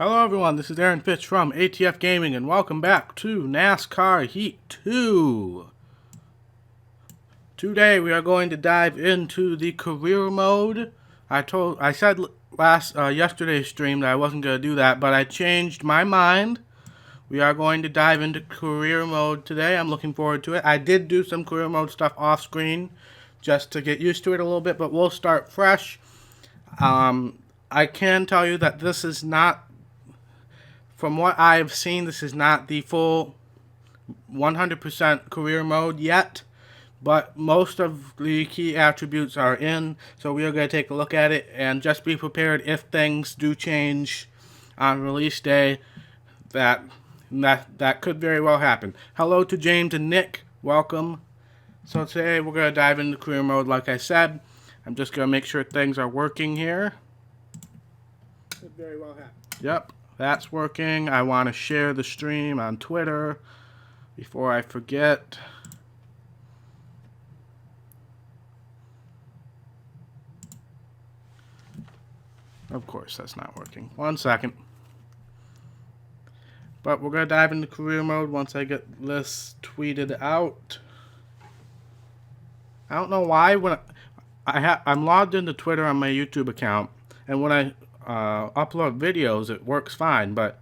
Hello everyone, this is Aaron Fitch from ATF Gaming and welcome back to NASCAR Heat 2. Today we are going to dive into the career mode. I said yesterday's stream that I wasn't going to do that, but I changed my mind. We are going to dive into career mode today. I'm looking forward to it. I did do some career mode stuff off screen just to get used to it a little bit, but we'll start fresh. I can tell you that this is not, from what I've seen, this is not the full 100% career mode yet, but most of the key attributes are in, so we are going to take a look at it and just be prepared if things do change on release day. That could very well happen. Hello to James and Nick, welcome. So today we're going to dive into career mode like I said. I'm just going to make sure things are working here. Could very well happen. Yep. That's working. I want to share the stream on Twitter before I forget. Of course, that's not working. 1 second. But we're going to dive into career mode once I get this tweeted out. I don't know why when I'm logged into Twitter on my YouTube account, and when I upload videos it works fine, but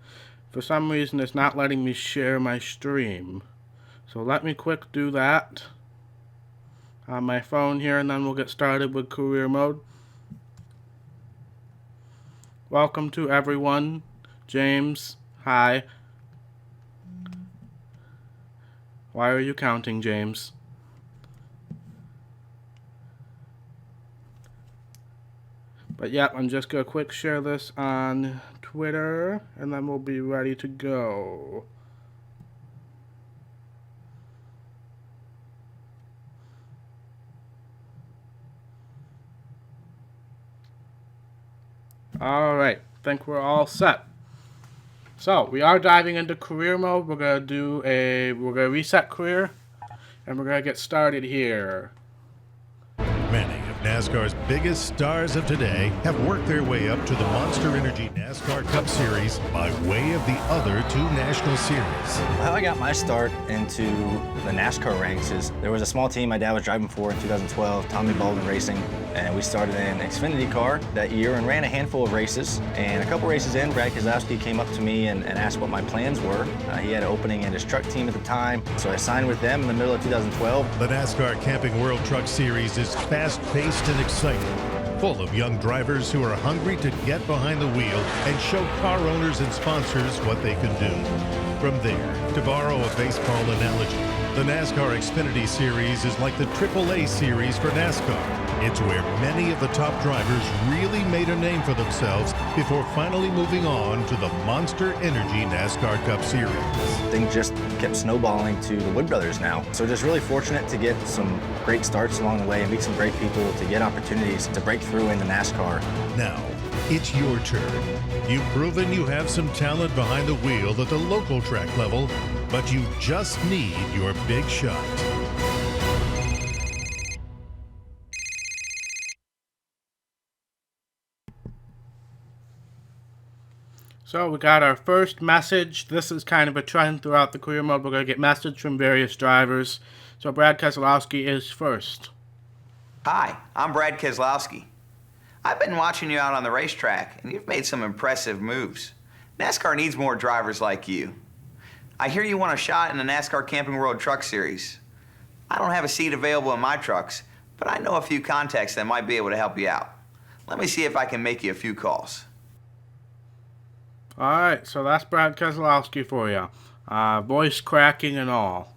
for some reason it's not letting me share my stream. So let me quick do that on my phone here and then we'll get started with career mode. Welcome to everyone. James, hi. Why are you counting, James? But yeah, I'm just going to quick share this on Twitter, and then we'll be ready to go. Alright, I think we're all set. So, we are diving into career mode. We're going to reset career, and we're going to get started here. Many of NASCAR's biggest stars of today have worked their way up to the Monster Energy NASCAR Cup Series by way of the other two national series. How I got my start into the NASCAR ranks is there was a small team my dad was driving for in 2012, Tommy Baldwin Racing, and we started in an Xfinity car that year and ran a handful of races. And a couple races in, Brad Keselowski came up to me and asked what my plans were. He had an opening in his truck team at the time, so I signed with them in the middle of 2012. The NASCAR Camping World Truck Series is fast-paced and exciting, full of young drivers who are hungry to get behind the wheel and show car owners and sponsors what they can do. From there, to borrow a baseball analogy, the NASCAR Xfinity Series is like the AAA Series for NASCAR. It's where many of the top drivers really made a name for themselves before finally moving on to the Monster Energy NASCAR Cup Series. Things just kept snowballing to the Wood Brothers now. So just really fortunate to get some great starts along the way and meet some great people to get opportunities to break through into NASCAR. Now, it's your turn. You've proven you have some talent behind the wheel at the local track level, but you just need your big shot. So we got our first message. This is kind of a trend throughout the career mode. We're going to get message from various drivers. So Brad Keselowski is first. Hi, I'm Brad Keselowski. I've been watching you out on the racetrack, and you've made some impressive moves. NASCAR needs more drivers like you. I hear you want a shot in the NASCAR Camping World Truck Series. I don't have a seat available in my trucks, but I know a few contacts that might be able to help you out. Let me see if I can make you a few calls. Alright, so that's Brad Keselowski for you. Voice cracking and all.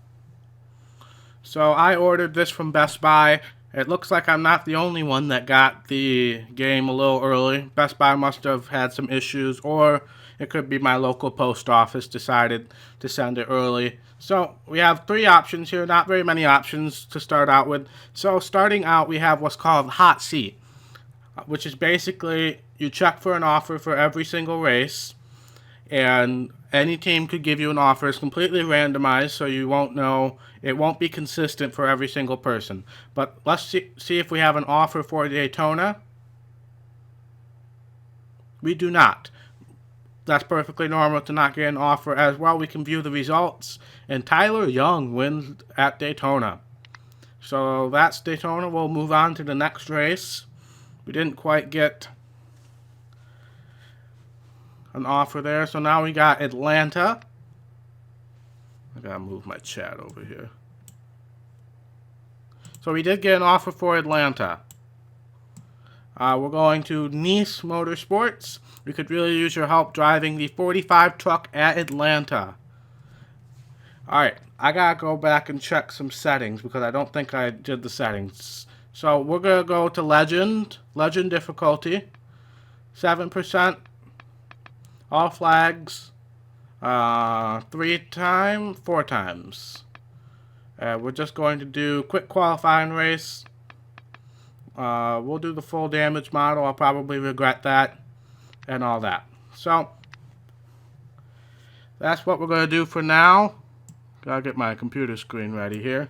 So I ordered this from Best Buy. It looks like I'm not the only one that got the game a little early. Best Buy must have had some issues, or it could be my local post office decided to send it early. So we have 3 options here, not very many options to start out with. So starting out, we have what's called Hot Seat, which is basically you check for an offer for every single race, and any team could give you an offer. It's completely randomized, so you won't know. It won't be consistent for every single person. But let's see if we have an offer for Daytona. We do not. That's perfectly normal to not get an offer as well. We can view the results. And Tyler Young wins at Daytona. So that's Daytona. We'll move on to the next race. We didn't quite get an offer there. So now we got Atlanta. I gotta move my chat over here. So we did get an offer for Atlanta. We're going to Nice Motorsports. We could really use your help driving the 45 truck at Atlanta. Alright, I gotta go back and check some settings because I don't think I did the settings. So we're gonna go to Legend difficulty, 7%, all flags, 4 times. We're just going to do quick qualifying race. We'll do the full damage model. I'll probably regret that and all that. So that's what we're going to do for now. Gotta get my computer screen ready here.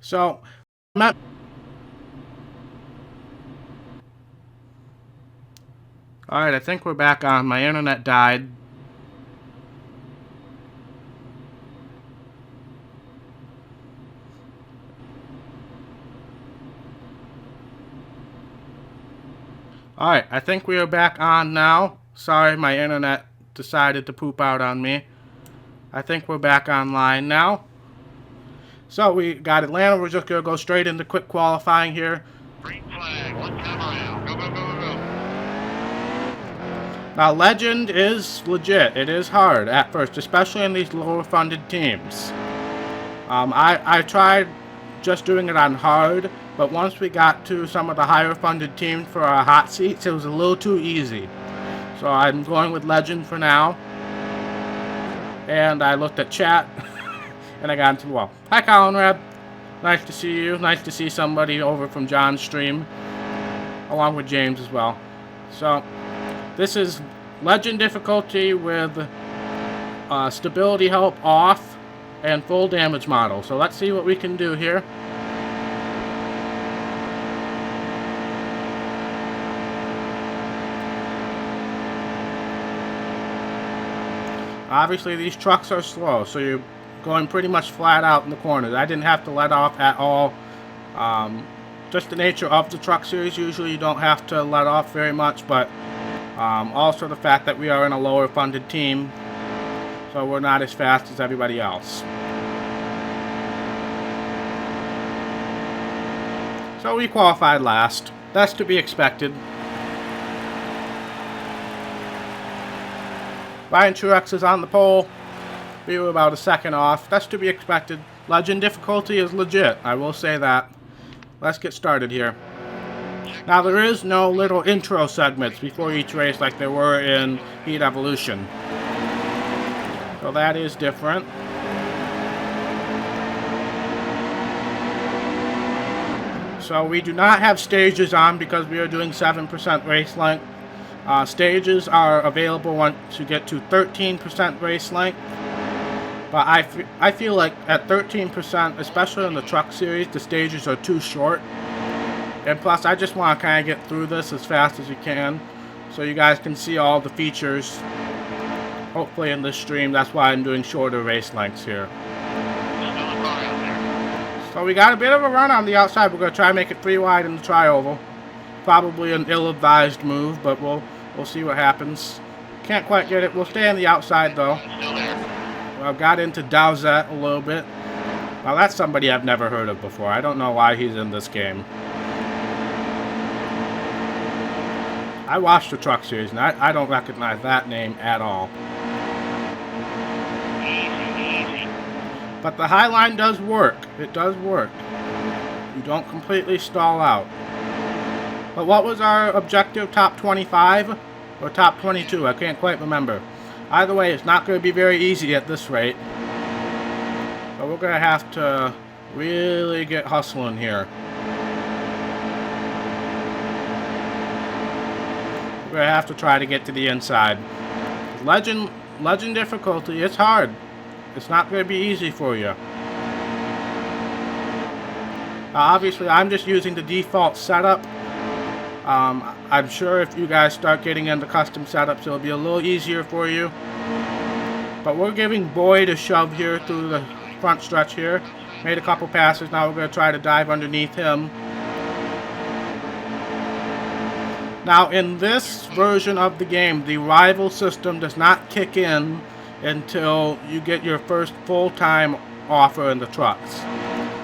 So alright, I think we're back on. My internet died. Alright, I think we are back on now. Sorry, my internet decided to poop out on me. I think we're back online now. So we got Atlanta. We're just going to go straight into quick qualifying here. Green flag, one time around. Go, go, go, go, go. Now, Legend is legit. It is hard at first, especially in these lower funded teams. I tried just doing it on hard, but once we got to some of the higher funded teams for our hot seats, it was a little too easy. So I'm going with Legend for now. And I looked at chat, and I got into the wall. Hi, Colin Reb. Nice to see you. Nice to see somebody over from John's stream, along with James as well. So this is Legend difficulty with stability help off and full damage model. So let's see what we can do here. Obviously these trucks are slow, so you're going pretty much flat out in the corners. I didn't have to let off at all. Just the nature of the truck series, usually you don't have to let off very much, but also the fact that we are in a lower funded team, so we're not as fast as everybody else. So we qualified last. That's to be expected. Ryan Truex is on the pole. We were about a second off. That's to be expected. Legend difficulty is legit. I will say that. Let's get started here. Now there is no little intro segments before each race like there were in Heat Evolution. So that is different. So we do not have stages on because we are doing 7% race length. Stages are available once you get to 13% race length. But I feel like at 13%, especially in the truck series, the stages are too short. And plus, I just want to kind of get through this as fast as we can, so you guys can see all the features, hopefully in this stream. That's why I'm doing shorter race lengths here. So we got a bit of a run on the outside. We're going to try and make it 3 wide in the tri-oval. Probably an ill-advised move, but we'll see what happens. Can't quite get it. We'll stay on the outside, though. Well, got into Dowsett a little bit. Now, that's somebody I've never heard of before. I don't know why he's in this game. I watched the truck series, and I don't recognize that name at all. But the high line does work. It does work. You don't completely stall out. But what was our objective? Top 25 or top 22? I can't quite remember. Either way, it's not going to be very easy at this rate. So we're going to have to really get hustling here. We're going to have to try to get to the inside. Legend difficulty, it's hard. It's not going to be easy for you. Obviously, I'm just using the default setup. I'm sure if you guys start getting into custom setups, it'll be a little easier for you. But we're giving Boyd a shove here through the front stretch here. Made a couple passes. Now we're going to try to dive underneath him. Now in this version of the game, the rival system does not kick in until you get your first full-time offer in the trucks.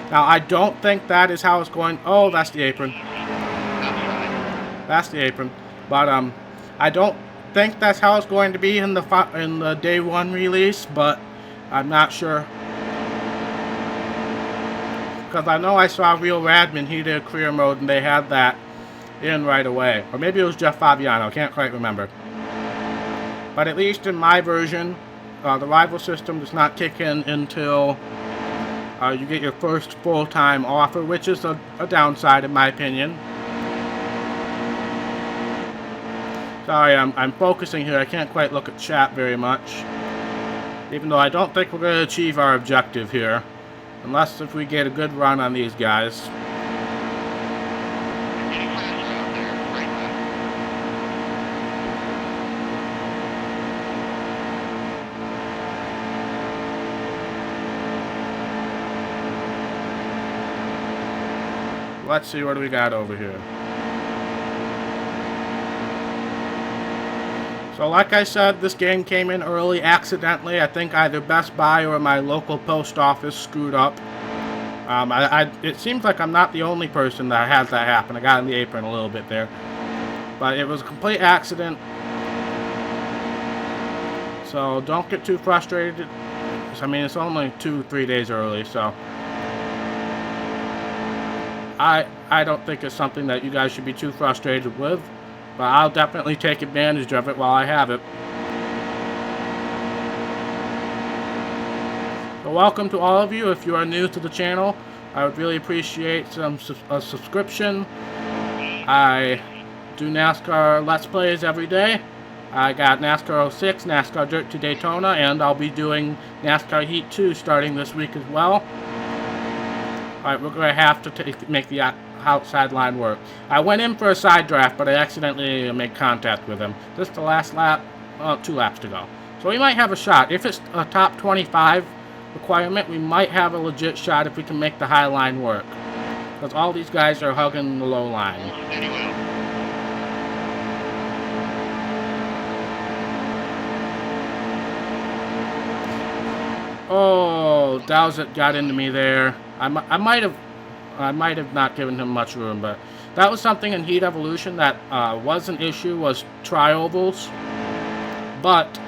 Now I don't think that is how it's going. Oh, that's the apron. That's the apron. But I don't think that's how it's going to be in the day one release, but I'm not sure. Because I know I saw Real Radman, he did career mode, and they had that in right away. Or maybe it was Jeff Fabiano, can't quite remember. But at least in my version, the rival system does not kick in until you get your first full-time offer, which is a downside in my opinion. Sorry, I'm focusing here. I can't quite look at chat very much. Even though I don't think we're going to achieve our objective here. Unless if we get a good run on these guys. Getting faster out there. Right left. Let's see what do we got over here. So like I said, this game came in early accidentally. I think either Best Buy or my local post office screwed up. It seems like I'm not the only person that has that happen. I got in the apron a little bit there. But it was a complete accident. So don't get too frustrated. I mean, it's only 2-3 days early, so I don't think it's something that you guys should be too frustrated with. But I'll definitely take advantage of it while I have it. So welcome to all of you. If you are new to the channel, I would really appreciate a subscription. I do NASCAR Let's Plays every day. I got NASCAR 06, NASCAR Dirt to Daytona, and I'll be doing NASCAR Heat 2 starting this week as well. Alright, we're going to have to make the outside line work. I went in for a side draft, but I accidentally made contact with him. This is the last lap, 2 laps to go. So we might have a shot. If it's a top 25 requirement, we might have a legit shot if we can make the high line work. Because all these guys are hugging the low line. Steady well. Oh, Dowsett got into me there. I might have not given him much room, but that was something in Heat Evolution that was an issue, was tri-ovals. But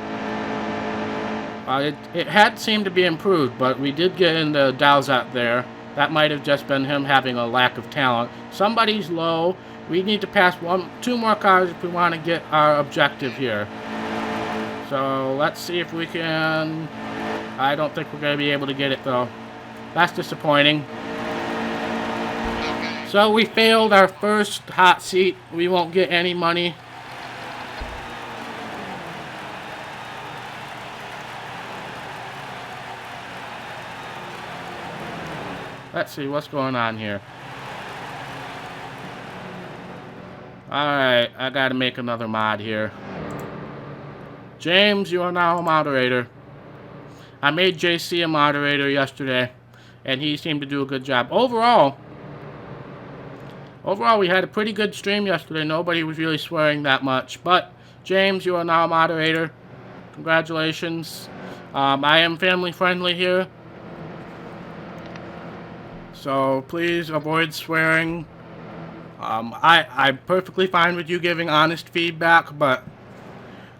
it had seemed to be improved, but we did get into Dowsett there. That might have just been him having a lack of talent. Somebody's low. We need to pass 2 more cars if we want to get our objective here. So let's see if we can. I don't think we're going to be able to get it though. That's disappointing. So we failed our first hot seat. We won't get any money. Let's see what's going on here. Alright, I gotta make another mod here. James, you are now a moderator. I made JC a moderator yesterday, and he seemed to do a good job. Overall, we had a pretty good stream yesterday. Nobody was really swearing that much. But, James, you are now a moderator. Congratulations. I am family friendly here. So, please avoid swearing. I'm perfectly fine with you giving honest feedback, but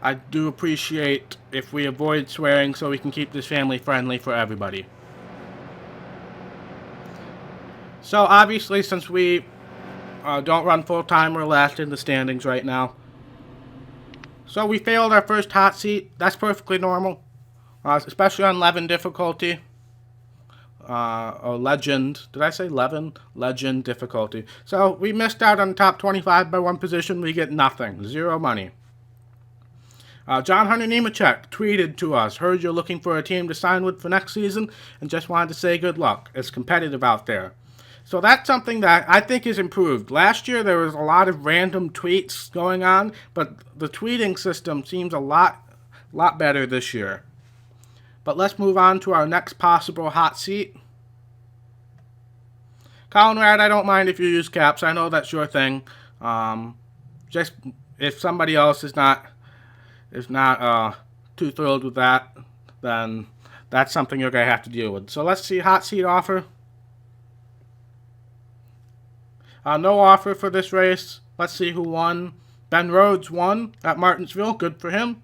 I do appreciate if we avoid swearing so we can keep this family friendly for everybody. So, obviously, since we don't run full-time, we're last in the standings right now. So we failed our first hot seat. That's perfectly normal, especially on Levin difficulty. Or Legend. Did I say Levin? Legend difficulty. So we missed out on top 25 by 1 position. We get nothing. 0 money. John Hunter Nemechek tweeted to us, "Heard you're looking for a team to sign with for next season and just wanted to say good luck. It's competitive out there. So that's something that I think is improved. Last year there was a lot of random tweets going on, but the tweeting system seems a lot better this year. But let's move on to our next possible hot seat. Conrad, I don't mind if you use caps. I know that's your thing. Just if somebody else is not too thrilled with that, then that's something you're gonna have to deal with. So let's see hot seat offer. No offer for this race. Let's see who won. Ben Rhodes won at Martinsville. Good for him.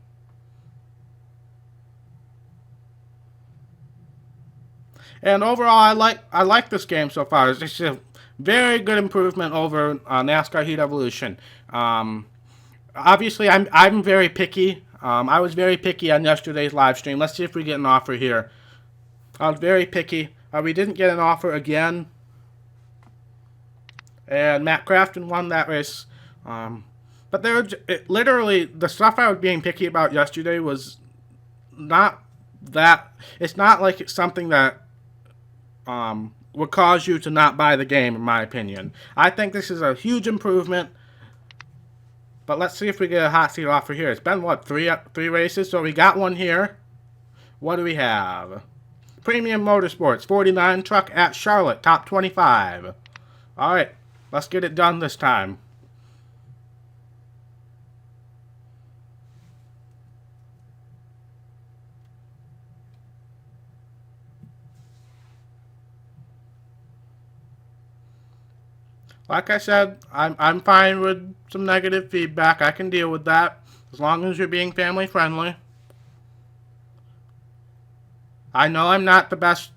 And overall, I like this game so far. It's a very good improvement over NASCAR Heat Evolution. Obviously, I'm very picky. I was very picky on yesterday's live stream. Let's see if we get an offer here. I was very picky. We didn't get an offer again. And Matt Crafton won that race. But literally, the stuff I was being picky about yesterday was not that. It's not like it's something that would cause you to not buy the game, in my opinion. I think this is a huge improvement. But let's see if we get a hot seat offer here. It's been, what, three races? So we got one here. What do we have? Premium Motorsports, 49 truck at Charlotte, top 25. All right, let's get it done this time. Like I said, I'm fine with some negative feedback. I can deal with that as long as you're being family friendly. I know I'm not the best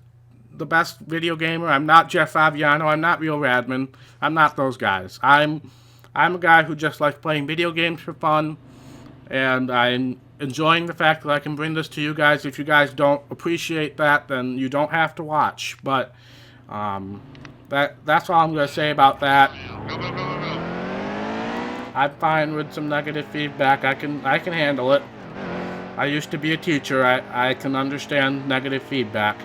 video gamer. I'm not Jeff Favignano. I'm not Real Radman. I'm not those guys. I'm a guy who just likes playing video games for fun, and I'm enjoying the fact that I can bring this to you guys. If you guys don't appreciate that, then you don't have to watch. But that's all I'm going to say about that. I'm fine with some negative feedback. I can handle it. I used to be a teacher. I can understand negative feedback.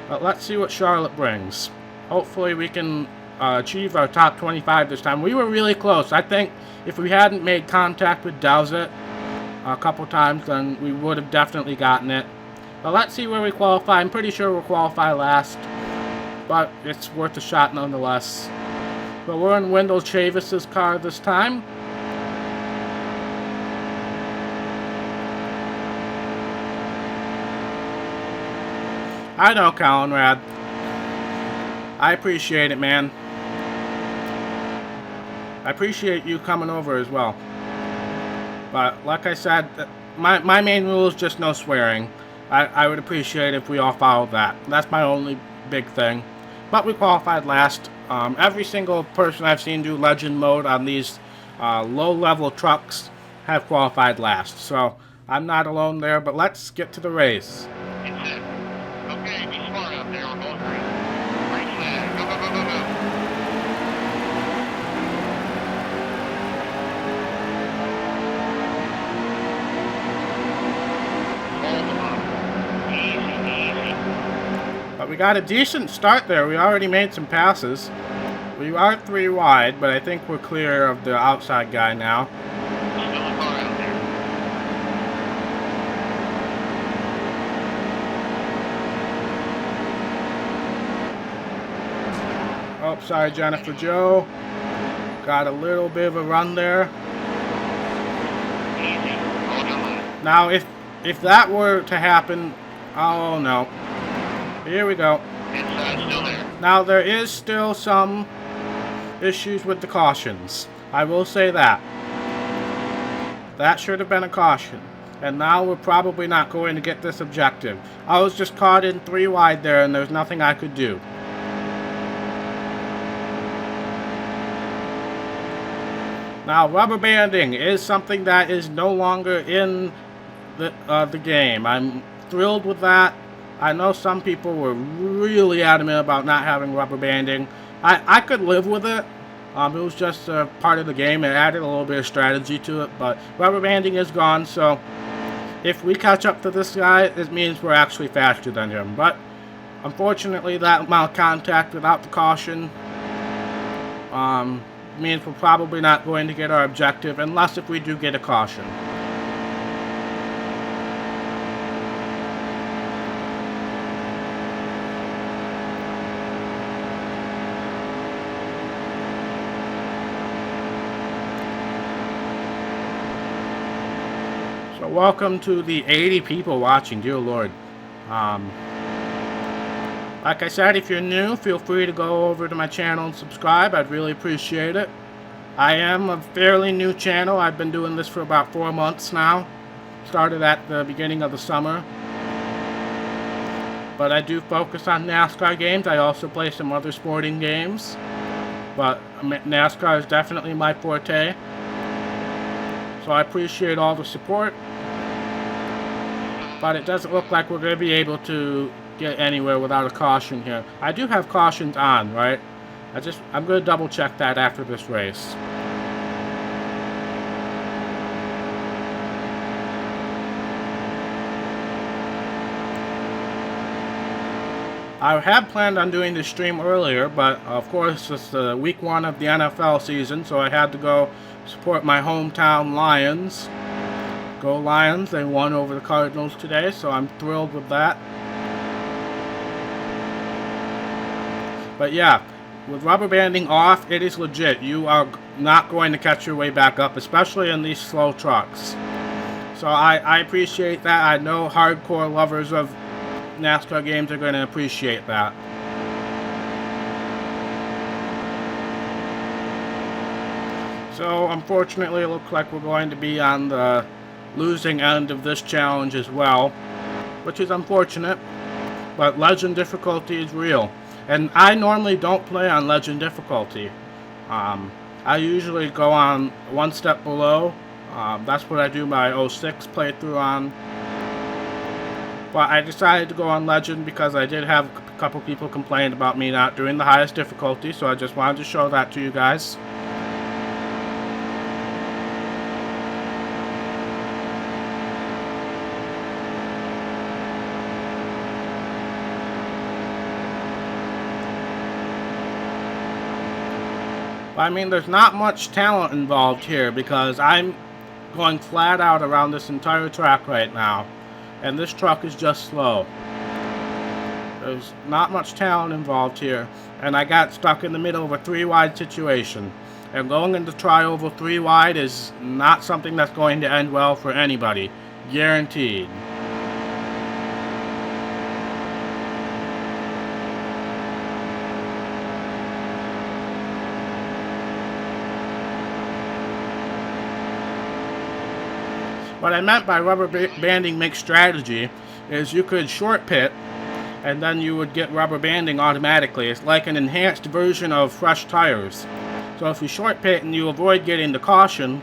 But let's see what Charlotte brings. Hopefully we can achieve our top 25 this time. We were really close. I think if we hadn't made contact with Dowsett a couple times, then we would have definitely gotten it. But let's see where we qualify. I'm pretty sure we'll qualify last, but it's worth a shot nonetheless. But we're in Wendell Chavis's car this time. I know, Conrad. I appreciate it, man. I appreciate you coming over as well. But like I said, my main rule is just no swearing. I would appreciate if we all followed that. That's my only big thing. But we qualified last. Every single person I've seen do Legend mode on these low-level trucks have qualified last. So I'm not alone there, but let's get to the race. It's it. Okay, be smart out there. We're going green. Right flag. Go, go, go, go, go. Hold them up. Easy, easy. But we got a decent start there. We already made some passes. We are 3 wide, but I think we're clear of the outside guy now. Still a car out there. Oh, sorry, Jennifer Joe. Got a little bit of a run there. Easy. Hold your line. Now, if that were to happen, oh no. Here we go. Inside, still there. Now, there is still some issues with the cautions. I will say that. That should have been a caution. And now we're probably not going to get this objective. I was just caught in 3 wide there, and there's nothing I could do. Now, rubber banding is something that is no longer in the game. I'm thrilled with that. I know some people were really adamant about not having rubber banding. I could live with it, It was just part of the game. It added a little bit of strategy to it, but rubber banding is gone, so if we catch up to this guy, it means we're actually faster than him. But unfortunately, that amount of contact without the caution means we're probably not going to get our objective unless if we do get a caution. So welcome to the 80 people watching, dear Lord. Like I said, if you're new, feel free to go over to my channel and subscribe. I'd really appreciate it. I am a fairly new channel. I've been doing this for about 4 months now. Started at the beginning of the summer. But I do focus on NASCAR games. I also play some other sporting games. But NASCAR is definitely my forte. So I appreciate all the support. But it doesn't look like we're going to be able to get anywhere without a caution here. I do have cautions on, right? I'm going to double check that after this race. I had planned on doing this stream earlier, but of course it's week 1 of the NFL season, so I had to go support my hometown Lions. Go Lions, they won over the Cardinals today, so I'm thrilled with that. But yeah, with rubber banding off, it is legit. You are not going to catch your way back up, especially in these slow trucks. So I appreciate that. I know hardcore lovers of NASCAR games are going to appreciate that. So unfortunately, it looks like we're going to be on the losing end of this challenge as well, which is unfortunate, but legend difficulty is real. And I normally don't play on legend difficulty. I usually go on one step below. That's what I do my 06 playthrough on. But I decided to go on legend because I did have a couple people complain about me not doing the highest difficulty, so I just wanted to show that to you guys. I mean, there's not much talent involved here because I'm going flat out around this entire track right now, and this truck is just slow. There's not much talent involved here, and I got stuck in the middle of a 3-wide situation. And going into tri-oval 3-wide is not something that's going to end well for anybody. Guaranteed. What I meant by rubber banding mixed strategy is you could short pit and then you would get rubber banding automatically. It's like an enhanced version of fresh tires. So if you short pit and you avoid getting the caution,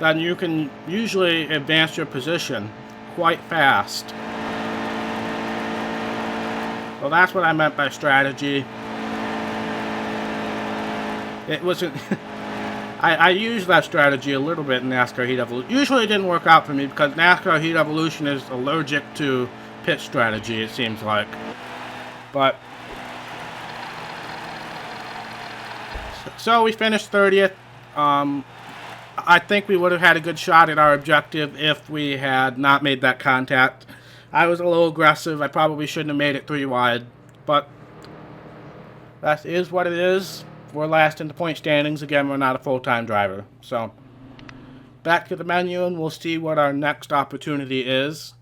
then you can usually advance your position quite fast. So that's what I meant by strategy. It wasn't... I used that strategy a little bit in NASCAR Heat Evolution. Usually it didn't work out for me because NASCAR Heat Evolution is allergic to pit strategy, it seems like. But so we finished 30th. I think we would have had a good shot at our objective if we had not made that contact. I was a little aggressive. I probably shouldn't have made it 3-wide, but that is what it is. We're last in the point standings. Again, we're not a full-time driver. So, back to the menu and we'll see what our next opportunity is.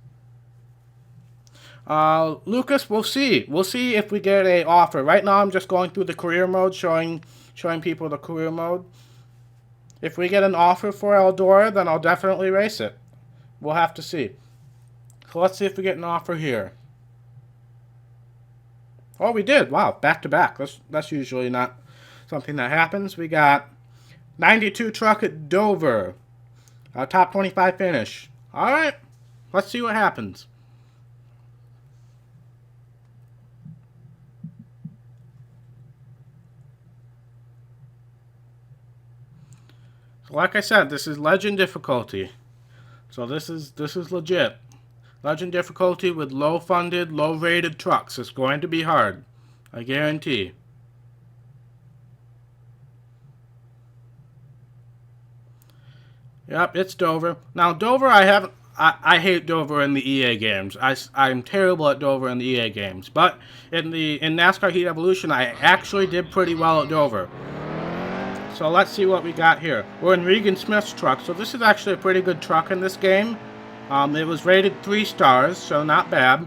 Lucas, we'll see. We'll see if we get an offer. Right now, I'm just going through the career mode, showing people the career mode. If we get an offer for Eldora, then I'll definitely race it. We'll have to see. So let's see if we get an offer here. Oh, we did. Wow, back to back. That's usually not something that happens. We got 92 truck at Dover. Top 25 finish. All right. Let's see what happens. Like I said, this is legend difficulty. So this is legit. Legend difficulty with low funded, low rated trucks. It's going to be hard. I guarantee. Yep, it's Dover. Now Dover, I hate Dover in the EA games. I'm terrible at Dover in the EA games. But in NASCAR Heat Evolution, I actually did pretty well at Dover. So let's see what we got here. We're in Regan Smith's truck. So this is actually a pretty good truck in this game. It was rated 3 stars, so not bad.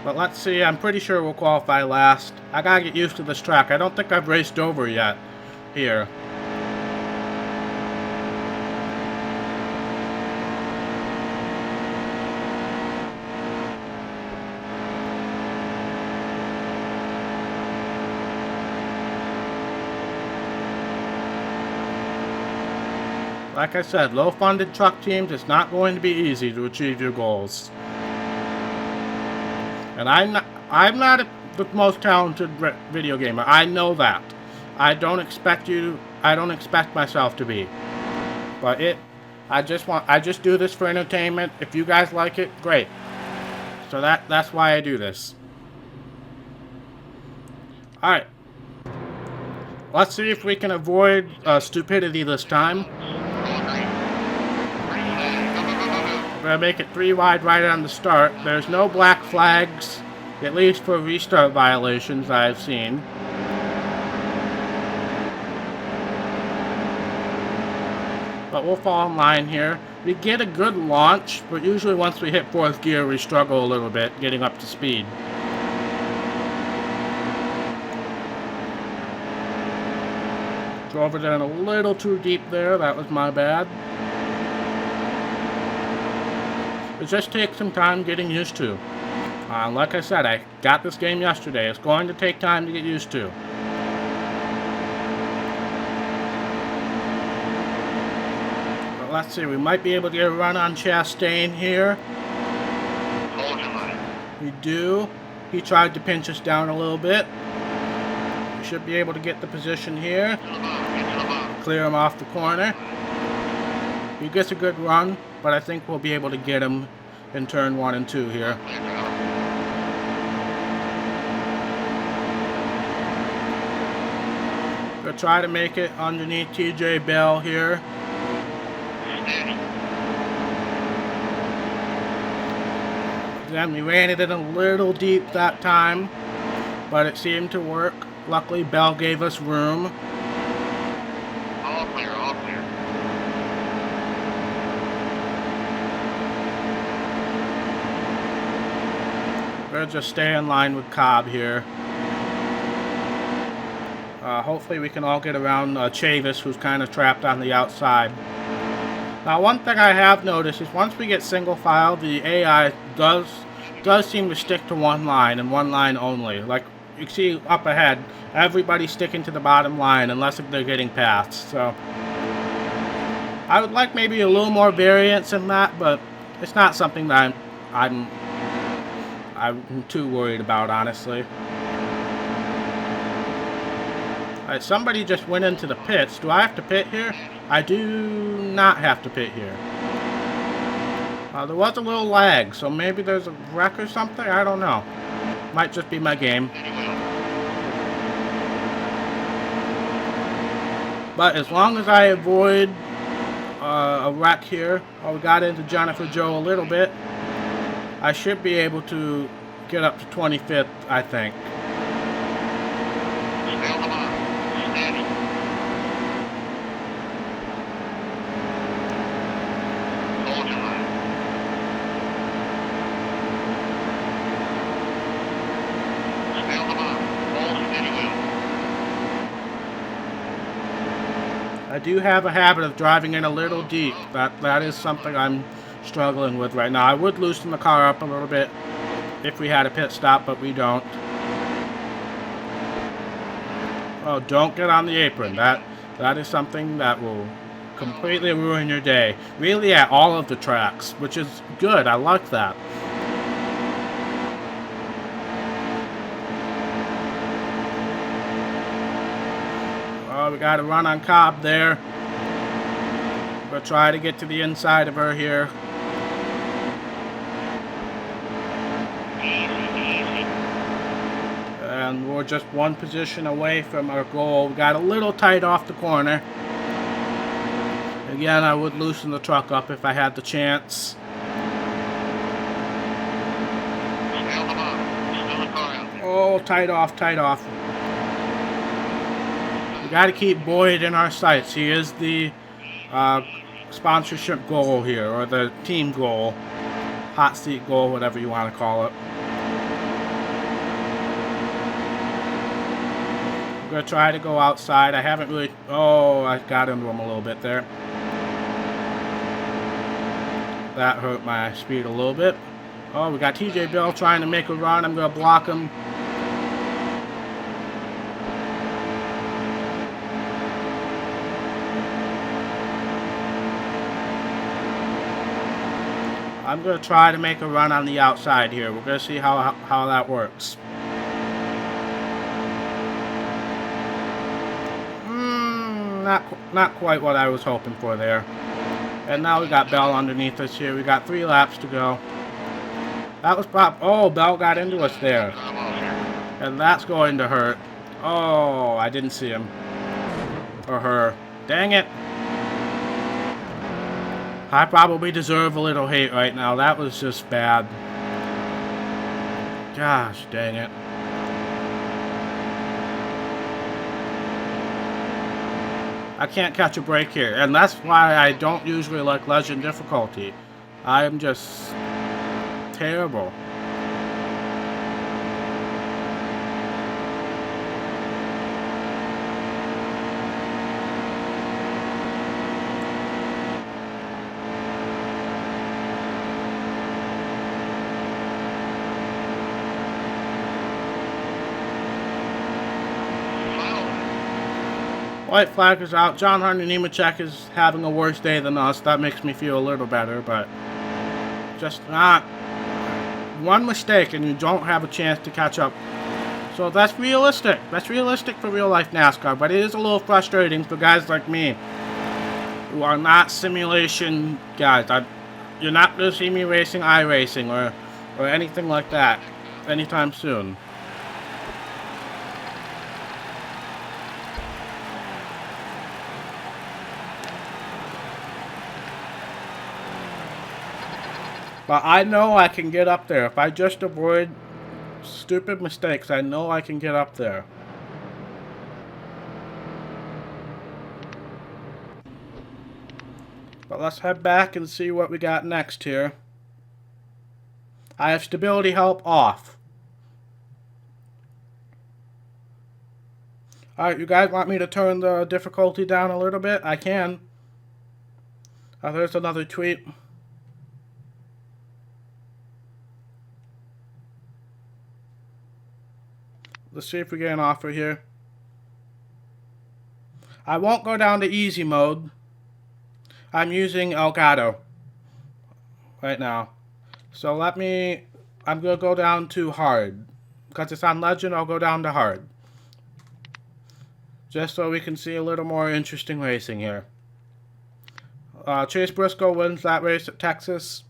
But let's see, I'm pretty sure we'll qualify last. I gotta get used to this track. I don't think I've raced Dover yet here. Like I said, low-funded truck teams, it's not going to be easy to achieve your goals. And I'm not the most talented video gamer. I know that. I don't expect myself to be. But I just do this for entertainment. If you guys like it, great. So that's why I do this. All right. Let's see if we can avoid stupidity this time. We're going to make it 3 wide right on the start. There's no black flags, at least for restart violations I've seen. But we'll fall in line here. We get a good launch, but usually once we hit 4th gear, we struggle a little bit getting up to speed. Drove it in a little too deep there. That was my bad. It just takes some time getting used to. Like I said, I got this game yesterday. It's going to take time to get used to. But let's see, we might be able to get a run on Chastain here. We do. He tried to pinch us down a little bit. We should be able to get the position here. Clear him off the corner. He gets a good run, but I think we'll be able to get him in turn 1 and 2 here. We'll try to make it underneath TJ Bell here. Then we ran it in a little deep that time, but it seemed to work. Luckily, Bell gave us room. All clear, all clear. We'll just stay in line with Cobb here. Hopefully we can all get around Chavis, who's kind of trapped on the outside. Now, one thing I have noticed is once we get single file, the AI does seem to stick to one line and one line only. Like you see up ahead, everybody's sticking to the bottom line unless they're getting passed. So I would like maybe a little more variance in that, but it's not something that I'm too worried about, honestly. Alright, somebody just went into the pits. Do I have to pit here? I do not have to pit here. There was a little lag, so maybe there's a wreck or something? I don't know. Might just be my game. But as long as I avoid a wreck here, we got into Jennifer Joe a little bit, I should be able to get up to 25th, I think. Stay on the line. Steady. Hold your line. Stay on the line. Hold steady wheel. I do have a habit of driving in a little deep. That is something I'm struggling with right now. I would loosen the car up a little bit if we had a pit stop, but we don't. Oh, don't get on the apron. That is something that will completely ruin your day. Really at all of the tracks, which is good. I like that. we got a run on Cobb there. We'll try to get to the inside of her here. And we're just one position away from our goal. We got a little tight off the corner. Again, I would loosen the truck up if I had the chance. Still the bottom. Still a car out there. Oh, tight off, tight off. We got to keep Boyd in our sights. He is the sponsorship goal here, or the team goal, hot seat goal, whatever you want to call it. I'm going to try to go outside. I haven't really... Oh, I got into him a little bit there. That hurt my speed a little bit. Oh, we got TJ Bill trying to make a run. I'm going to block him. I'm going to try to make a run on the outside here. We're going to see how that works. Not quite what I was hoping for there. And now we got Bell underneath us here. We got 3 laps to go. That was oh, Bell got into us there. And that's going to hurt. Oh, I didn't see him. Or her. Dang it. I probably deserve a little hate right now. That was just bad. Gosh, dang it. I can't catch a break here, and that's why I don't usually like Legend difficulty. I am just terrible. White flag is out. John Hunter Nemechek is having a worse day than us. That makes me feel a little better, but just not one mistake and you don't have a chance to catch up. So that's realistic. That's realistic for real life NASCAR, but it is a little frustrating for guys like me who are not simulation guys. You're not going to see me racing iRacing or anything like that anytime soon. But I know I can get up there. If I just avoid stupid mistakes, I know I can get up there. But let's head back and see what we got next here. I have stability help off. Alright, you guys want me to turn the difficulty down a little bit? I can. There's another tweet. Let's see if we get an offer here. I won't go down to easy mode. I'm using Elgato right now. So I'm going to go down to hard. Because it's on Legend, I'll go down to hard. Just so we can see a little more interesting racing here. Chase Briscoe wins that race at Texas.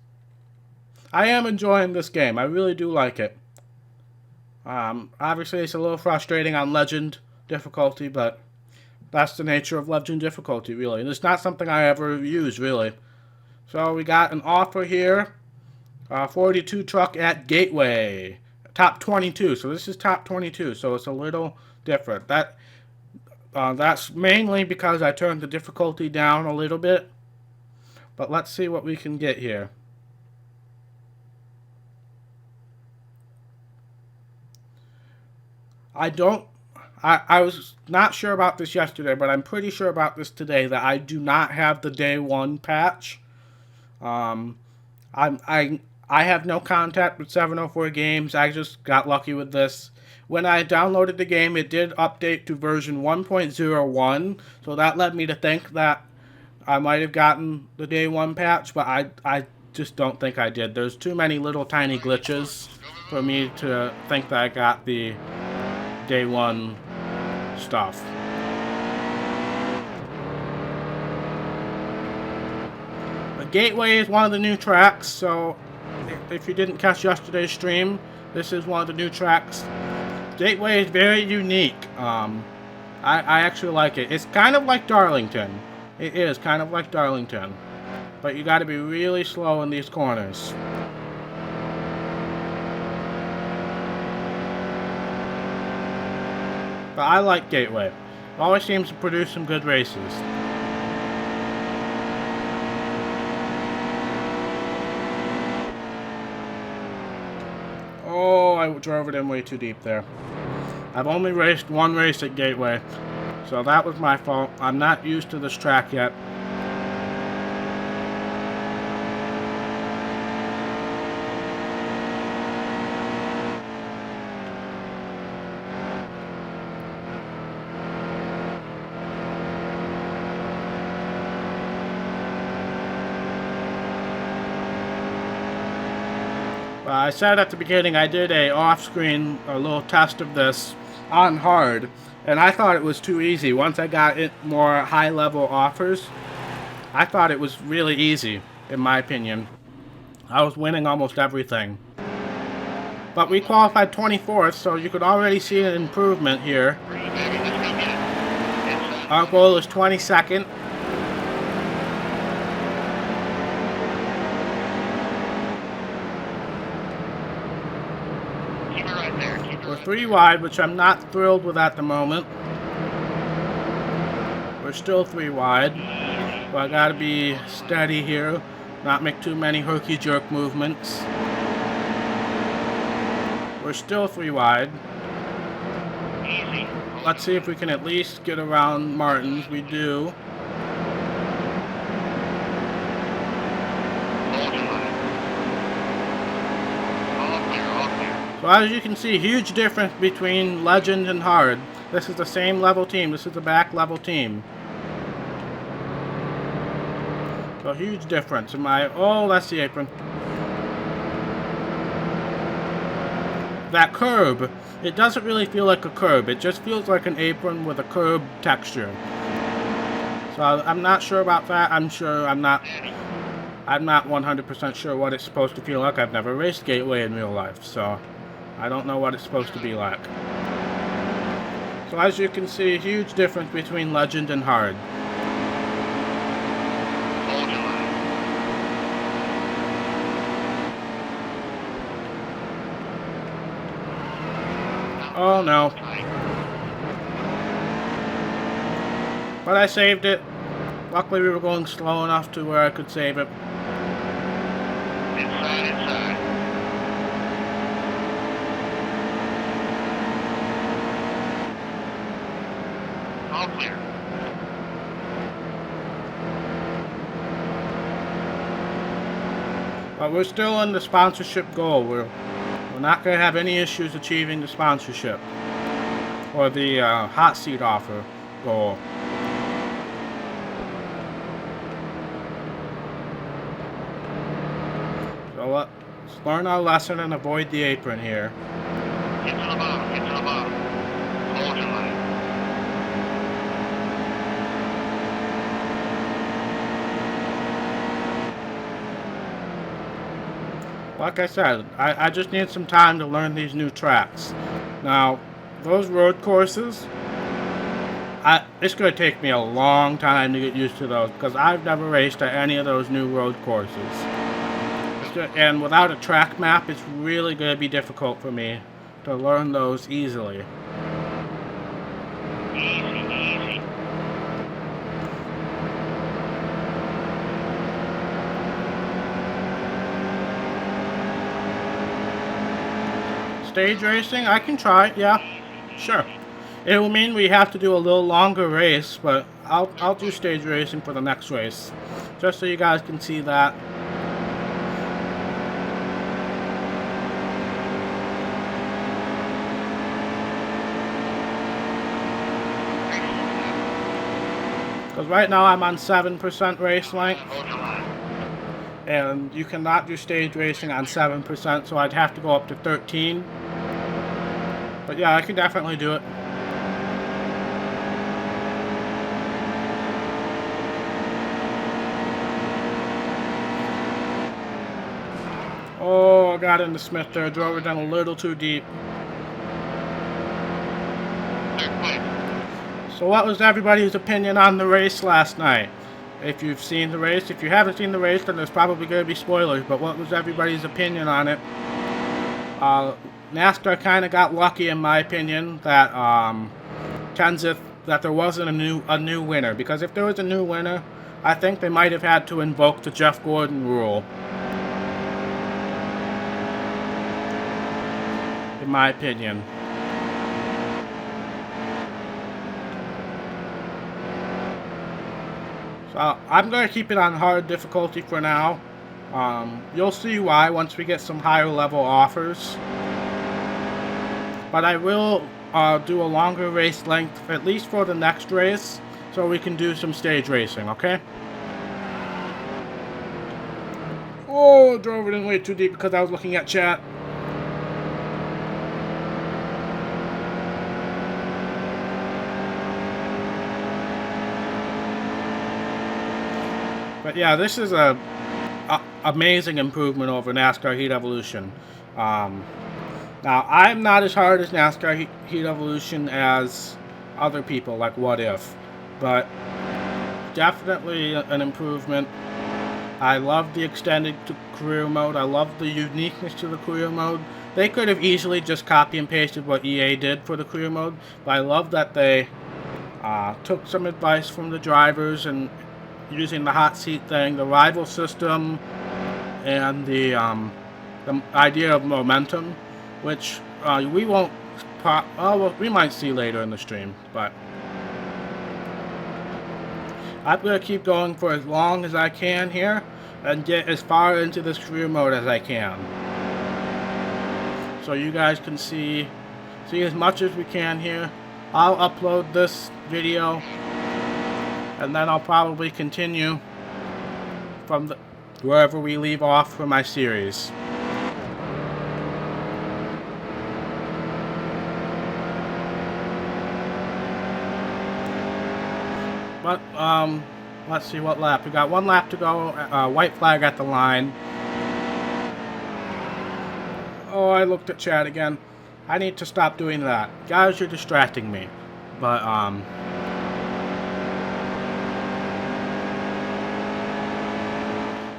I am enjoying this game. I really do like it. Obviously it's a little frustrating on Legend difficulty, but that's the nature of Legend difficulty, really. And it's not something I ever use, really. So we got an offer here. 42 truck at Gateway. Top 22. So this is top 22, so it's a little different. That's mainly because I turned the difficulty down a little bit. But let's see what we can get here. I was not sure about this yesterday, but I'm pretty sure about this today, that I do not have the day 1 patch. I have no contact with 704 Games. I just got lucky with this. When I downloaded the game, it did update to version 1.01, so that led me to think that I might have gotten the day 1 patch, but I just don't think I did. There's too many little tiny glitches for me to think that I got the day 1 stuff. Gateway is one of the new tracks, so if you didn't catch yesterday's stream, this is one of the new tracks. Gateway is very unique. I actually like it. It's kind of like Darlington. It is kind of like Darlington. But you gotta be really slow in these corners. But I like Gateway. It always seems to produce some good races. Oh, I drove it in way too deep there. I've only raced one race at Gateway, so that was my fault. I'm not used to this track yet. I said at the beginning I did a off-screen, a little test of this on hard, and I thought it was too easy. Once I got it more high-level offers, I thought it was really easy, in my opinion. I was winning almost everything. But we qualified 24th, so you could already see an improvement here. Our goal is 22nd. We're 3 wide, which I'm not thrilled with at the moment. We're still 3 wide. So I gotta be steady here, not make too many herky-jerk movements. We're still 3 wide. Let's see if we can at least get around Martin's. We do. So as you can see, huge difference between Legend and Hard. This is the same level team. This is the back level team. So huge difference. Oh, that's the apron. That curb, it doesn't really feel like a curb. It just feels like an apron with a curb texture. So I'm not sure about that. I'm not 100% sure what it's supposed to feel like. I've never raced Gateway in real life, so I don't know what it's supposed to be like. So as you can see, huge difference between Legend and Hard. Oh no. But I saved it. Luckily we were going slow enough to where I could save it. Inside. All clear. But we're still in the sponsorship goal. We're not going to have any issues achieving the sponsorship or the hot seat offer goal. So let's learn our lesson and avoid the apron here. Get to the bottom. Hold your line. Like I said, I just need some time to learn these new tracks. Now, those road courses, it's going to take me a long time to get used to those because I've never raced at any of those new road courses. And without a track map, it's really going to be difficult for me to learn those easily. Easy. Stage racing, I can try, yeah, sure. It will mean we have to do a little longer race, but I'll do stage racing for the next race, just so you guys can see that. Because right now I'm on 7% race length. Hold your line. And you cannot do stage racing on 7%, so I'd have to go up to 13. But yeah, I can definitely do it. Oh, I got into Smith there. Drove it down a little too deep. Third place. So what was everybody's opinion on the race last night? If you've seen the race, if you haven't seen the race, then there's probably going to be spoilers, but what was everybody's opinion on it? NASCAR kind of got lucky, in my opinion, that that there wasn't a new winner, because if there was a new winner, I think they might have had to invoke the Jeff Gordon rule. In my opinion. So I'm going to keep it on hard difficulty for now. You'll see why once we get some higher level offers. But I will do a longer race length, at least for the next race, so we can do some stage racing, okay? Oh, drove it in way too deep because I was looking at chat. But yeah, this is a amazing improvement over NASCAR Heat Evolution. Now, I'm not as hard as NASCAR Heat Evolution as other people, like What If, but definitely an improvement. I love the extended career mode. I love the uniqueness to the career mode. They could have easily just copy and pasted what EA did for the career mode, but I love that they took some advice from the drivers and using the hot seat thing, the rival system, and the idea of momentum, which we won't. Well, we might see later in the stream, but I'm gonna keep going for as long as I can here, and get as far into this career mode as I can, so you guys can see as much as we can here. I'll upload this video, and then I'll probably continue from wherever we leave off for my series. But, let's see what lap. We got one lap to go. White flag at the line. Oh, I looked at chat again. I need to stop doing that. Guys, you're distracting me. But,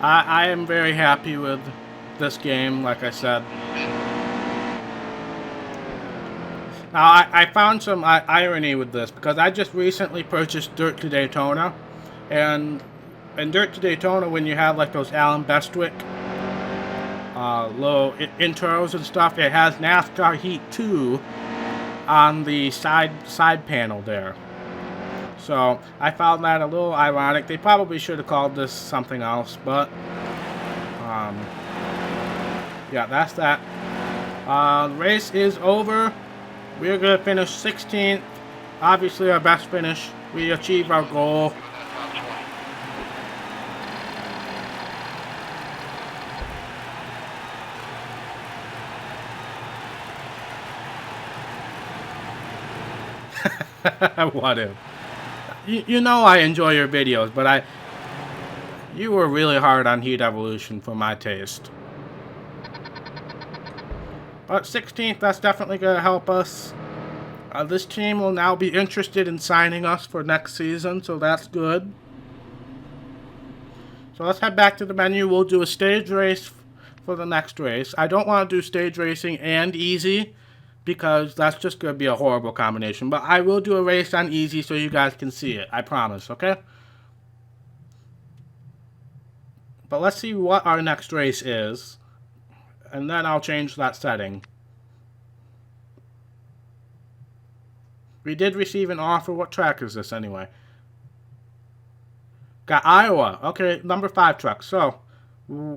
I am very happy with this game, like I said. Now, I found some irony with this, because I just recently purchased Dirt to Daytona, and in Dirt to Daytona, when you have like those Alan Bestwick little intros and stuff, it has NASCAR Heat 2 on the side panel there. So I found that a little ironic. They probably should have called this something else, but yeah, that's that. The race is over. We're going to finish 16th. Obviously our best finish. We achieved our goal. What if? You know I enjoy your videos, but you were really hard on Heat Evolution for my taste. But 16th, that's definitely going to help us. This team will now be interested in signing us for next season, so that's good. So let's head back to the menu. We'll do a stage race for the next race. I don't want to do stage racing and easy, because that's just going to be a horrible combination. But I will do a race on easy so you guys can see it. I promise, okay? But let's see what our next race is, and then I'll change that setting. We did receive an offer. What track is this anyway? Got Iowa. Okay, number 5 truck. So,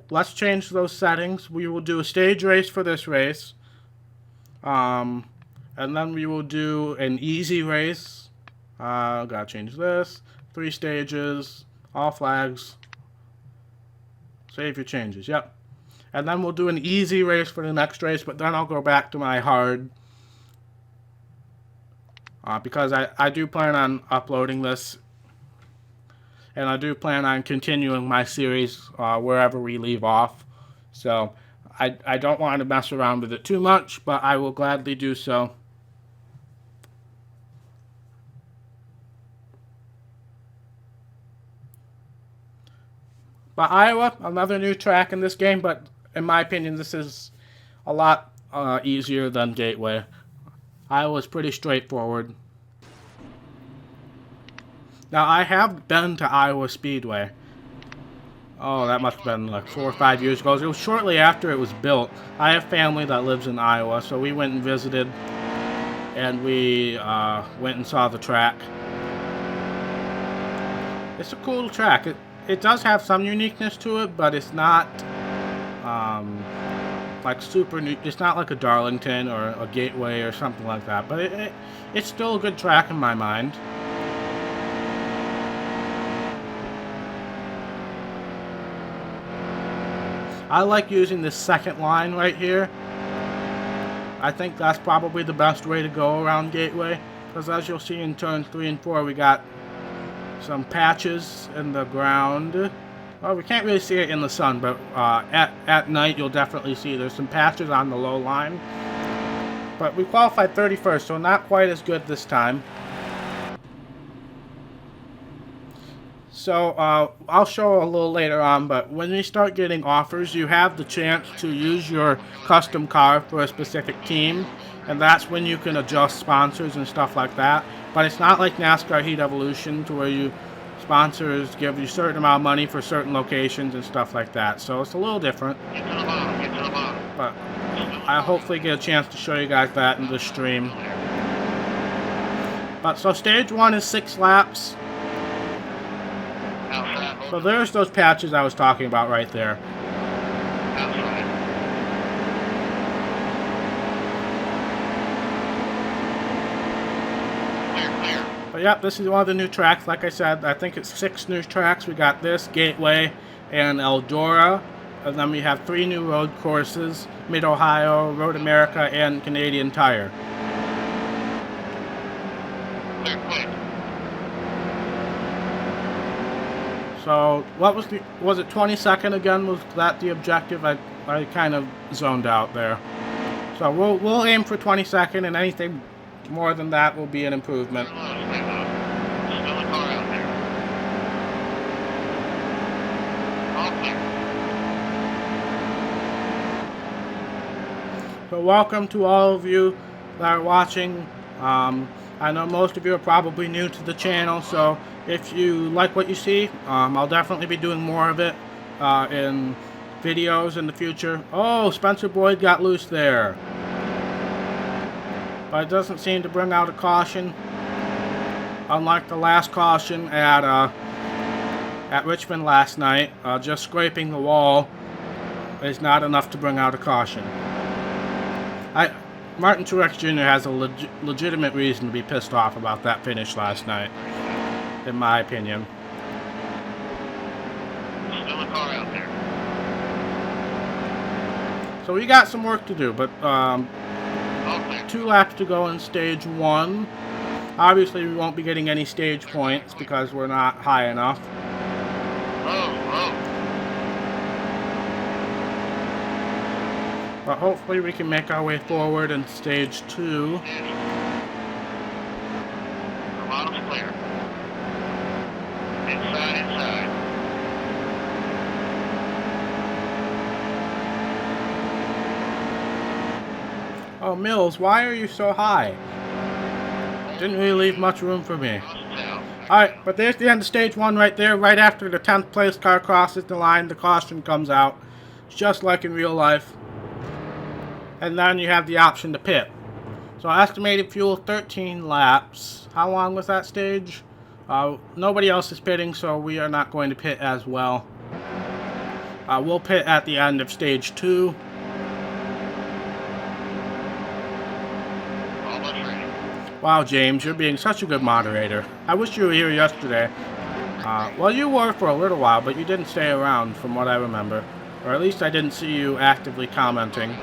let's change those settings. We will do a stage race for this race. And then we will do an easy race. Gotta change this. 3 stages. All flags. Save your changes. Yep. And then we'll do an easy race for the next race, but then I'll go back to my hard. Because I do plan on uploading this. And I do plan on continuing my series wherever we leave off. So, I don't want to mess around with it too much, but I will gladly do so. But Iowa, another new track in this game, but in my opinion, this is a lot easier than Gateway. Iowa's pretty straightforward. Now, I have been to Iowa Speedway. Oh, that must have been like 4 or 5 years ago. It was shortly after it was built. I have family that lives in Iowa, so we went and visited, and we went and saw the track. It's a cool track. It does have some uniqueness to it, but it's not like super new. It's not like a Darlington or a Gateway or something like that. But it's still a good track in my mind. I like using this second line right here. I think that's probably the best way to go around Gateway, because as you'll see in turns 3 and 4, we got some patches in the ground. Well, we can't really see it in the sun, but at night you'll definitely see there's some patches on the low line. But we qualified 31st, so not quite as good this time. So I'll show a little later on, but when we start getting offers, you have the chance to use your custom car for a specific team, and that's when you can adjust sponsors and stuff like that. But it's not like NASCAR Heat Evolution, to where sponsors give you a certain amount of money for certain locations and stuff like that. So it's a little different. Get to the bottom, get to the bottom. But I'll hopefully get a chance to show you guys that in the stream. But so stage 1 is 6 laps. Outside, So there's those patches I was talking about right there. outside. Clear. But yeah, this is one of the new tracks. Like I said, I think it's 6 new tracks. We got this, Gateway, and Eldora. And then we have 3 new road courses, Mid-Ohio, Road America, and Canadian Tire. Clear. So what was it 22nd again? Was that the objective? I kind of zoned out there. So we'll aim for 22nd, and anything more than that will be an improvement. Stay low. Still a car out there. All clear. So welcome to all of you that are watching. I know most of you are probably new to the channel, so if you like what you see, I'll definitely be doing more of it in videos in the future. Oh, Spencer Boyd got loose there. But it doesn't seem to bring out a caution. Unlike the last caution at Richmond last night, just scraping the wall is not enough to bring out a caution. Martin Truex Jr. has a legitimate reason to be pissed off about that finish last night, in my opinion. Still a car out there. So we got some work to do, but All clear. 2 laps to go in stage 1. Obviously, we won't be getting any stage points because we're not high enough. Row. But hopefully we can make our way forward in stage 2. The bottom's clear. Inside. Oh, Mills, why are you so high? Didn't really leave much room for me. Alright, but there's the end of stage 1 right there. Right after the 10th place car crosses the line, the caution comes out. It's just like in real life. And then you have the option to pit. So estimated fuel 13 laps. How long was that stage? Nobody else is pitting, so we are not going to pit as well. We'll pit at the end of stage 2. Almost ready. Wow, James, you're being such a good moderator. I wish you were here yesterday. Well, you were for a little while, but you didn't stay around from what I remember. Or at least I didn't see you actively commenting.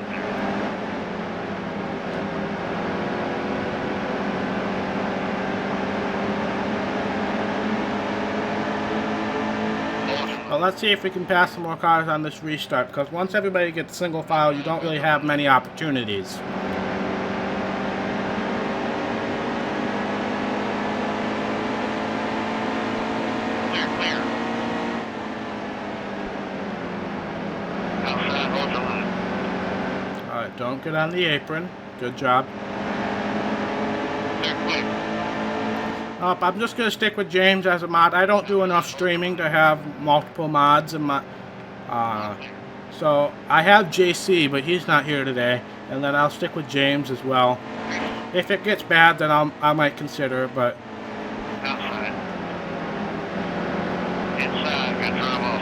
Well, let's see if we can pass some more cars on this restart, because once everybody gets single file, you don't really have many opportunities. Clear, clear. Outside, hold your line. Alright, don't get on the apron. Good job. Clear, clear. I'm just going to stick with James as a mod. I don't do enough streaming to have multiple mods in my... So, I have JC, but he's not here today. And then I'll stick with James as well. If it gets bad, then I might consider it, but... Outside. Inside, got drive off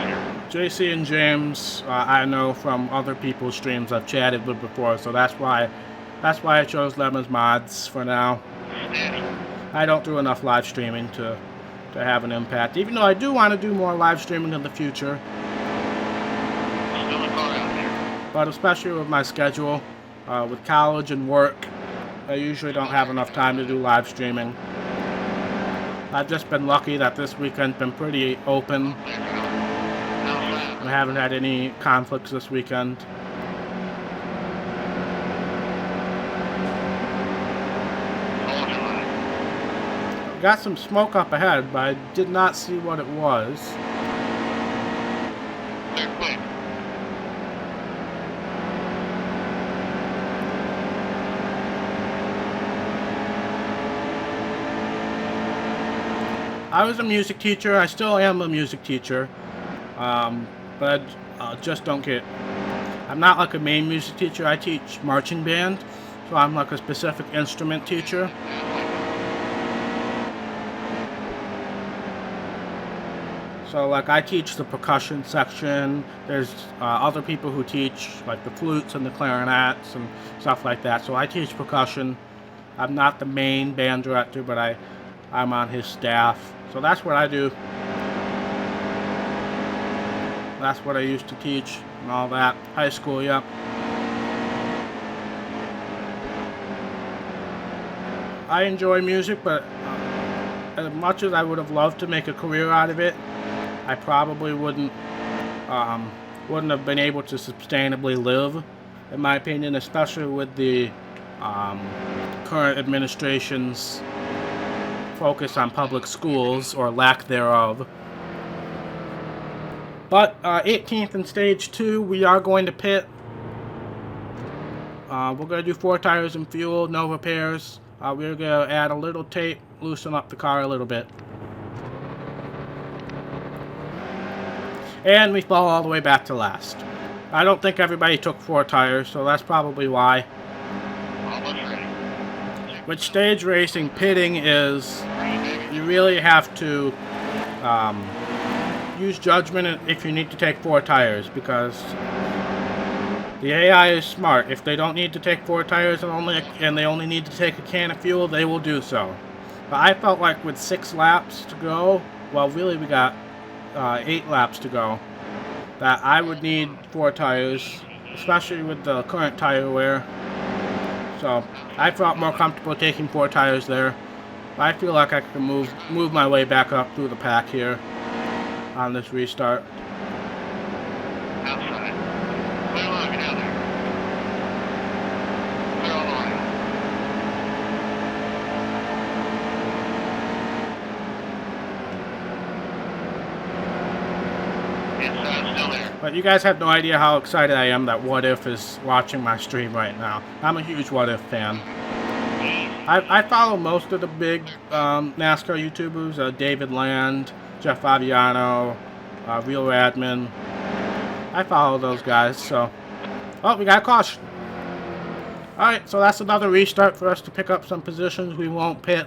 here. JC and James, I know from other people's streams I've chatted with before, so that's why I chose them as mods for now. Steady. I don't do enough live streaming to have an impact, even though I do want to do more live streaming in the future. Still a car out there. But especially with my schedule, with college and work, I usually don't have enough time to do live streaming. I've just been lucky that this weekend's been pretty open. Clear, go. Outside. I haven't had any conflicts this weekend. Hold your line. Got some smoke up ahead, but I did not see what it was. Clear, clear. I was a music teacher. I still am a music teacher. But I just don't get... I'm not like a main music teacher. I teach marching band. So I'm like a specific instrument teacher. So like I teach the percussion section. There's other people who teach like the flutes and the clarinets and stuff like that. So I teach percussion. I'm not the main band director, but I'm on his staff. So that's what I do. That's what I used to teach and all that. High school, yep. I enjoy music, but as much as I would have loved to make a career out of it, I probably wouldn't have been able to sustainably live, in my opinion, especially with the current administration's focus on public schools, or lack thereof. But 18th in stage 2, we are going to pit. We're going to do 4 tires and fuel, no repairs. We're going to add a little tape, loosen up the car a little bit. And we fall all the way back to last. I don't think everybody took 4 tires, so that's probably why. Almost ready. With stage racing, pitting is... You really have to use judgment if you need to take 4 tires, because the AI is smart. If they don't need to take 4 tires and they only need to take a can of fuel, they will do so. But I felt like with 6 laps to go, well, really we got 8 laps to go, that I would need 4 tires, especially with the current tire wear. So I felt more comfortable taking 4 tires there. I feel like I can move my way back up through the pack here on this restart. Outside. Clear line, get out there. Clear all the way. Inside, still there. But you guys have no idea how excited I am that What If is watching my stream right now. I'm a huge What If fan. I follow most of the big NASCAR YouTubers, David Land, Jeff Fabiano, Real Radman. I follow those guys, so... Oh, we got a caution. Alright, so that's another restart for us to pick up some positions. We won't pit.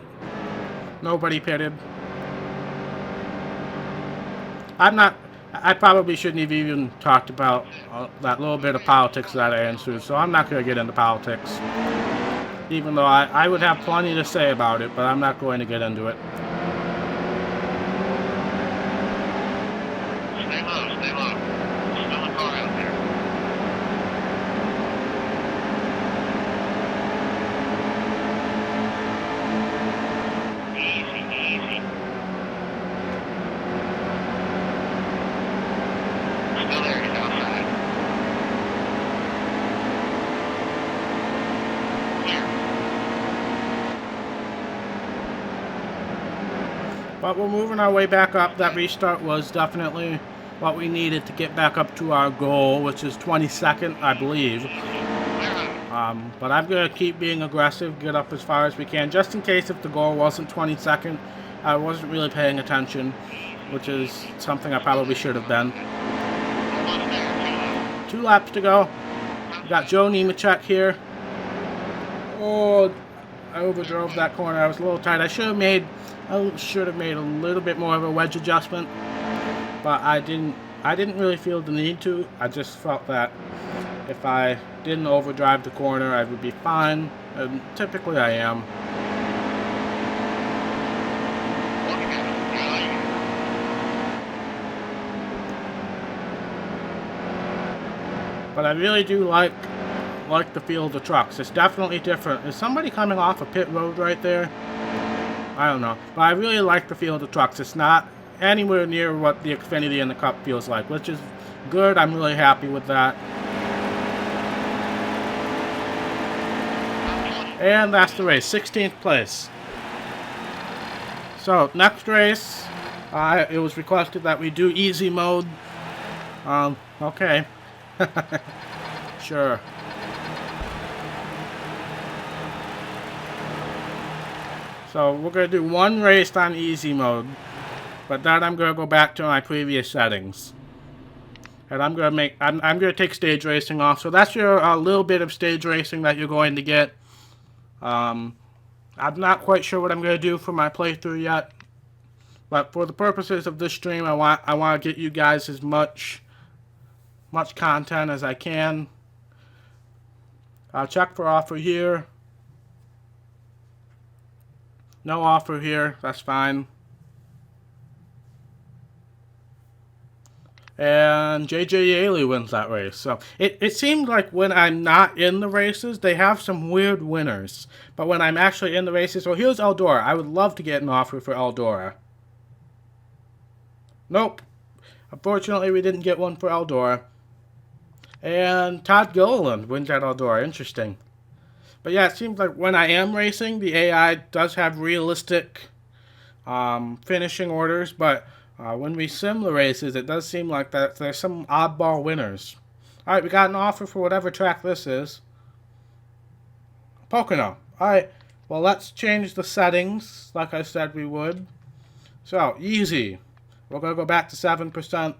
Nobody pitted. I probably shouldn't have even talked about that little bit of politics that I ensued, so I'm not going to get into politics. Even though I would have plenty to say about it, but I'm not going to get into it. Stay low, stay low. Still a car out there. Easy, easy. But we're moving our way back up. That restart was definitely what we needed to get back up to our goal, which is 22nd, I believe. But I'm going to keep being aggressive, get up as far as we can, just in case if the goal wasn't 22nd. I wasn't really paying attention, which is something I probably should have been. 2 laps to go. We got Joe Nemechek here. Oh, I overdrove that corner. I was a little tight. I should have made a little bit more of a wedge adjustment, but I didn't really feel the need to. I just felt that if I didn't overdrive the corner, I would be fine, and typically I am. But I really do like the feel of the trucks. It's definitely different. Is somebody coming off a pit road right there? I don't know. But I really like the feel of the trucks. It's not anywhere near what the Xfinity and the Cup feels like, which is good. I'm really happy with that. And that's the race. 16th place. So, next race, it was requested that we do easy mode. Okay. Sure. So we're going to do one race on easy mode, but then I'm going to go back to my previous settings. And I'm going to take stage racing off. So that's your little bit of stage racing that you're going to get. I'm not quite sure what I'm going to do for my playthrough yet, but for the purposes of this stream, I want to get you guys as much content as I can. I'll check for offer here. No offer here, that's fine. And JJ Yaley wins that race. So it seemed like when I'm not in the races, they have some weird winners. But when I'm actually in the races, so here's Eldora. I would love to get an offer for Eldora. Nope. Unfortunately, we didn't get one for Eldora. And Todd Gilliland wins at Eldora. Interesting. But yeah, it seems like when I am racing, the AI does have realistic finishing orders. But when we sim the races, it does seem like that there's some oddball winners. Alright, we got an offer for whatever track this is. Pocono. Alright, well let's change the settings like I said we would. So, easy. We're going to go back to 7%.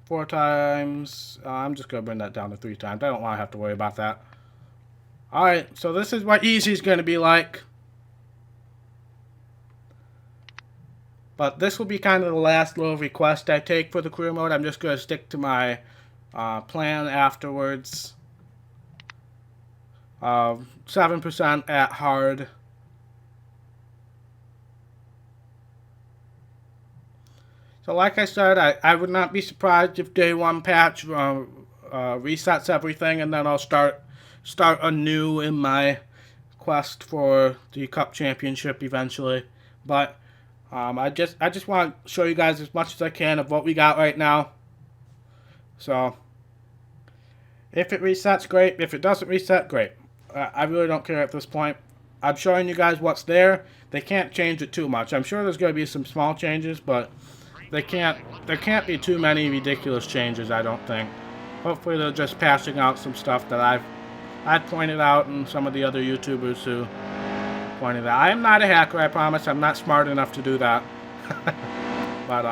4 times. I'm just going to bring that down to 3 times. I don't want to have to worry about that. Alright, so this is what easy is going to be like. But this will be kind of the last little request I take for the career mode. I'm just going to stick to my plan afterwards. 7% at hard. So like I said, I would not be surprised if day 1 patch resets everything, and then I'll start anew in my quest for the Cup Championship eventually. But I just want to show you guys as much as I can of what we got right now. So if it resets, great. If it doesn't reset, great. I really don't care at this point. I'm showing you guys what's there. They can't change it too much. I'm sure there's going to be some small changes, but there can't be too many ridiculous changes, I don't think. Hopefully they're just passing out some stuff that I've pointed out, and some of the other YouTubers who pointed out. I am not a hacker, I promise. I'm not smart enough to do that. But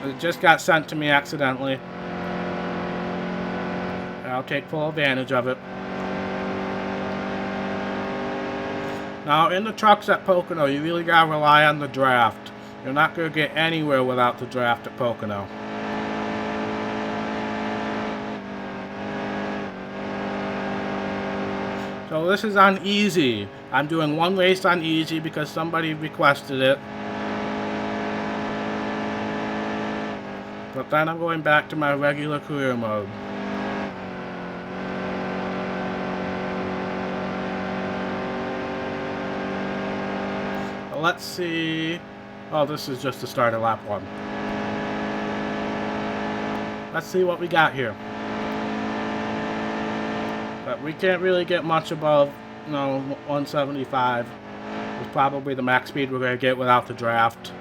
it just got sent to me accidentally. I'll take full advantage of it. Now, in the trucks at Pocono, you really gotta rely on the draft. You're not gonna get anywhere without the draft at Pocono. So this is on easy. I'm doing one race on easy because somebody requested it. But then I'm going back to my regular career mode. Let's see. Oh, this is just the start of lap 1. Let's see what we got here. But we can't really get much above, 175. It's probably the max speed we're going to get without the draft.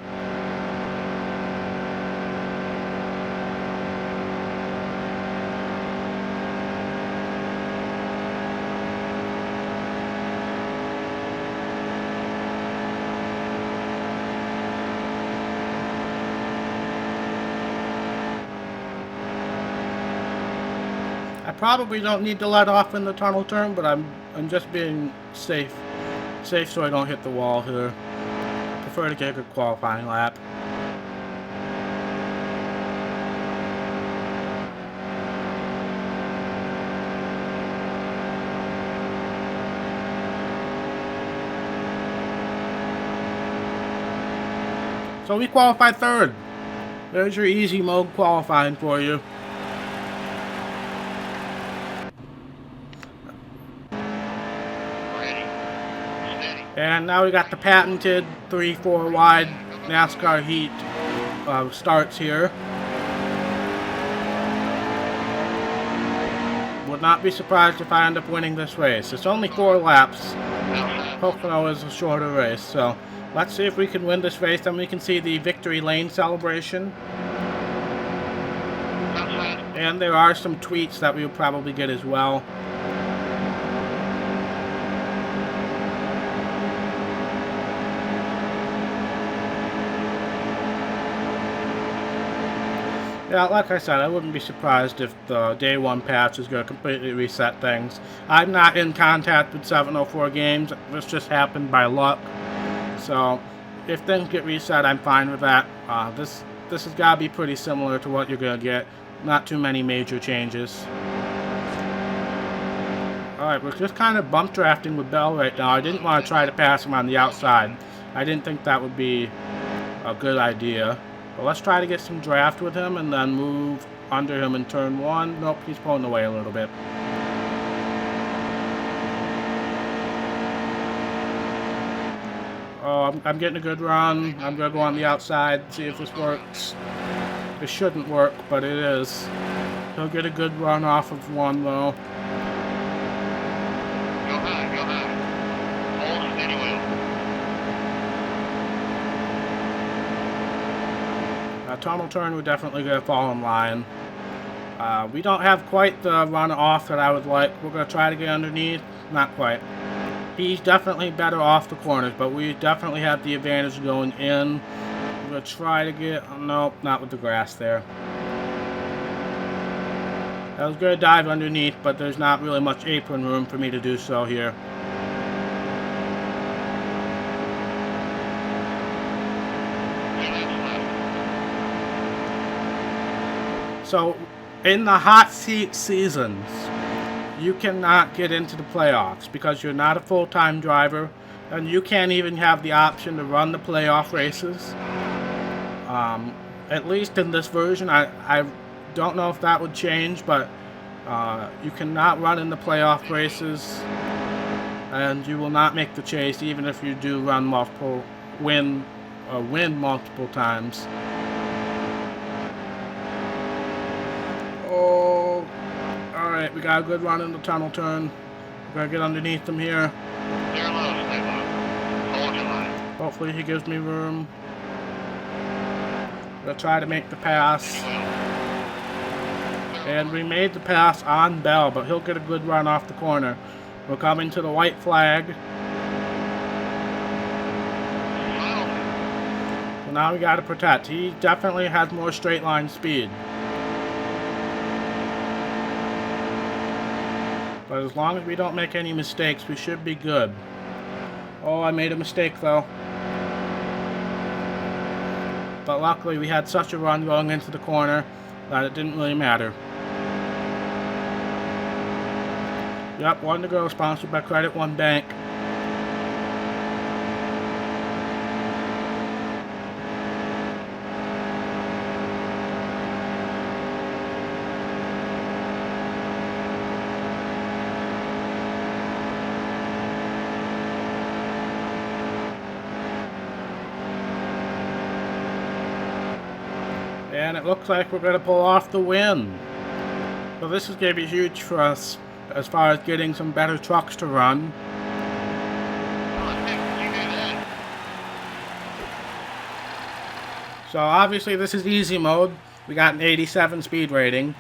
I probably don't need to let off in the tunnel turn, but I'm just being safe so I don't hit the wall here. I prefer to get a good qualifying lap. So we qualified third. There's your easy mode qualifying for you. And now we got the patented 3-4 wide NASCAR heat starts here. Would not be surprised if I end up winning this race. It's only 4 laps. Pocono is a shorter race, so let's see if we can win this race. Then we can see the victory lane celebration. And there are some tweets that we will probably get as well. Yeah, like I said, I wouldn't be surprised if the day 1 patch is going to completely reset things. I'm not in contact with 704 Games. This just happened by luck. So, if things get reset, I'm fine with that. This has got to be pretty similar to what you're going to get. Not too many major changes. Alright, we're just kind of bump drafting with Bell right now. I didn't want to try to pass him on the outside. I didn't think that would be a good idea. But let's try to get some draft with him and then move under him in turn 1. Nope, he's pulling away a little bit. Oh, I'm getting a good run. I'm going to go on the outside, see if this works. It shouldn't work, but it is. He'll get a good run off of 1, though. Go high, go high. Hold steady wheel. Tunnel turn, we're definitely going to fall in line. We don't have quite the run off that I would like. We're going to try to get underneath. Not quite. He's definitely better off the corners, but we definitely have the advantage going in. We're going to try to get... nope, not with the grass there. I was going to dive underneath, but there's not really much apron room for me to do so here. So, in the hot seat seasons, you cannot get into the playoffs because you're not a full-time driver, and you can't even have the option to run the playoff races. At least in this version, I don't know if that would change, but you cannot run in the playoff races, and you will not make the chase even if you do run win multiple times. Oh, alright, we got a good run in the tunnel turn. We're going to get underneath him here. Steer low, stay low. Hold your line. Hopefully he gives me room. We'll try to make the pass. And we made the pass on Bell, but he'll get a good run off the corner. We're coming to the white flag. So now we got to protect. He definitely has more straight line speed. But as long as we don't make any mistakes, we should be good. Oh, I made a mistake though. But luckily we had such a run going into the corner that it didn't really matter. Yep, 1 to go, sponsored by Credit One Bank. And it looks like we're going to pull off the win. So this is going to be huge for us as far as getting some better trucks to run. So obviously this is easy mode. We got an 87 speed rating.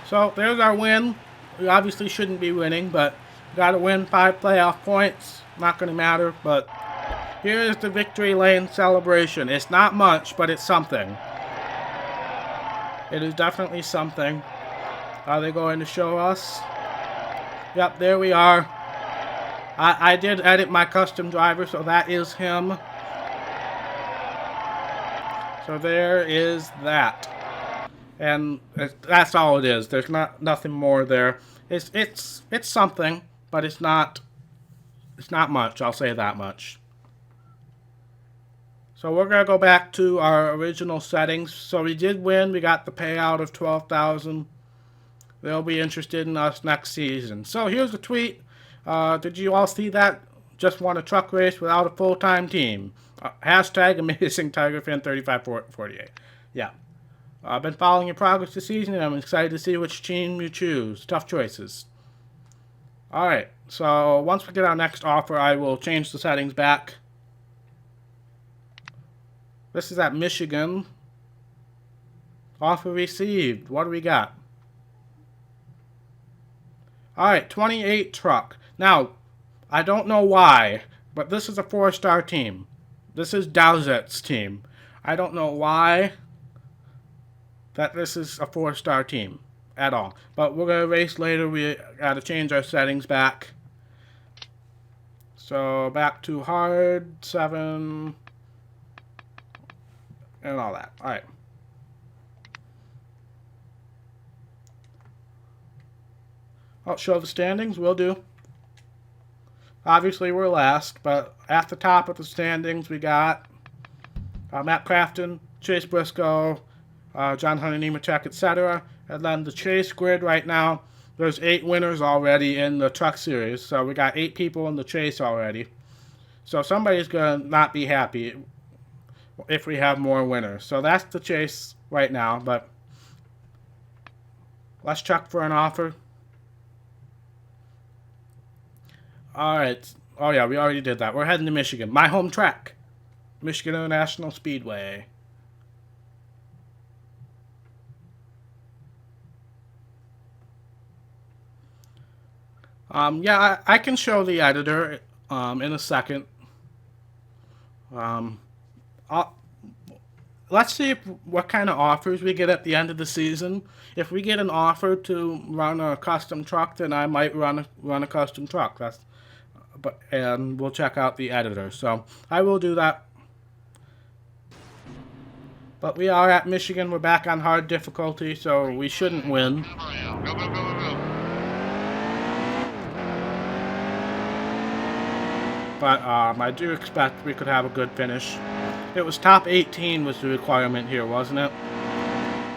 So there's our win. We obviously shouldn't be winning, but got to win 5 playoff points. Not going to matter, but here is the victory lane celebration. It's not much, but it's something. It is definitely something. Are they going to show us? Yep, there we are. I did edit my custom driver, so that is him. So there is that. And that's all it is. There's nothing more there. It's something, but it's not much. I'll say that much. So we're gonna go back to our original settings. So we did win. We got the payout of 12,000. They'll be interested in us next season. So here's the tweet. Did you all see that? Just won a truck race without a full-time team. Hashtag amazing Tiger fan 3548. Yeah. I've been following your progress this season, and I'm excited to see which team you choose. Tough choices. Alright, so once we get our next offer, I will change the settings back. This is at Michigan. Offer received. What do we got? Alright, 28 truck. Now, I don't know why, but this is a 4-star team. This is Dowsett's team. I don't know why that this is a 4-star team at all. But we're going to race later. We got to change our settings back. So back to hard, 7, and all that. Alright. I'll show the standings. Will do. Obviously we're last, but at the top of the standings we got Matt Crafton, Chase Briscoe, John Hunter Nemechek, etc. And then the Chase grid right now, there's 8 winners already in the Truck Series. So we got 8 people in the Chase already. So somebody's going to not be happy if we have more winners. So that's the Chase right now. But let's check for an offer. Alright. Oh yeah, we already did that. We're heading to Michigan. My home track. Michigan International Speedway. Yeah, I can show the editor in a second. Let's see what kind of offers we get at the end of the season. If we get an offer to run a custom truck, then I might run a custom truck. And we'll check out the editor. So I will do that. But we are at Michigan. We're back on hard difficulty, so we shouldn't win. Go, go, go, go. But I do expect we could have a good finish. It was top 18 was the requirement here, wasn't it?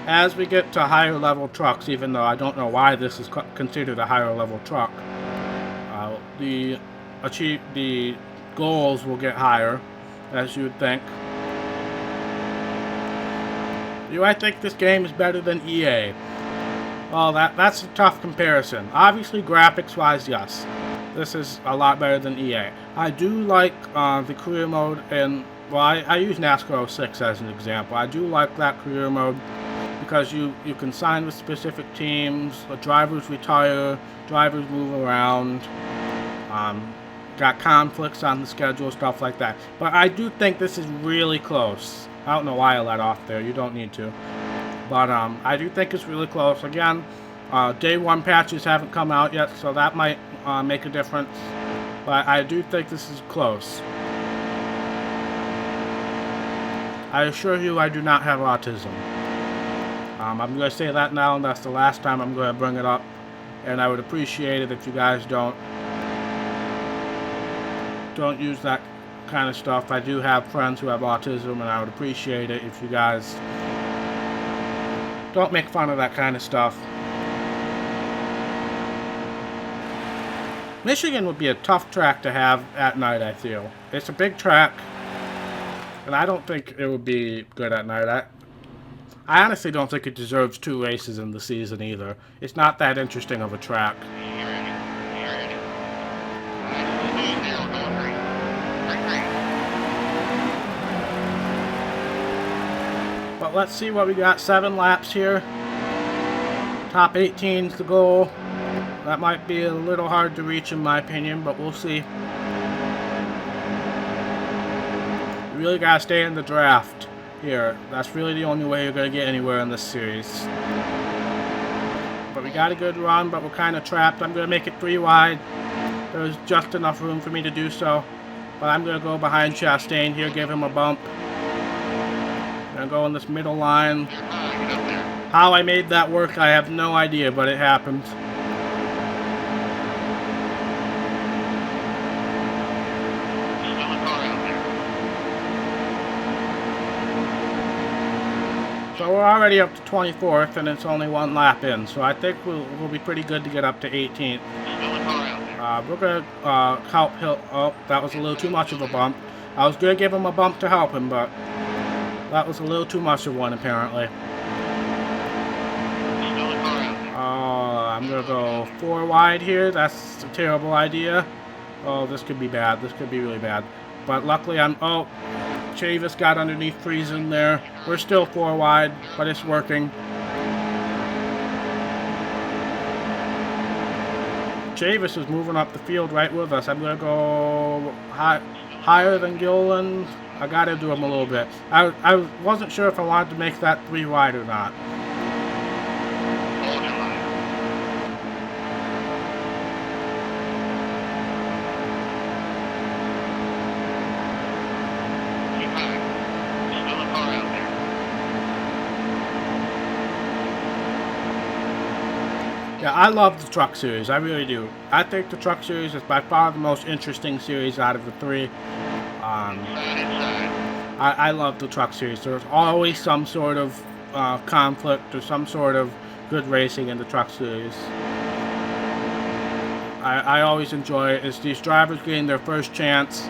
As we get to higher level trucks, even though I don't know why this is considered a higher level truck, the goals will get higher, as you would think. Do I think this game is better than EA? Well, that's a tough comparison. Obviously, graphics-wise, yes. This is a lot better than EA. I do like the career mode, and well, I use NASCAR 06 as an example. I do like that career mode because you can sign with specific teams, the drivers retire, drivers move around, got conflicts on the schedule, stuff like that. But I do think this is really close. I don't know why I let off there. You don't need to. But I do think it's really close. Again, day 1 patches haven't come out yet, so that might make a difference. But I do think this is close. I assure you I do not have autism. I'm going to say that now, and that's the last time I'm going to bring it up. And I would appreciate it if you guys don't use that kind of stuff. I do have friends who have autism, and I would appreciate it if you guys don't make fun of that kind of stuff. Michigan would be a tough track to have at night, I feel. It's a big track, and I don't think it would be good at night. I honestly don't think it deserves 2 races in the season either. It's not that interesting of a track. You ready? You ready? Alright, 2-0, going green. Green. But let's see what we got. 7 laps here. Top 18's the goal. That might be a little hard to reach in my opinion, but we'll see. You really gotta stay in the draft here. That's really the only way you're gonna get anywhere in this series. But we got a good run, but we're kind of trapped. I'm gonna make it 3 wide. There's just enough room for me to do so. But I'm gonna go behind Chastain here, give him a bump. Gonna go in this middle line. You're high, get up there. How I made that work, I have no idea, but it happened. Still a car out there. So we're already up to 24th, and it's only 1 lap in. So I think we'll be pretty good to get up to 18th. Still a car out there. We're gonna help Hill. Oh, that was a little too much of a bump. I was gonna give him a bump to help him, but that was a little too much of one apparently. Still a car out there. I'm gonna go 4 wide here. That's a terrible idea. Oh, this could be bad. This could be really bad. But luckily oh, Chavis got underneath Friesen there. We're still 4 wide, but it's working. Chavis is moving up the field right with us. I'm gonna go higher than Gilliland. I gotta do him a little bit. I wasn't sure if I wanted to make that 3 wide or not. Hold your line. Keep high. Still a car out there. Yeah, I love the Truck Series. I really do. I think the Truck Series is by far the most interesting series out of the 3. Inside. I love the Truck Series. There's always some sort of conflict or some sort of good racing in the Truck Series. I always enjoy it. It's these drivers getting their first chance.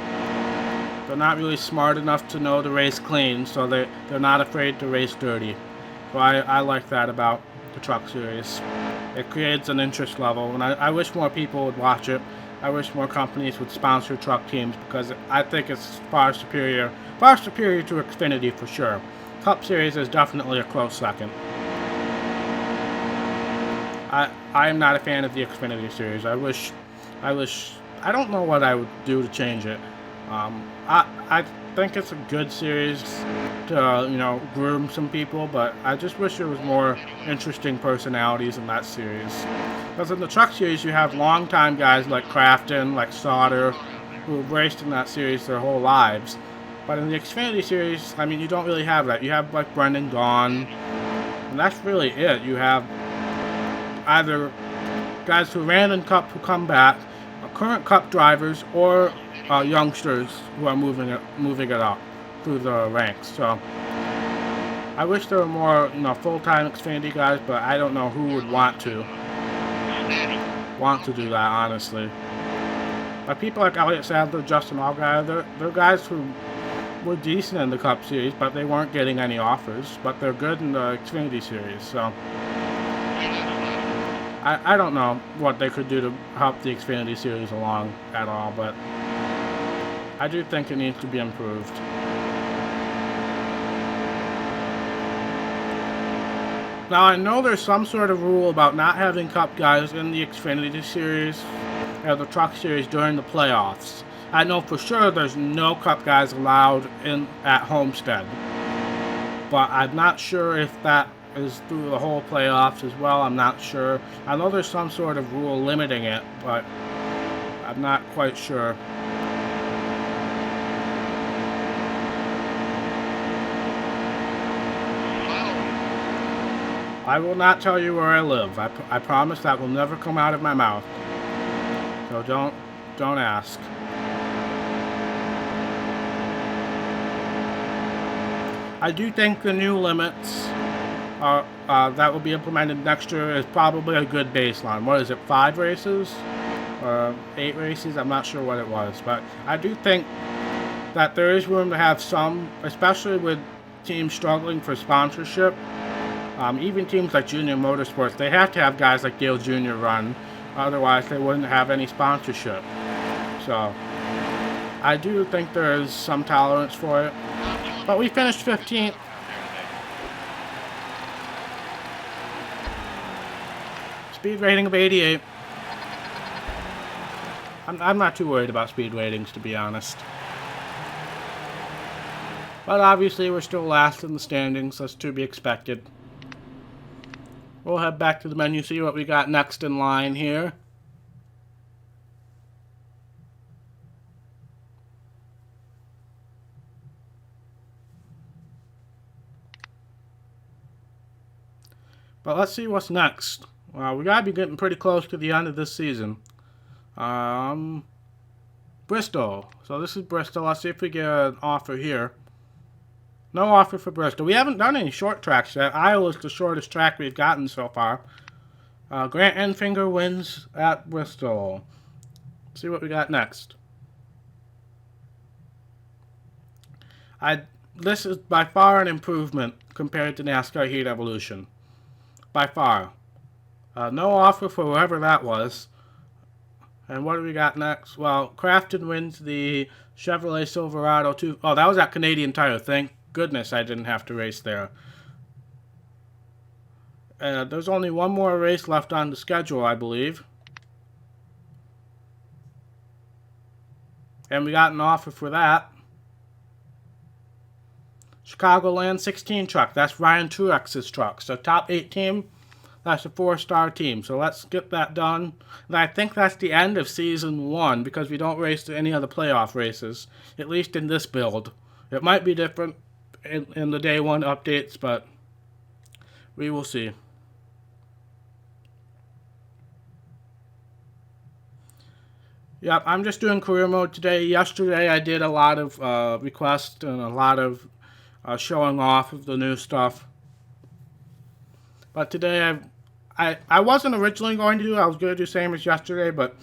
They're not really smart enough to know to race clean, so they're not afraid to race dirty. So I like that about the Truck Series. It creates an interest level, and I wish more people would watch it. I wish more companies would sponsor truck teams because I think it's far superior to Xfinity for sure. Cup Series is definitely a close second. I am not a fan of the Xfinity Series. I don't know what I would do to change it. I think it's a good series to groom some people, but I just wish there was more interesting personalities in that series. Because in the Truck Series, you have longtime guys like Crafton, like Sauter, who have raced in that series their whole lives. But in the Xfinity Series, I mean, you don't really have that. You have like Brendan Gaughan, and that's really it. You have either guys who ran in Cup who come back, current Cup drivers, or youngsters who are moving it up through the ranks. So I wish there were more full-time Xfinity guys, but I don't know who would want to do that, honestly. But people like Elliott Sadler, Justin Allgaier, they're guys who were decent in the Cup Series, but they weren't getting any offers. But they're good in the Xfinity Series, so I don't know what they could do to help the Xfinity Series along at all, but I do think it needs to be improved. Now, I know there's some sort of rule about not having Cup guys in the Xfinity Series or the Truck Series during the playoffs. I know for sure there's no Cup guys allowed in at Homestead, but I'm not sure if that is through the whole playoffs as well. I'm not sure. I know there's some sort of rule limiting it, but I'm not quite sure. I will not tell you where I live. I promise that will never come out of my mouth. So don't ask. I do think the new limits that will be implemented next year is probably a good baseline. What is it, 5 races? Or 8 races? I'm not sure what it was. But I do think that there is room to have some, especially with teams struggling for sponsorship. Even teams like Junior Motorsports, they have to have guys like Dale Jr. run, otherwise they wouldn't have any sponsorship. So I do think there is some tolerance for it. But we finished 15th. Speed rating of 88. I'm not too worried about speed ratings, to be honest. But obviously we're still last in the standings, that's to be expected. We'll head back to the menu, see what we got next in line here. But let's see what's next. We gotta be getting pretty close to the end of this season. Bristol. So this is Bristol. Let's see if we get an offer here. No offer for Bristol. We haven't done any short tracks yet. Iowa's the shortest track we've gotten so far. Grant Enfinger wins at Bristol. Let's see what we got next. This is by far an improvement compared to NASCAR Heat Evolution. By far. No offer for whoever that was. And what do we got next? Well, Crafton wins the Chevrolet Silverado 2. Oh, that was at Canadian Tire. Thank goodness I didn't have to race there. There's only one more race left on the schedule, I believe. And we got an offer for that. Chicagoland 16 truck. That's Ryan Truex's truck. So top 8 team. That's a 4-star team. So let's get that done. And I think that's the end of Season 1 because we don't race any other playoff races. At least in this build. It might be different in the Day 1 updates, but we will see. Yep, I'm just doing career mode today. Yesterday I did a lot of requests and a lot of showing off of the new stuff. But today I wasn't originally going to do it. I was going to do the same as yesterday, but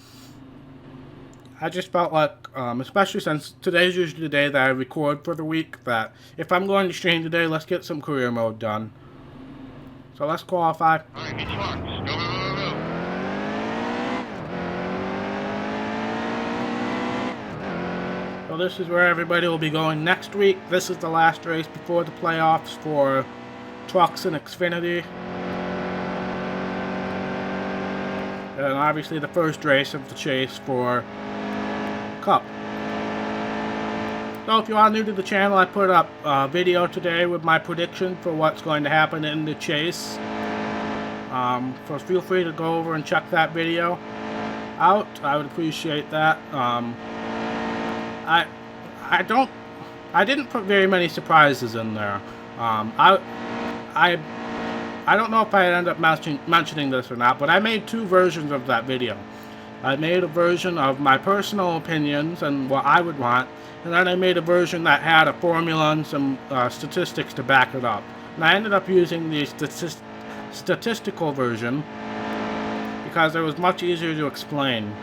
I just felt like, especially since today's usually the day that I record for the week, that if I'm going to stream today, let's get some career mode done. So let's qualify. Alright, get trucks. Go, go, go, go, go. So this is where everybody will be going next week. This is the last race before the playoffs for trucks and Xfinity. And obviously the first race of the chase for Cup. So if you are new to the channel, I put up a video today with my prediction for what's going to happen in the chase. So feel free to go over and check that video out. I would appreciate that. I didn't put very many surprises in there. I don't know if I end up mentioning this or not, but I made 2 versions of that video. I made a version of my personal opinions and what I would want, and then I made a version that had a formula and some statistics to back it up. And I ended up using the statistical version because it was much easier to explain.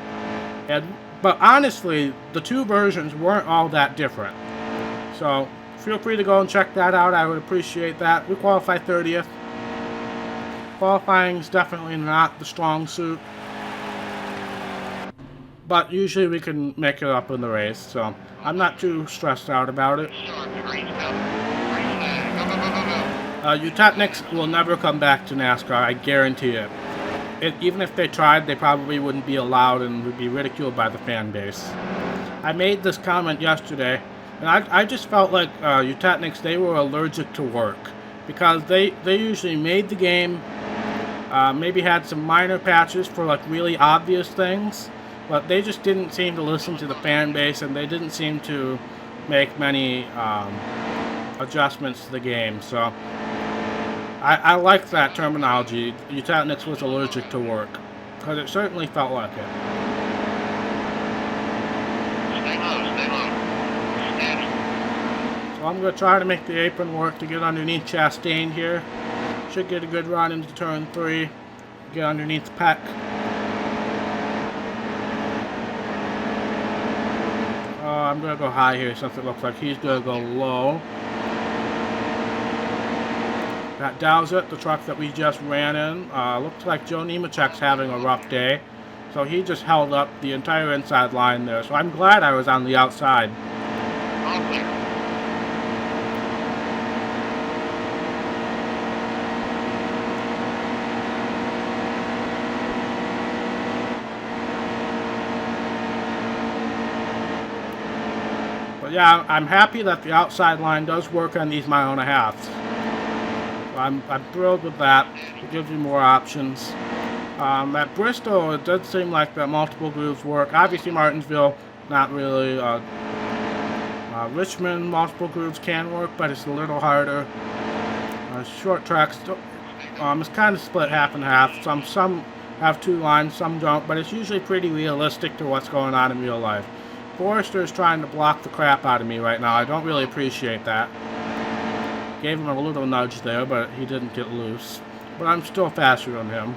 But honestly, the 2 versions weren't all that different. So feel free to go and check that out. I would appreciate that. We qualified 30th. Qualifying is definitely not the strong suit, but usually we can make it up in the race, so I'm not too stressed out about it. Start the green stuff. Green flag. Go, go, go, go, go. Eutechnics will never come back to NASCAR, I guarantee it. Even if they tried, they probably wouldn't be allowed and would be ridiculed by the fan base. I made this comment yesterday, and I just felt like Eutechnics, they were allergic to work, because they usually made the game, maybe had some minor patches for like really obvious things, but they just didn't seem to listen to the fan base, and they didn't seem to make many adjustments to the game. So I like that terminology. Eutechnics was allergic to work, because it certainly felt like it. Stay low, stay low. Steady. So I'm going to try to make the apron work to get underneath Chastain here. Should get a good run into turn 3. Get underneath Peck. I'm going to go high here since it looks like he's going to go low. Got Dowsett, the truck that we just ran in. Looks like Joe Nemechek's having a rough day. So he just held up the entire inside line there. So I'm glad I was on the outside. All clear. But yeah, I'm happy that the outside line does work on these mile and a halves. I'm thrilled with that. It gives you more options. At Bristol, it does seem like the multiple grooves work. Obviously, Martinsville, not really. Richmond, multiple grooves can work, but it's a little harder. Short tracks, it's kind of split half and half. Some have two lines, some don't, but it's usually pretty realistic to what's going on in real life. Forrester is trying to block the crap out of me right now. I don't really appreciate that. Gave him a little nudge there, but he didn't get loose. But I'm still faster than him.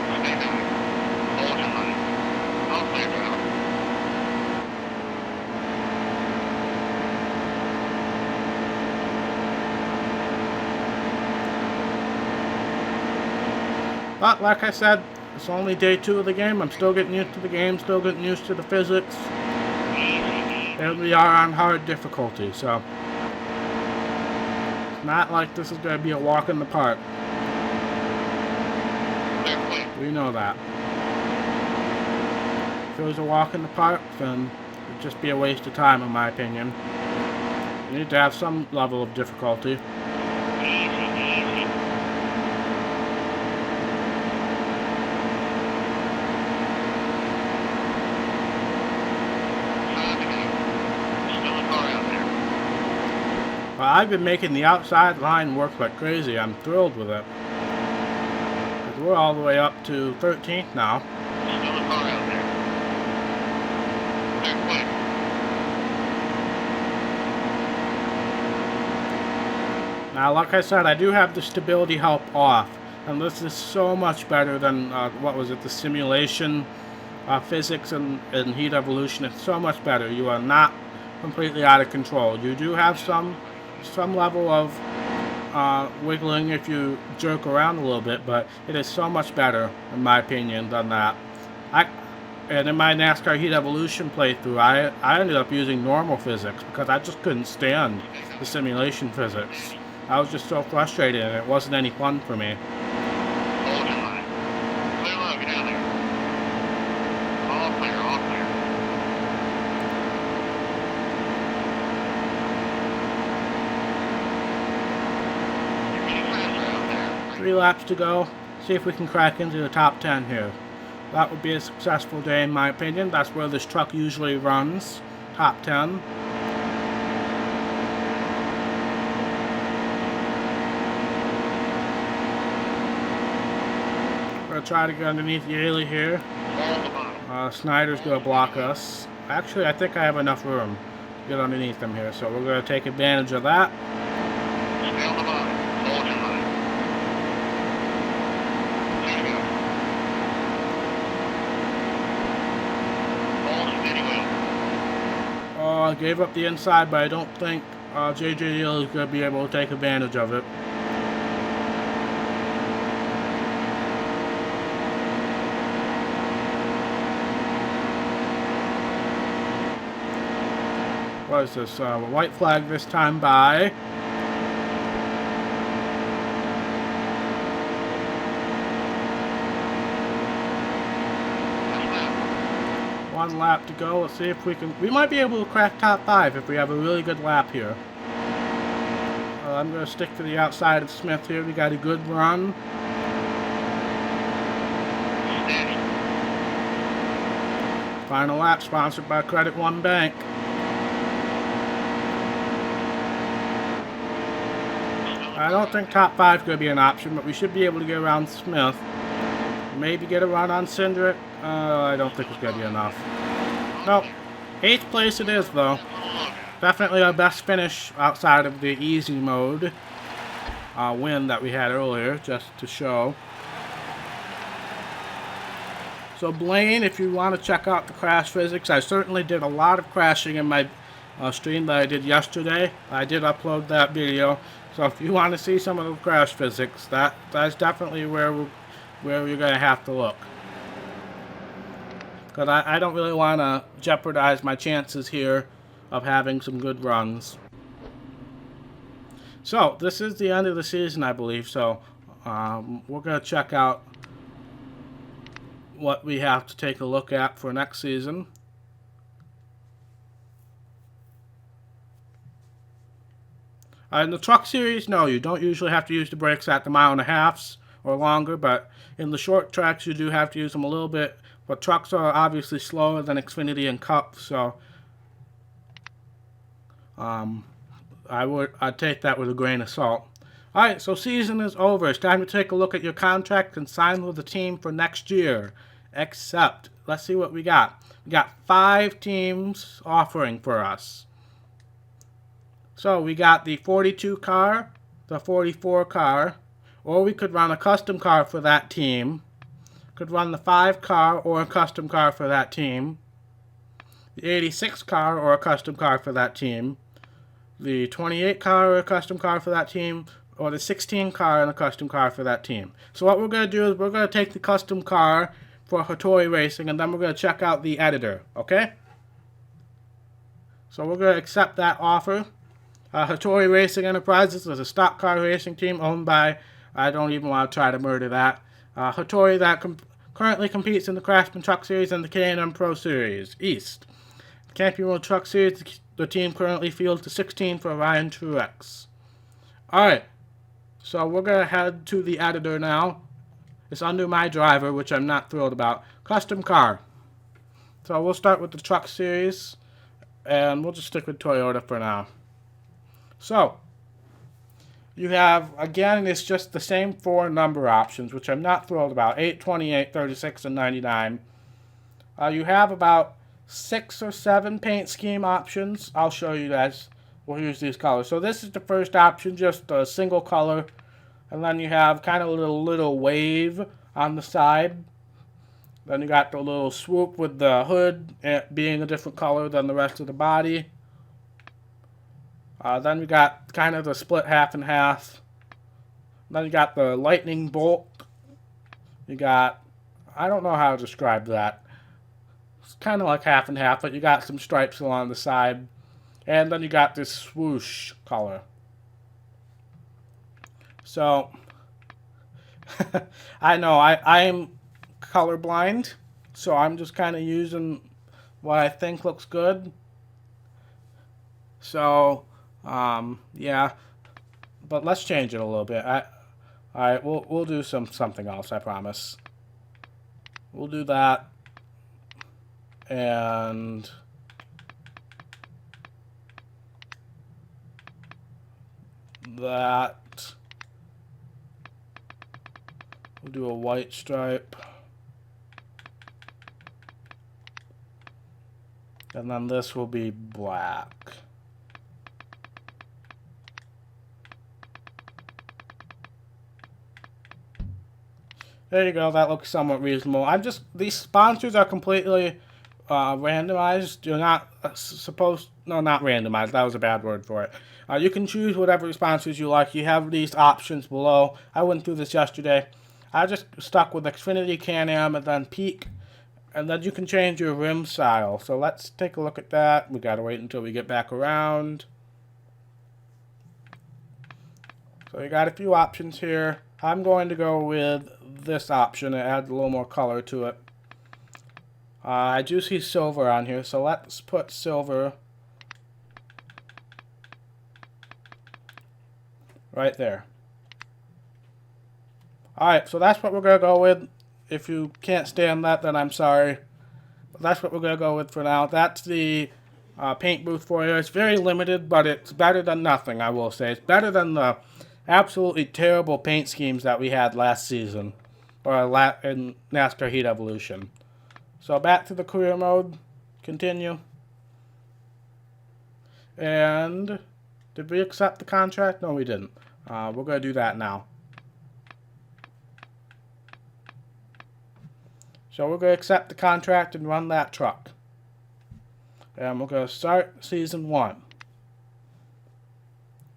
Stay back. Hold your line. All clear, driver. But like I said, it's only day 2 of the game. I'm still getting used to the game, still getting used to the physics. And we are on hard difficulty, so it's not like this is going to be a walk in the park. Clear, clear. We know that. If it was a walk in the park, then it'd just be a waste of time, in my opinion. You need to have some level of difficulty. Easy, easy. Time to go. Still a car out there. Well, I've been making the outside line work like crazy. I'm thrilled with it. 'Cause we're all the way up to 13th now. Still a car out there. Clear, clear. Now, like I said, I do have the stability help off. And this is so much better than, what was it, the simulation physics and Heat Evolution. It's so much better. You are not completely out of control. You do have some level of wiggling if you jerk around a little bit, but it is so much better, in my opinion, than that. And in my NASCAR Heat Evolution playthrough, I ended up using normal physics because I just couldn't stand the simulation physics. I was just so frustrated and it wasn't any fun for me. Hold your line. Clear low, get out there. All clear, all clear. You're getting faster out there. 3 laps to go. See if we can crack into the top 10 here. That would be a successful day in my opinion. That's where this truck usually runs. Top 10. We're gonna try to get underneath Yaley here. Hold the bottom. Snyder's gonna block us. Actually, I think I have enough room to get underneath him here, so we're gonna take advantage of that. Stay on the bottom. Hold your line. There you go. Hold steady wheel. Oh, I gave up the inside, but I don't think JJ Hill is gonna be able to take advantage of it. What is this? White flag this time by. One lap to go. Let's see if we can. We might be able to crack top 5 if we have a really good lap here. I'm going to stick to the outside of Smith here. We got a good run. Steady. Final lap sponsored by Credit One Bank. I don't think top 5 is going to be an option, but we should be able to get around Smith. Maybe get a run on Cindric. I don't think it's going to be enough. Nope. 8th place it is, though. Definitely our best finish outside of the easy mode win that we had earlier, just to show. So Blaine, if you want to check out the crash physics, I certainly did a lot of crashing in my stream that I did yesterday. I did upload that video. So if you want to see some of the crash physics, that's definitely where you're going to have to look. Because I don't really want to jeopardize my chances here of having some good runs. So this is the end of the season, I believe. So we're going to check out what we have to take a look at for next season. In the truck series, no, you don't usually have to use the brakes at the 1.5 miles or longer, but in the short tracks you do have to use them a little bit. But trucks are obviously slower than Xfinity and Cup, so I'd take that with a grain of salt. Alright, so season is over. It's time to take a look at your contract and sign with the team for next year. Except, let's see what we got. We got 5 teams offering for us. So we got the 42 car, the 44 car, or we could run a custom car for that team. Could run the 5 car or a custom car for that team. The 86 car or a custom car for that team. The 28 car or a custom car for that team. Or the 16 car and a custom car for that team. So what we're going to do is we're going to take the custom car for Hattori Racing, and then we're going to check out the editor, okay? So we're going to accept that offer. Hattori Racing Enterprises is a stock car racing team owned by, I don't even want to try to murder that, Hattori that currently competes in the Craftsman Truck Series and the K&M Pro Series East. The Camping World Truck Series, the team currently fields the 16 for Ryan Truex. Alright, so we're going to head to the editor now. It's under my driver, which I'm not thrilled about. Custom car. So we'll start with the Truck Series, and we'll just stick with Toyota for now. So, you have, again, it's just the same 4 number options, which I'm not thrilled about. 8, 28, 36, and 99. You have about 6 or 7 paint scheme options. I'll show you guys. We'll use these colors. So this is the first option, just a single color. And then you have kind of a little wave on the side. Then you got the little swoop with the hood being a different color than the rest of the body. Then we got kind of the split half and half. Then you got the lightning bolt. You got, I don't know how to describe that. It's kind of like half and half, but you got some stripes along the side. And then you got this swoosh color. So, I know, I'm colorblind. So I'm just kind of using what I think looks good. So, yeah, but let's change it a little bit. Alright, we'll do something else, I promise. We'll do that, and that. We'll do a white stripe, and then this will be black. There you go, that looks somewhat reasonable. These sponsors are completely randomized. You're not supposed, no, not randomized, that was a bad word for it. You can choose whatever sponsors you like. You have these options below. I went through this yesterday. I just stuck with Xfinity, Can-Am, and then Peak. And then you can change your rim style. So let's take a look at that. We gotta wait until we get back around. So you got a few options here. I'm going to go with this option. It adds a little more color to it. I do see silver on here, so let's put silver right there. Alright, so that's what we're going to go with. If you can't stand that, then I'm sorry. But that's what we're going to go with for now. That's the paint booth for you. It's very limited, but it's better than nothing, I will say. It's better than the absolutely terrible paint schemes that we had last season, or in NASCAR Heat Evolution. So back to the career mode. Continue. And did we accept the contract? No, we didn't. We're going to do that now. So we're going to accept the contract and run that truck. And we're going to start Season 1.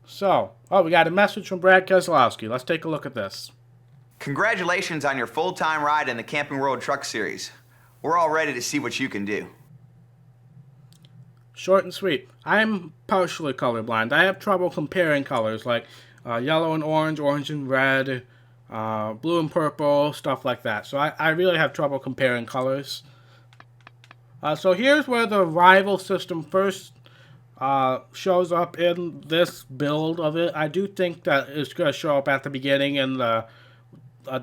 So, we got a message from Brad Keselowski. Let's take a look at this. Congratulations on your full-time ride in the Camping World Truck Series. We're all ready to see what you can do. Short and sweet. I'm partially colorblind. I have trouble comparing colors like yellow and orange, orange and red, blue and purple, stuff like that. So I really have trouble comparing colors. So here's where the rival system first shows up in this build of it. I do think that it's going to show up at the beginning in the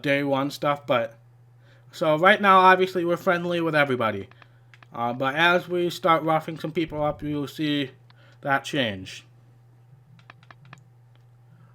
day one stuff. But so right now, obviously, we're friendly with everybody. But as we start roughing some people up, you'll see that change.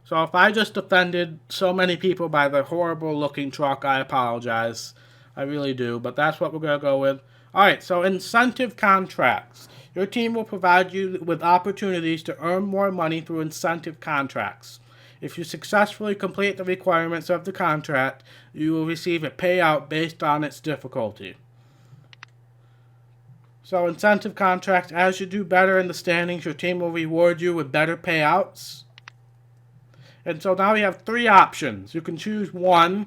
So if I just offended so many people by the horrible looking truck, I apologize. I really do, but that's what we're going to go with. Alright, so incentive contracts. Your team will provide you with opportunities to earn more money through incentive contracts. If you successfully complete the requirements of the contract, you will receive a payout based on its difficulty. So incentive contracts, as you do better in the standings, your team will reward you with better payouts. And so now we have 3 options. You can choose one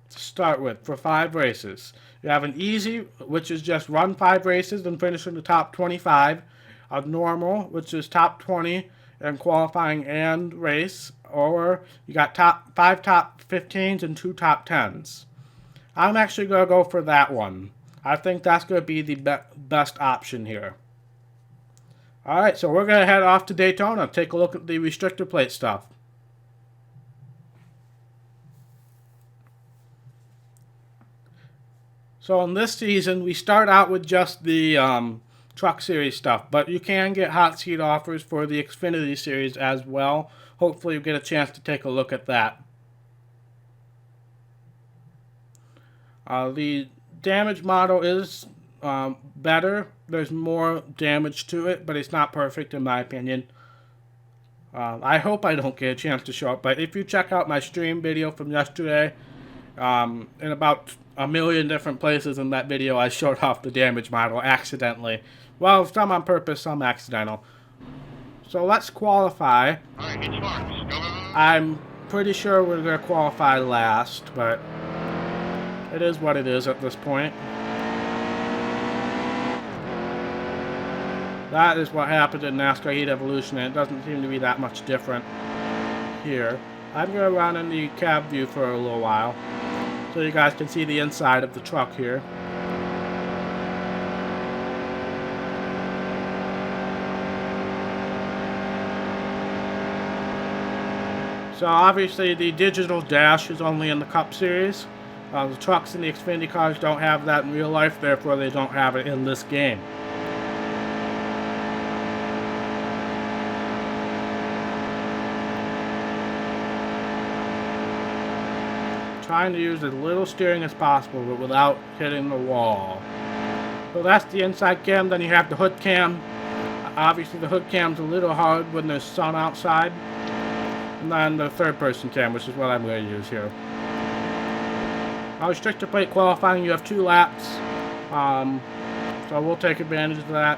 to start with for 5 races. You have an easy, which is just run 5 races and finish in the top 25. A normal, which is top 20 in qualifying and race. Or you got 5 top 15s and 2 top 10s. I'm actually going to go for that one. I think that's going to be the best option here. Alright, so we're going to head off to Daytona. Take a look at the restrictor plate stuff. So in this season, we start out with just the Truck Series stuff. But you can get hot seat offers for the Xfinity Series as well. Hopefully you get a chance to take a look at that. The damage model is better. There's more damage to it, but it's not perfect in my opinion. I hope I don't get a chance to show it, but if you check out my stream video from yesterday, in about a million different places in that video, I showed off the damage model accidentally. Well, some on purpose, some accidental. So let's qualify. Alright, hit sparks. Go, go, go. I'm pretty sure we're going to qualify last, but it is what it is at this point. That is what happened in NASCAR Heat Evolution, and it doesn't seem to be that much different here. I'm going to run in the cab view for a little while, so you guys can see the inside of the truck here. So obviously the digital dash is only in the Cup Series. The trucks in the Xfinity cars don't have that in real life, therefore they don't have it in this game. Trying to use as little steering as possible, but without hitting the wall. So that's the inside cam. Then you have the hood cam. Obviously the hood cam's a little hard when there's sun outside. And then the third person cam, which is what I'm going to use here. Restrictor plate qualifying, you have 2 laps. So we'll take advantage of that.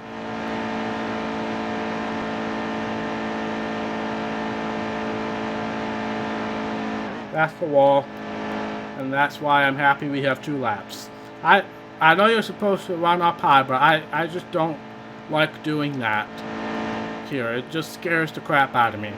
That's the wall. And that's why I'm happy we have 2 laps. I know you're supposed to run up high, but I just don't like doing that here. It just scares the crap out of me.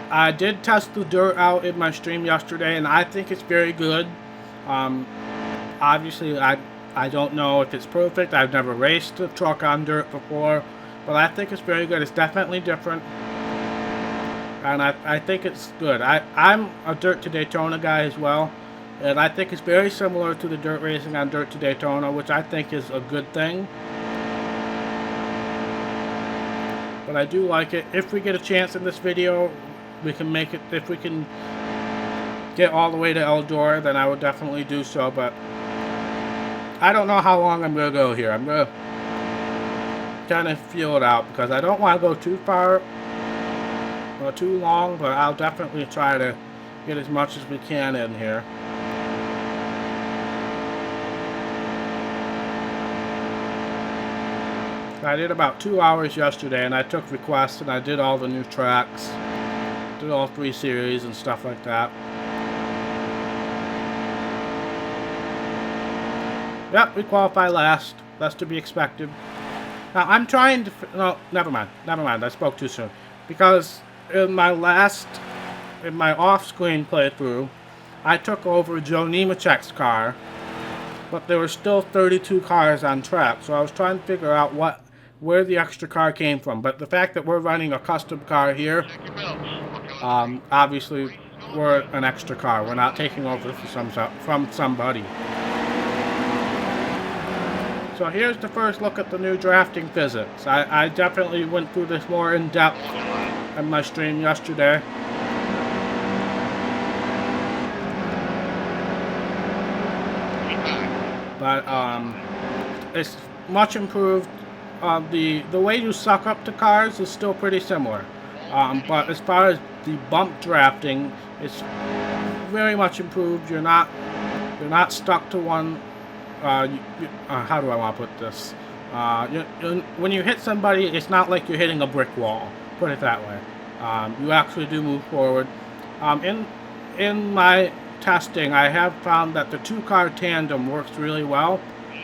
I did test the dirt out in my stream yesterday, and I think it's very good. Obviously, I don't know if it's perfect. I've never raced a truck on dirt before, but I think it's very good. It's definitely different, and I think it's good. I'm a Dirt to Daytona guy as well, and I think it's very similar to the dirt racing on Dirt to Daytona, which I think is a good thing. But I do like it. If we get a chance in this video, we can make it. If we can get all the way to Eldora, then I would definitely do so, but I don't know how long I'm going to go here. I'm going to kind of feel it out because I don't want to go too far. for too long, but I'll definitely try to get as much as we can in here. I did about 2 hours yesterday, and I took requests, and I did all the new tracks. Did all 3 series and stuff like that. Yep, we qualify last. That's to be expected. Now, I'm trying to... No, never mind. Never mind. I spoke too soon. Because in my off-screen playthrough, I took over Joe Nemechek's car, but there were still 32 cars on track. So I was trying to figure out where the extra car came from. But the fact that we're running a custom car here, obviously we're an extra car. We're not taking over from somebody. So here's the first look at the new drafting physics. I definitely went through this more in depth in my stream yesterday. But it's much improved. The way you suck up to cars is still pretty similar. But as far as the bump drafting, it's very much improved. You're not stuck to one. How do I want to put this? When you hit somebody, it's not like you're hitting a brick wall. Put it that way. You actually do move forward. In my testing, I have found that the 2-car tandem works really well,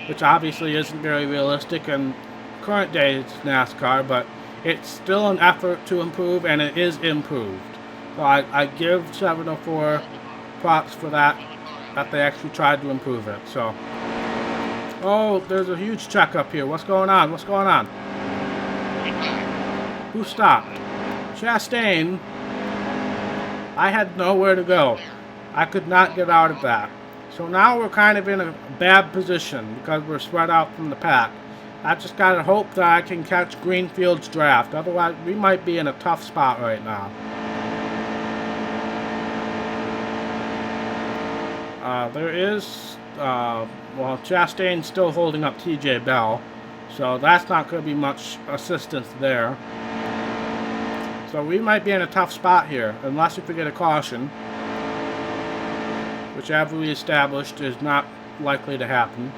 which obviously isn't very realistic in current day NASCAR, but it's still an effort to improve, and it is improved. So I give 704 props for that they actually tried to improve it. So, oh, there's a huge check up here. What's going on? What's going on? Who stopped? Chastain. I had nowhere to go. I could not get out of that. So now we're kind of in a bad position because we're spread out from the pack. I just gotta hope that I can catch Greenfield's draft. Otherwise, we might be in a tough spot right now. There is, well, Chastain's still holding up TJ Bell, so that's not going to be much assistance there. So we might be in a tough spot here, unless if we get a caution, which, as we established, is not likely to happen.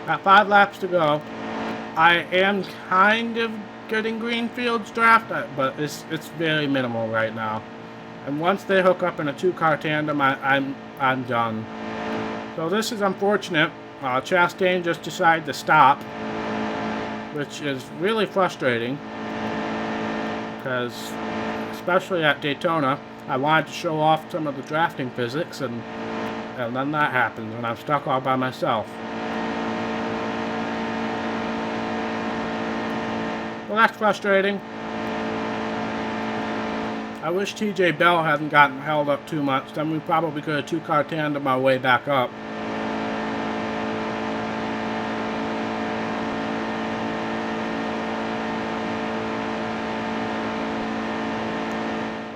Got 5 laps to go. I am kind of getting Greenfield's draft, but it's very minimal right now. And once they hook up in a 2-car tandem, I'm done. So this is unfortunate. Chastain just decided to stop, which is really frustrating because, especially at Daytona, I wanted to show off some of the drafting physics, and then that happens, and I'm stuck all by myself. Well, that's frustrating. I wish TJ Bell hadn't gotten held up too much. Then we probably could have 2-car tandem our way back up.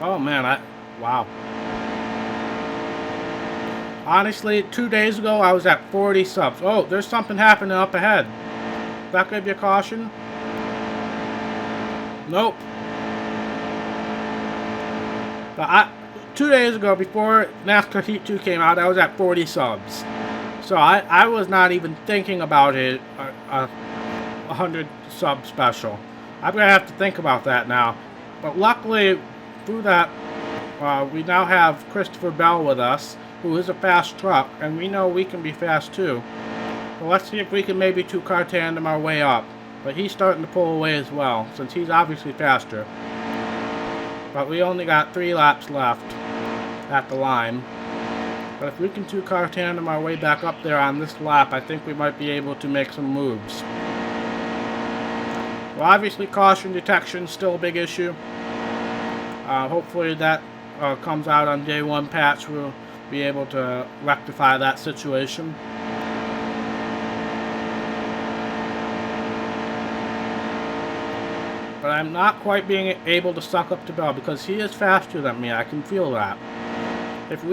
Oh man, wow. Honestly, 2 days ago I was at 40 subs. Oh, there's something happening up ahead. That could be a caution. Nope. But 2 days ago, before NASCAR Heat 2 came out, I was at 40 subs. So I was not even thinking about it, a 100 sub special. I'm going to have to think about that now. But luckily, through that, we now have Christopher Bell with us, who is a fast truck, and we know we can be fast too. So let's see if we can maybe 2-car tandem our way up. But he's starting to pull away as well, since he's obviously faster. But we only got 3 laps left at the line. But if we can 2-car tandem our way back up there on this lap, I think we might be able to make some moves. Well, obviously caution detection is still a big issue. Hopefully that comes out on day 1 patch. We'll be able to rectify that situation. But I'm not quite being able to suck up to Bell because he is faster than me. I can feel that. if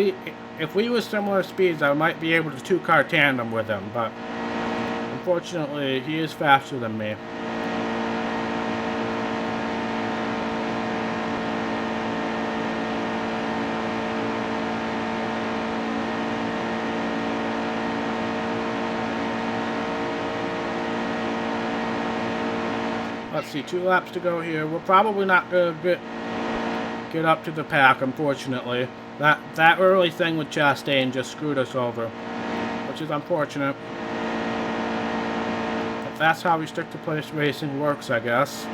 we were similar speeds, I might be able to two-car tandem with him, but unfortunately, he is faster than me. Let's see, 2 laps to go here. We're probably not going to get up to the pack, unfortunately. That early thing with Chastain just screwed us over, which is unfortunate. But that's how restrict-to-place racing works, I guess.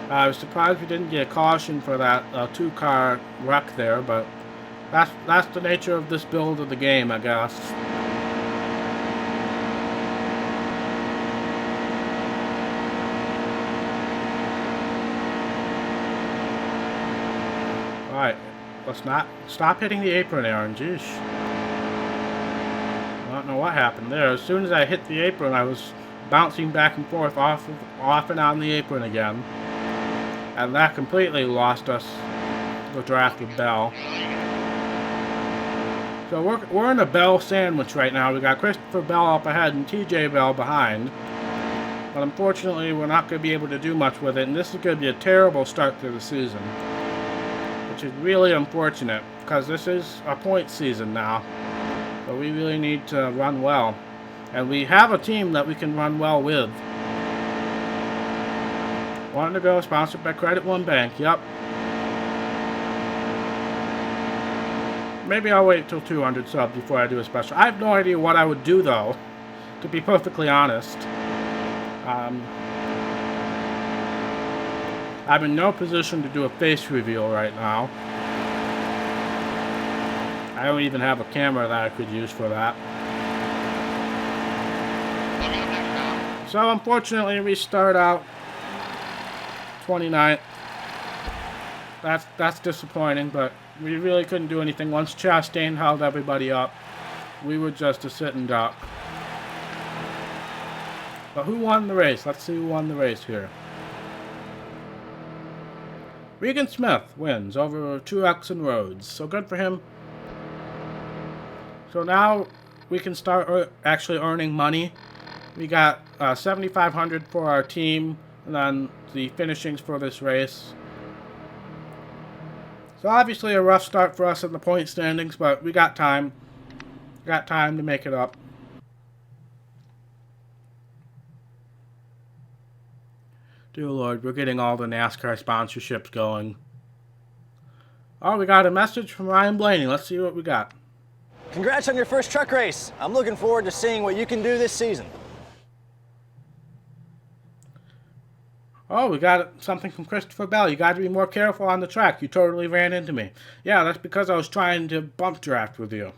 I was surprised we didn't get a caution for that 2-car wreck there, but that's the nature of this build of the game, I guess. Alright, let's not stop hitting the apron, Aaron. Jeez. I don't know what happened there. As soon as I hit the apron, I was bouncing back and forth off and on the apron again. And that completely lost us the draft with Bell. So we're in a Bell sandwich right now. We got Christopher Bell up ahead and TJ Bell behind. But unfortunately, we're not going to be able to do much with it. And this is going to be a terrible start to the season, which is really unfortunate because this is a point season now. So we really need to run well. And we have a team that we can run well with. Wanting to go, sponsored by Credit One Bank. Yep. Maybe I'll wait till 200 subs before I do a special. I have no idea what I would do, though, to be perfectly honest. I'm in no position to do a face reveal right now. I don't even have a camera that I could use for that. So unfortunately, we start out 29th. That's disappointing, but we really couldn't do anything. Once Chastain held everybody up, we were just a sitting duck. But who won the race? Let's see who won the race here. Regan Smith wins over Truex and Rhodes. So good for him. So now we can start actually earning money. We got $7,500 for our team, and then the finishings for this race. So obviously a rough start for us in the point standings, but we got time. Got time to make it up. Dear Lord, we're getting all the NASCAR sponsorships going. Oh, we got a message from Ryan Blaney. Let's see what we got. Congrats on your first truck race. I'm looking forward to seeing what you can do this season. Oh, we got something from Christopher Bell. You got to be more careful on the track. You totally ran into me. Yeah, that's because I was trying to bump draft with you.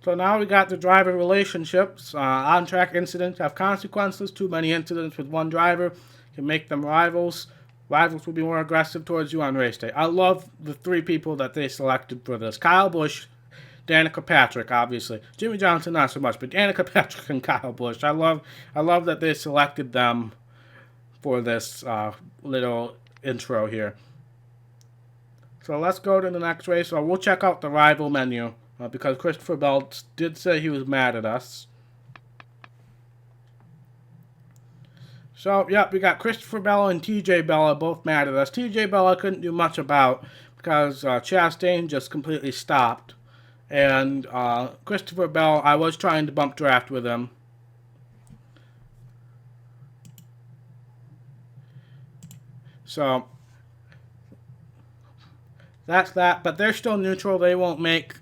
So now we got the driver relationships. On-track incidents have consequences. Too many incidents with one driver can make them rivals. Rivals will be more aggressive towards you on race day. I love the 3 people that they selected for this. Kyle Busch, Danica Patrick, obviously. Jimmy Johnson, not so much, but Danica Patrick and Kyle Busch. I love that they selected them for this little intro here. So let's go to the next race. So we'll check out the rival menu because Christopher Bell did say he was mad at us. So, yeah, we got Christopher Bell and TJ Bell both mad at us. TJ Bell I couldn't do much about because Chastain just completely stopped. And Christopher Bell, I was trying to bump draft with him. So that's that, but they're still neutral. They won't make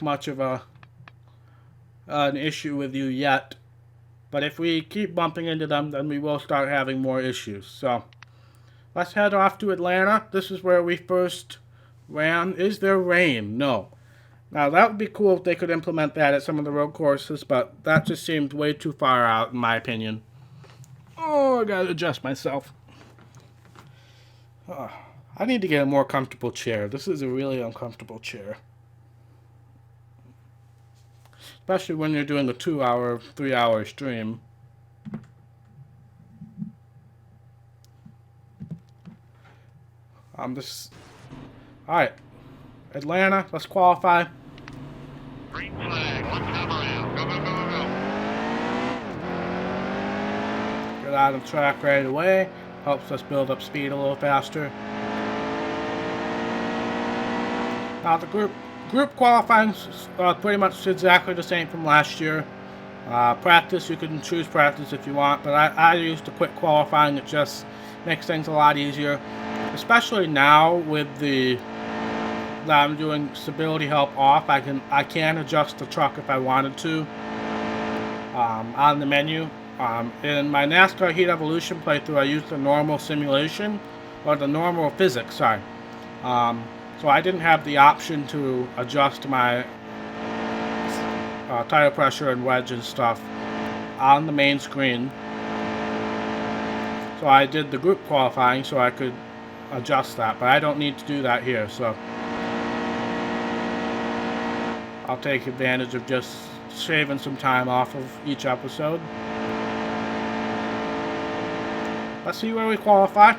much of an issue with you yet. But if we keep bumping into them, then we will start having more issues. So let's head off to Atlanta. This is where we first ran. Is there rain? No. Now that would be cool if they could implement that at some of the road courses, but that just seemed way too far out in my opinion. Oh, I gotta adjust myself. I need to get a more comfortable chair. This is a really uncomfortable chair. Especially when you're doing a 2-hour, 3-hour stream. Alright. Atlanta, let's qualify. Green flag. One time around. Go, go, go, go, go. Get out of the track right away. Helps us build up speed a little faster. Now the group qualifying pretty much exactly the same from last year. Practice, you can choose practice if you want, but I use the quick qualifying. It just makes things a lot easier, especially now with that I'm doing stability help off. I can adjust the truck if I wanted to on the menu. In my NASCAR Heat Evolution playthrough, I used the normal simulation, or the normal physics, sorry. So I didn't have the option to adjust my tire pressure and wedge and stuff on the main screen. So I did the group qualifying so I could adjust that, but I don't need to do that here, so I'll take advantage of just shaving some time off of each episode. Let's see where we qualify.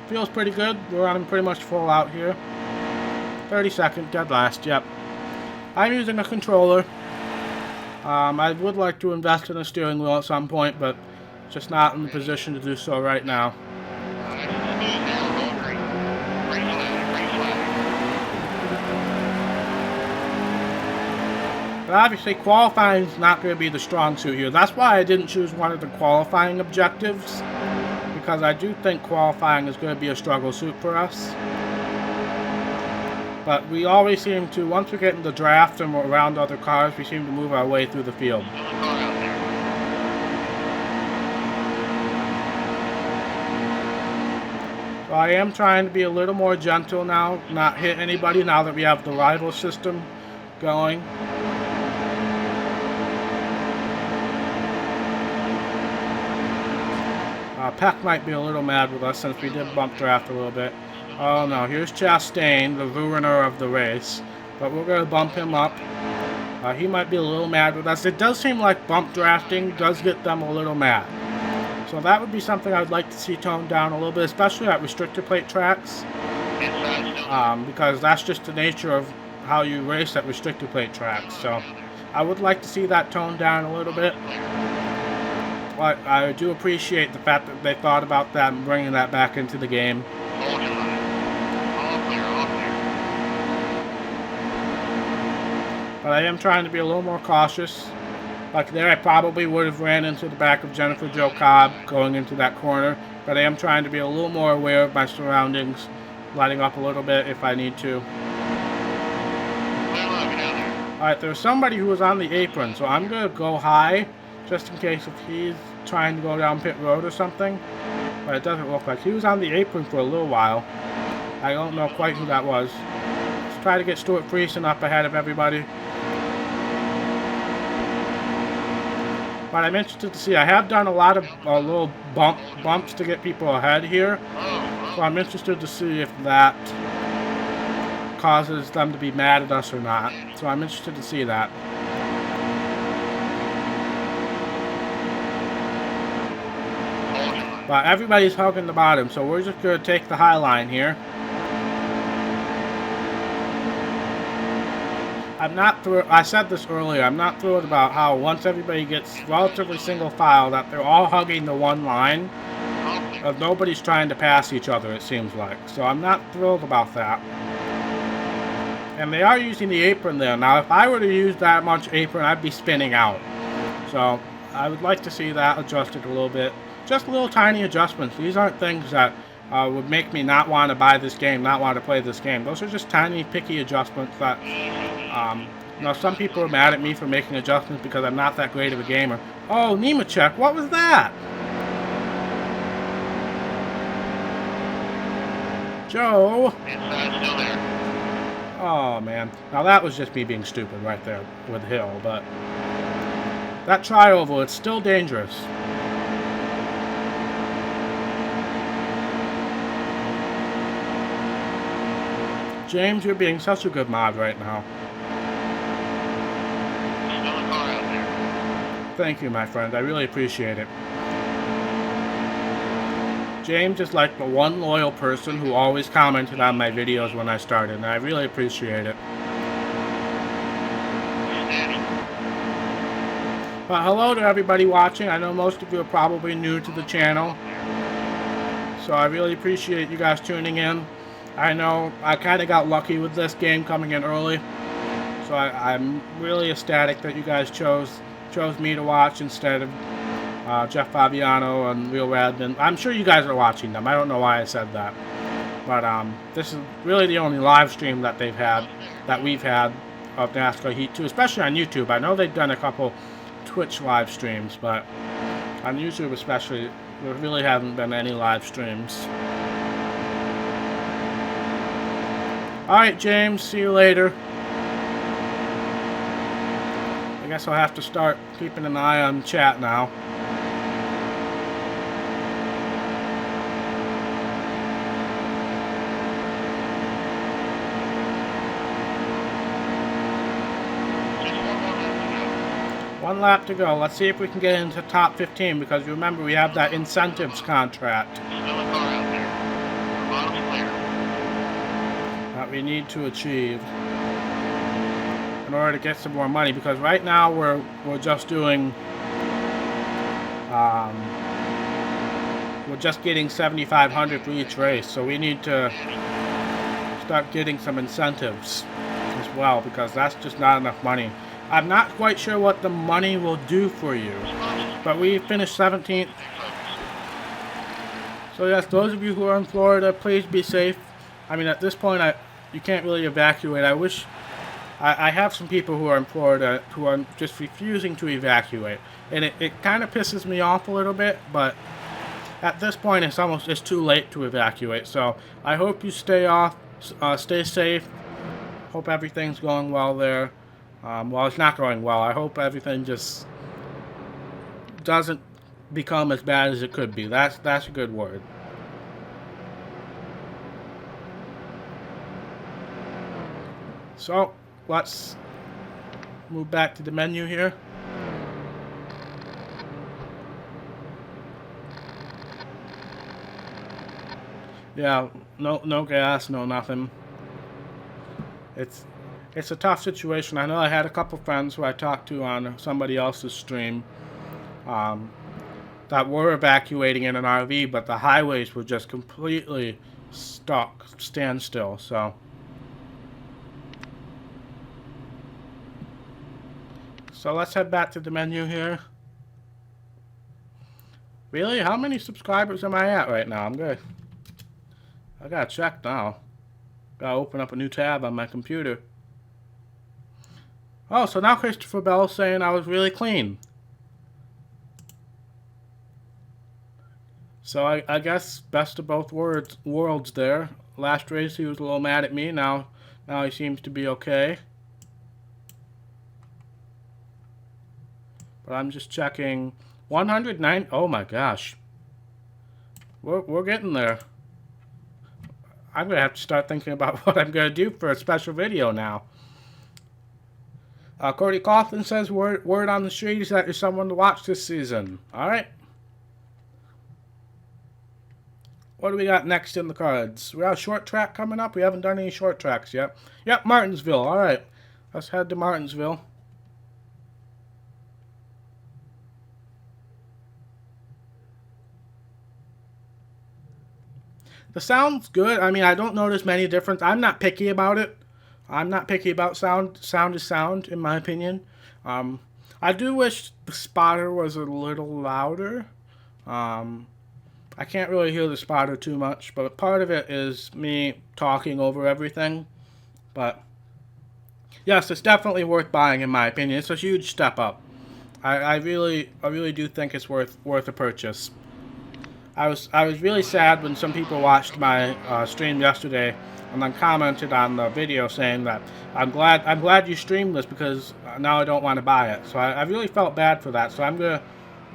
Feels pretty good. We're running pretty much full out here. 32nd, dead last, yep. I'm using a controller. I would like to invest in a steering wheel at some point, but just not in the position to do so right now. Nice and smooth now. Going green. Green flag. Green flag. But obviously qualifying is not going to be the strong suit here. That's why I didn't choose one of the qualifying objectives, because I do think qualifying is going to be a struggle suit for us. But we always seem to, once we get in the draft and we're around other cars, we seem to move our way through the field. Still a car out there. So I am trying to be a little more gentle now, not hit anybody now that we have the rival system going. Peck might be a little mad with us since we did bump draft a little bit. Oh no, here's Chastain, the ruiner of the race. But we're going to bump him up. He might be a little mad with us. It does seem like bump drafting does get them a little mad. So that would be something I'd like to see toned down a little bit, especially at restrictor plate tracks. Inside still. Because that's just the nature of how you race at restrictor plate tracks. So I would like to see that toned down a little bit. But I do appreciate the fact that they thought about that and bringing that back into the game. Hold your line. All clear. All clear. But I am trying to be a little more cautious. Like there, I probably would have ran into the back of Jennifer Jo Cobb going into that corner. But I am trying to be a little more aware of my surroundings, letting up a little bit if I need to. Clear low. Get out there. Alright, there's somebody who was on the apron, so I'm going to go high, just in case if he's trying to go down pit road or something. But it doesn't look like. He was on the apron for a little while. I don't know quite who that was. Let's try to get Stuart Friesen up ahead of everybody. But I'm interested to see. I have done a lot of little bumps to get people ahead here. So I'm interested to see if that causes them to be mad at us or not. So I'm interested to see that. Hold your line. But everybody's hugging the bottom, so we're just going to take the high line here. I'm not thrilled. I said this earlier. I'm not thrilled about how once everybody gets relatively single file, that they're all hugging the one line. All clear. Nobody's trying to pass each other, it seems like. So I'm not thrilled about that. And they are using the apron there. Now, if I were to use that much apron, I'd be spinning out. So I would like to see that adjusted a little bit. Just little tiny adjustments. These aren't things that would make me not want to buy this game, not want to play this game. Those are just tiny, picky adjustments that, you know, some people are mad at me for making adjustments because I'm not that great of a gamer. Oh, Nemechek, what was that? Joe. Inside still there. Oh, man. Now, that was just me being stupid right there with Hill, but that tri-oval, it's still dangerous. James, you're being such a good mod right now. Still a car out there. Thank you, my friend. I really appreciate it. James is like the one loyal person who always commented on my videos when I started, and I really appreciate it. Steady. But hello to everybody watching. I know most of you are probably new to the channel, so I really appreciate you guys tuning in. I know I kind of got lucky with this game coming in early, so I'm really ecstatic that you guys chose me to watch instead of Jeff Fabiano and Real Radman. I'm sure you guys are watching them. I don't know why I said that, but this is really the only live stream that we've had of NASCAR Heat 2, especially on YouTube. I know they've done a couple Twitch live streams, but on YouTube especially, there really haven't been any live streams. Alright, James, see you later. I guess I'll have to start keeping an eye on chat now. Just 1 more lap to go. 1 lap to go. Let's see if we can get into top 15, because remember we have that incentives contract Still a car out there. The bottom's clear. that we need to achieve in order to get some more money, because right now we're just doing we're just getting 7,500 for each race, so we need to start getting some incentives as well, because that's just not enough money. I'm not quite sure what the money will do for you, but we finished 17th. So yes, those of you who are in Florida, please be safe. I mean, at this point, you can't really evacuate. I wish I have some people who are in Florida who are just refusing to evacuate, and it kind of pisses me off a little bit. But at this point, it's too late to evacuate. So I hope you stay safe. Hope everything's going well there. Well, it's not going well. I hope everything just doesn't become as bad as it could be. That's a good word. So let's move back to the menu here. Yeah, no gas, no nothing. It's a tough situation. I know I had a couple friends who I talked to on somebody else's stream that were evacuating in an RV, but the highways were just completely stuck, standstill. So let's head back to the menu here. Really? How many subscribers am I at right now? I gotta check now. Gotta open up a new tab on my computer. Oh, so now Christopher Bell's saying I was really clean. So I guess best of both worlds there. Last race he was a little mad at me. Now he seems to be okay. But I'm just checking. 109. Oh my gosh. We're getting there. I'm gonna have to start thinking about what I'm gonna do for a special video now. Cody Coughlin says word on the street is that you're someone to watch this season. All right. What do we got next in the cards? We got a short track coming up. We haven't done any short tracks yet. Yep, Martinsville. All right. Let's head to Martinsville. The sound's good. I mean, I don't notice many difference. I'm not picky about it. I'm not picky about sound. Sound is sound, in my opinion. I do wish the spotter was a little louder. I can't really hear the spotter too much, but part of it is me talking over everything. But yes, it's definitely worth buying, in my opinion. It's a huge step up. I really do think it's worth a purchase. I was really sad when some people watched my stream yesterday and then commented on the video saying that I'm glad you streamed this because now I don't want to buy it. So I really felt bad for that. So I'm gonna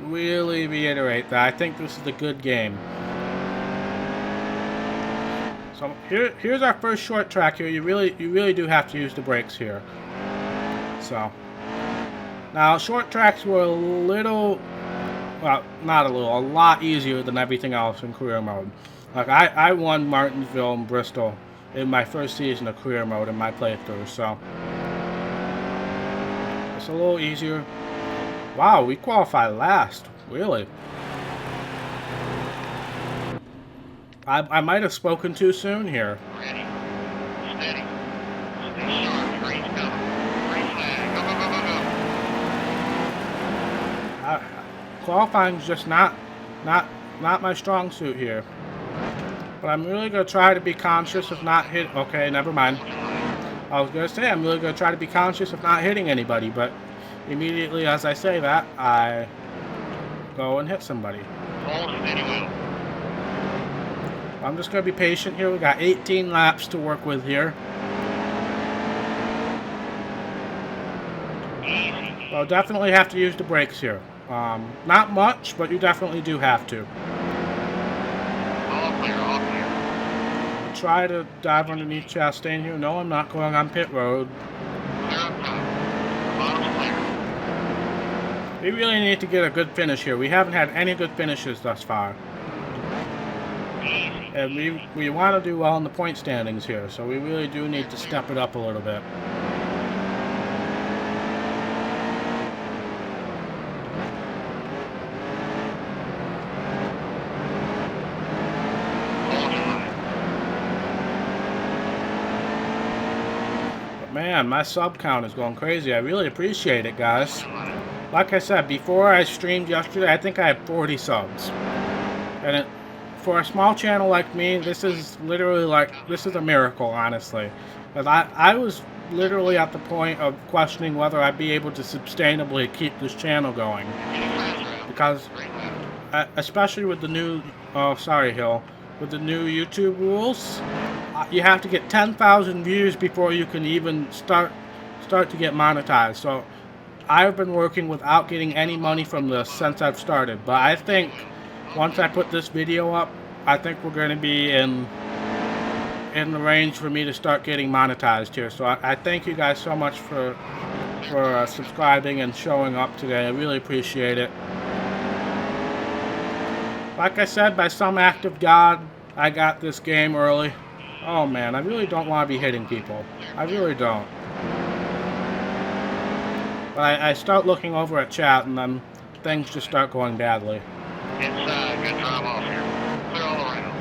really reiterate that I think this is a good game. So here's our first short track here. You really do have to use the brakes here. So now short tracks were a little well, not a little, a lot easier than everything else in career mode. Like, I won Martinsville and Bristol in my first season of career mode in my playthrough, so it's a little easier. Wow, we qualified last, really. I might have spoken too soon here. Ready. Steady. Stay sharp. Train's coming. Green flag. Go, go, go, go, go. Qualifying's just not my strong suit here. But I'm really gonna try to be conscious of not hit. Okay, never mind. I was gonna say I'm really gonna try to be conscious of not hitting anybody, but immediately as I say that, I go and hit somebody. Hold steady wheel. I'm just gonna be patient here. We got 18 laps to work with here. Easy. Well, definitely have to use the brakes here. Not much, but you definitely do have to. All clear, all clear. Try to dive underneath Chastain here. No, I'm not going on pit road. Clear up top. Bottom's clear. We really need to get a good finish here. We haven't had any good finishes thus far. Easy. And we want to do well in the point standings here, so we really do need to step it up a little bit. Hold your line. But man, my sub count is going crazy. I really appreciate it, guys. Hold your line. Like I said, before I streamed yesterday, I think I had 40 subs. And for a small channel like me, this is literally this is a miracle, honestly. Because I was literally at the point of questioning whether I'd be able to sustainably keep this channel going. Any faster out. Because, Straight left. especially with the new, oh sorry Hill, with the new YouTube rules, you have to get 10,000 views before you can even start to get monetized. So I've been working without getting any money from this since I've started. But I think once I put this video up, I think we're going to be in the range for me to start getting monetized here. So I thank you guys so much for subscribing and showing up today. I really appreciate it. Like I said, by some act of God, I got this game early. Oh man, I really don't want to be hitting people. I really don't. But I start looking over at chat and then things just start going badly. Inside. Good drive off here. Clear all around.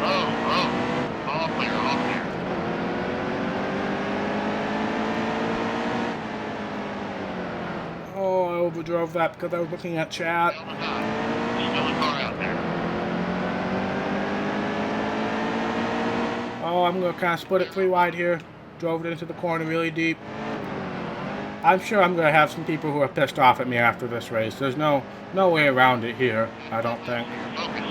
Oh. All clear, all clear. Oh, I overdrove that because I was looking at chat. Still the top. Still a car out there. Oh, I'm going to kind of split it 3 wide here. Drove it into the corner really deep. I'm sure I'm going to have some people who are pissed off at me after this race. There's no way around it here, I don't think. Focus.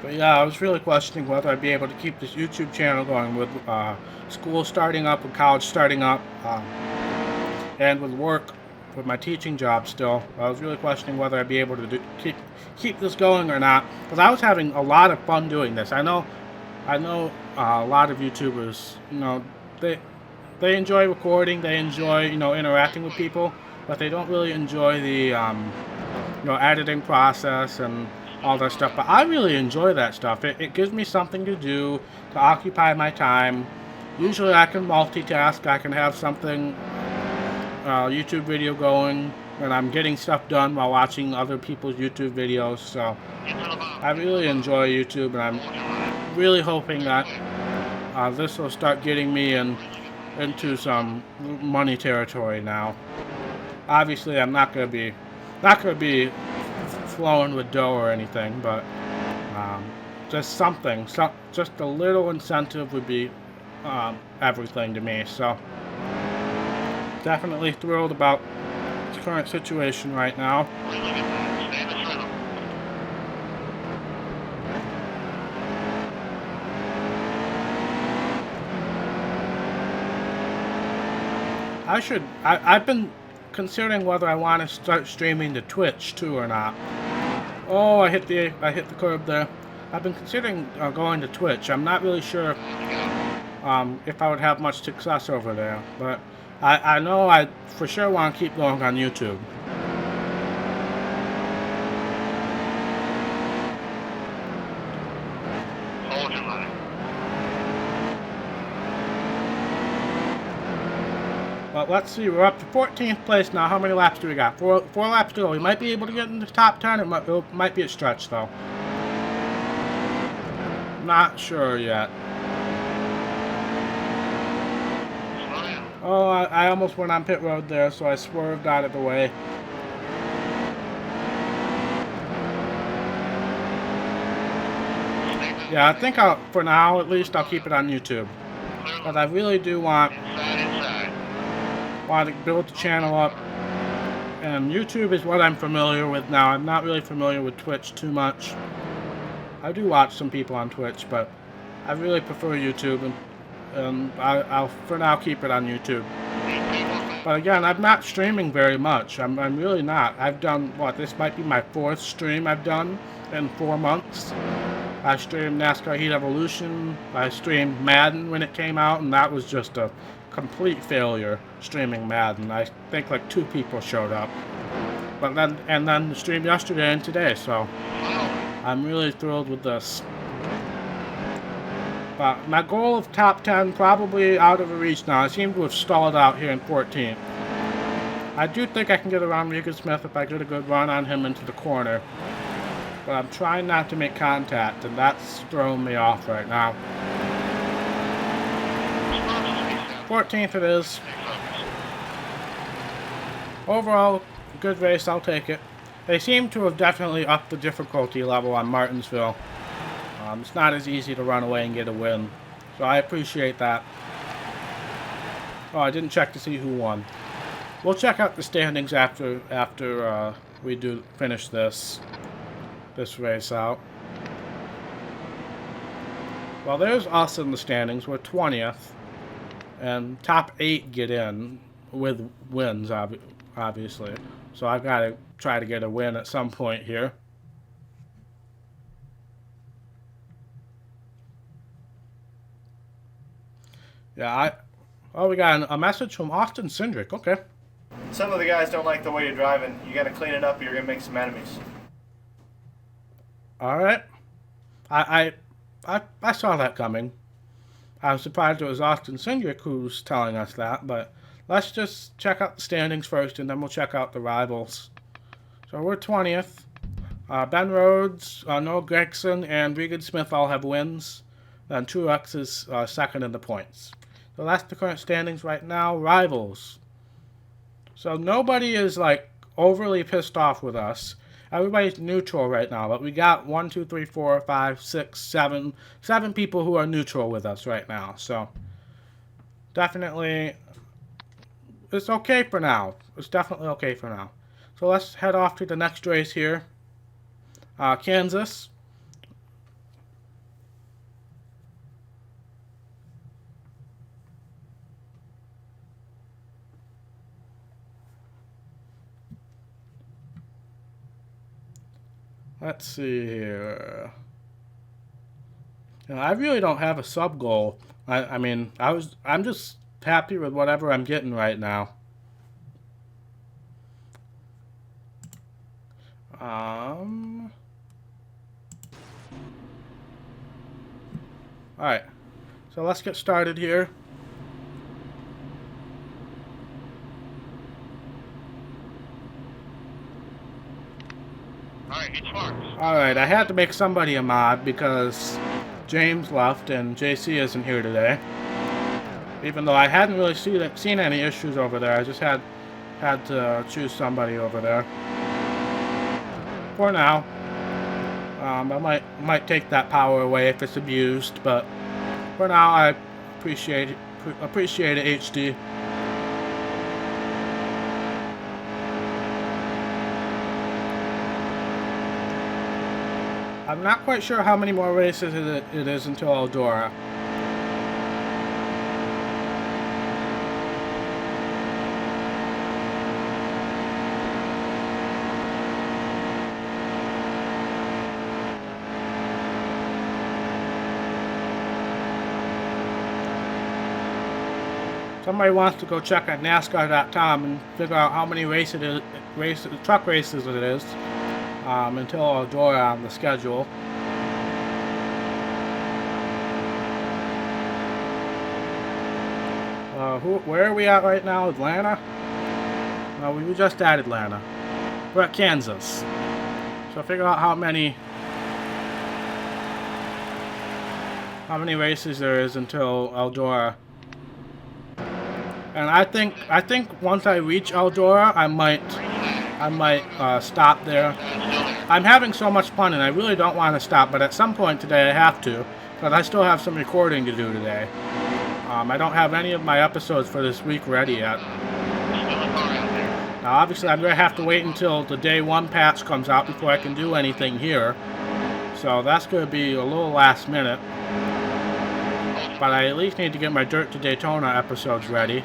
But yeah, I was really questioning whether I'd be able to keep this YouTube channel going with school starting up, with college starting up, and with work, with my teaching job still. I was really questioning whether I'd be able to keep this going or not, because I was having a lot of fun doing this. I know a lot of YouTubers, they enjoy recording, they enjoy interacting with people, but they don't really enjoy the editing process and all that stuff. But I really enjoy that stuff. It gives me something to do to occupy my time. Usually I can multitask. I can have something YouTube video going and I'm getting stuff done while watching other people's YouTube videos. So Into the bottom. I really enjoy YouTube, and I'm Hold your line. really hoping that this will start getting me into some money territory now. Obviously, I'm not gonna be flowing with dough or anything, but just something, just a little incentive would be everything to me. So definitely thrilled about the current situation right now. Really good man. Stay in the rhythm. I've been considering whether I want to start streaming to Twitch too or not. Oh, I hit the curb there. I've been considering going to Twitch. I'm not really sure if I would have much success over there, but I know I for sure want to keep going on YouTube. Hold your line. But let's see, we're up to 14th place now. How many laps do we got? Four laps to go. We might be able to get in the top 10. It might be a stretch, though. Not sure yet. Slow down. Oh, I almost went on pit road there, so I swerved out of the way. Yeah, I think for now at least, I'll keep it on YouTube. But I really do want to build the channel up. And YouTube is what I'm familiar with now. I'm not really familiar with Twitch too much. I do watch some people on Twitch, but I really prefer YouTube, and I'll for now keep it on YouTube. But again, I'm not streaming very much. I'm really not. I've done, what, this might be my 4th stream I've done in 4 months. I streamed NASCAR Heat Evolution. I streamed Madden when it came out, and that was just a complete failure, streaming Madden. I think like 2 people showed up. But then the stream yesterday and today, so I'm really thrilled with this. But my goal of top 10 probably out of reach now. I seem to have stalled out here in 14th. I do think I can get around Regan Smith if I get a good run on him into the corner. But I'm trying not to make contact, and that's throwing me off right now. 14th it is. Overall, good race, I'll take it. They seem to have definitely upped the difficulty level on Martinsville. It's not as easy to run away and get a win. So I appreciate that. Oh, I didn't check to see who won. We'll check out the standings after we finish this race out. Well, there's us in the standings. We're 20th. And top 8 get in with wins, obviously. So I've got to try to get a win at some point here. Yeah, we got a message from Austin Cindric. Okay. Some of the guys don't like the way you're driving. You gotta clean it up or you're gonna make some enemies. Alright. I saw that coming. I was surprised it was Austin Cindric who's telling us that, but let's just check out the standings first, and then we'll check out the rivals. So we're 20th. Ben Rhodes, Noah Gregson, and Regan Smith all have wins. Then Truex is second in the points. So that's the current standings right now. Rivals. So nobody is like overly pissed off with us. Everybody's neutral right now, but we got 1, 2, 3, 4, 5, 6, 7 people who are neutral with us right now. So definitely, it's okay for now. It's definitely okay for now. So let's head off to the next race here. Kansas. Let's see here. I really don't have a sub goal. I mean, I'm just happy with whatever I'm getting right now. Alright. So let's get started here. Alright, I had to make somebody a mod because James left and JC isn't here today. Even though I hadn't really seen any issues over there, I just had to choose somebody over there. For now. I might take that power away if it's abused, but for now I appreciate it HD. I'm not quite sure how many more races it is until Eldora. Somebody wants to go check at NASCAR.com and figure out how many truck races it is until Eldora on the schedule. Where are we at right now? Atlanta? No, we were just at Atlanta. We're at Kansas. So figure out how many races there is until Eldora. And I think once I reach Eldora, I might stop there. I'm having so much fun, and I really don't want to stop. But at some point today, I have to, because I still have some recording to do today. I don't have any of my episodes for this week ready yet. Now, obviously, I'm going to have to wait until the day 1 patch comes out before I can do anything here. So that's going to be a little last minute. But I at least need to get my Dirt to Daytona episodes ready.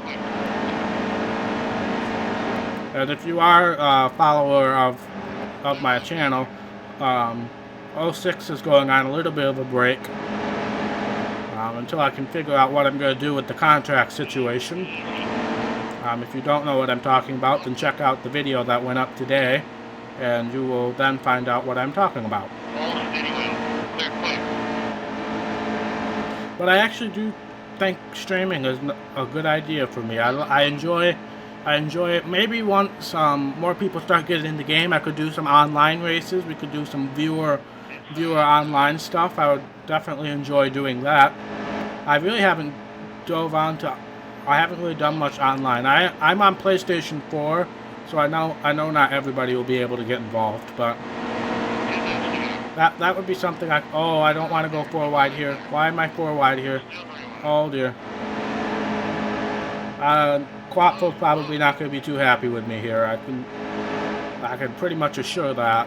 And if you are a follower of my channel, 06 is going on a little bit of a break. Until I can figure out what I'm going to do with the contract situation. If you don't know what I'm talking about, then check out the video that went up today, and you will then find out what I'm talking about. But I actually do think streaming is a good idea for me. I enjoy it. Maybe once more people start getting in the game, I could do some online races. We could do some viewer online stuff. I would definitely enjoy doing that. I really haven't I haven't really done much online. I'm on PlayStation 4, so I know not everybody will be able to get involved, but that would be something I don't want to go 4 wide here. Why am I 4 wide here? Oh dear. Quattle's probably not going to be too happy with me here. I can pretty much assure that.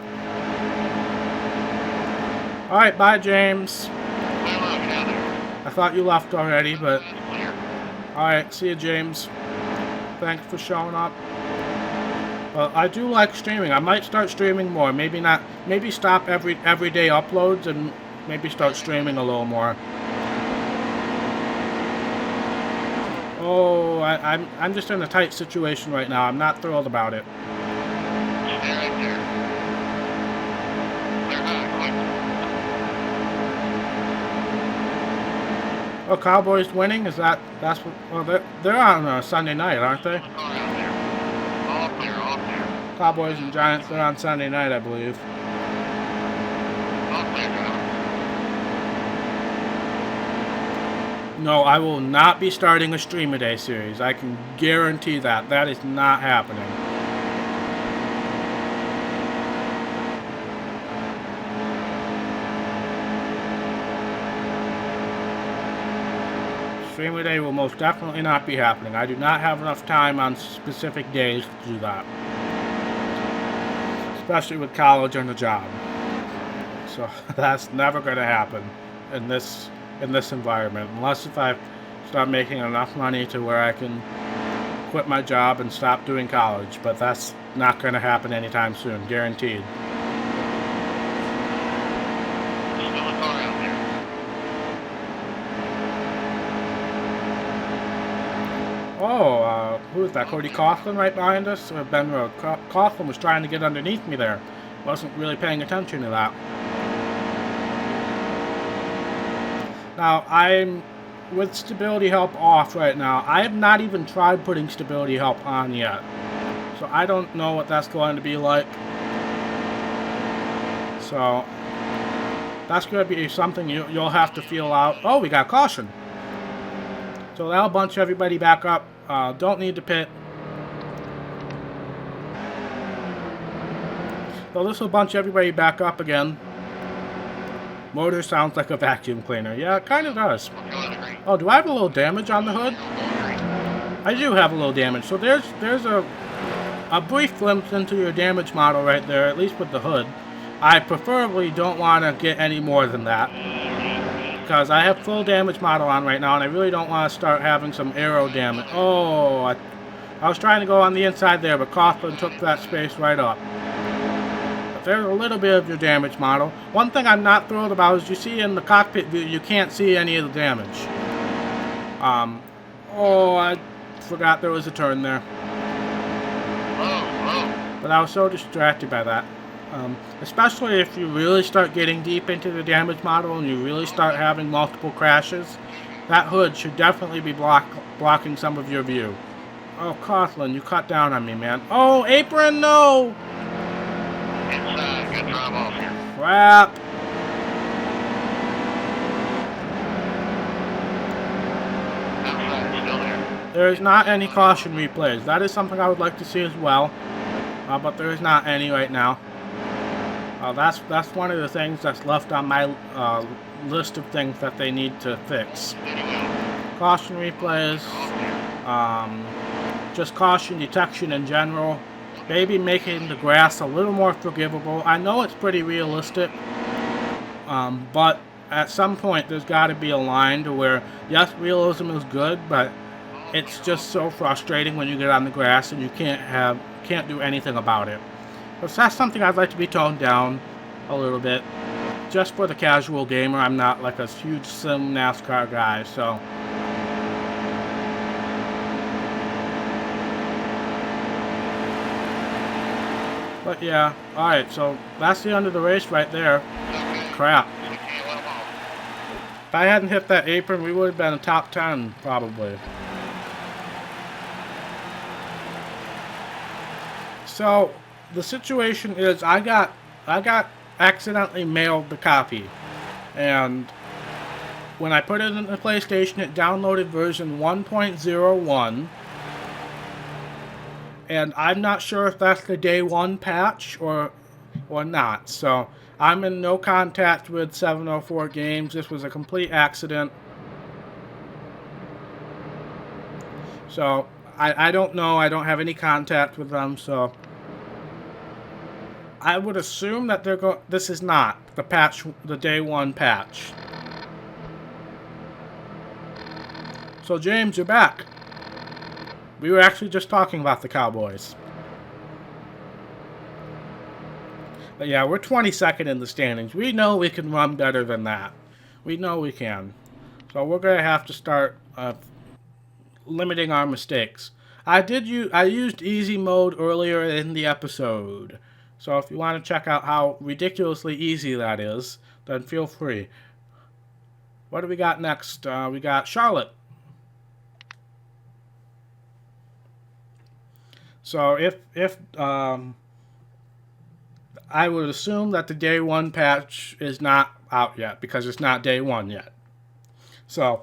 Alright, bye James. I thought you left already, but... Alright, see you James. Thanks for showing up. Well, I do like streaming. I might start streaming more. Maybe stop everyday uploads and maybe start streaming a little more. Oh, I'm just in a tight situation right now. I'm not thrilled about it. Oh, Cowboys winning? That's what? Well, they're on Sunday night, aren't they? Cowboys and Giants, they're on Sunday night, I believe. No, I will not be starting a Stream-A-Day series. I can guarantee that. That is not happening. Stream-A-Day will most definitely not be happening. I do not have enough time on specific days to do that. Especially with college and a job. So that's never going to happen in this environment. Unless if I start making enough money to where I can quit my job and stop doing college. But that's not going to happen anytime soon. Guaranteed. Oh, who is that? Cody Coughlin right behind us? Or Ben Road? Coughlin was trying to get underneath me there. Wasn't really paying attention to that. Now, I'm with stability help off right now. I have not even tried putting stability help on yet. So I don't know what that's going to be like. So that's going to be something you'll have to feel out. Oh, we got caution. So that'll bunch everybody back up. Don't need to pit. So this will bunch everybody back up again. Motor sounds like a vacuum cleaner. Yeah, it kind of does. Oh, do I have a little damage on the hood? I do have a little damage. So there's a brief glimpse into your damage model right there, at least with the hood. I preferably don't want to get any more than that, because I have full damage model on right now, and I really don't want to start having some aero damage. Oh, I was trying to go on the inside there, but Coughlin took that space right up. But there's a little bit of your damage model. One thing I'm not thrilled about is you see in the cockpit view, you can't see any of the damage. forgot there was a turn there. Whoa. But I was so distracted by that. Especially if you really start getting deep into the damage model and you really start having multiple crashes, that hood should definitely be blocking some of your view. Oh, Coughlin, you cut down on me, man. Oh, apron, no! Inside. Good drive off here. Crap. Outside. Still there. There is not any caution replays. That is something I would like to see as well. But there is not any right now. That's one of the things that's left on my list of things that they need to fix. Caution replays, just caution detection in general, maybe making the grass a little more forgivable. I know it's pretty realistic, but at some point there's got to be a line to where, yes, realism is good, but it's just so frustrating when you get on the grass and you can't do anything about it. So that's something I'd like to be toned down a little bit. Just for the casual gamer, I'm not like a huge sim NASCAR guy, so. But yeah, alright, so that's the end of the race right there. Crap. If I hadn't hit that apron, we would have been a top 10, probably. So, the situation is I got accidentally mailed the copy. And when I put it in the PlayStation, it downloaded version 1.01. And I'm not sure if that's the day one patch or not. So I'm in no contact with 704 Games. This was a complete accident. So I don't know. I don't have any contact with them. So I would assume that they're going. This is not the patch, the day one patch. So James, you're back. We were actually just talking about the Cowboys. But yeah, we're 22nd in the standings. We know we can run better than that. We know we can. So we're going to have to start limiting our mistakes. I used easy mode earlier in the episode. So if you want to check out how ridiculously easy that is, then feel free. What do we got next? We got Charlotte. So if I would assume that the day one patch is not out yet because it's not day one yet. So,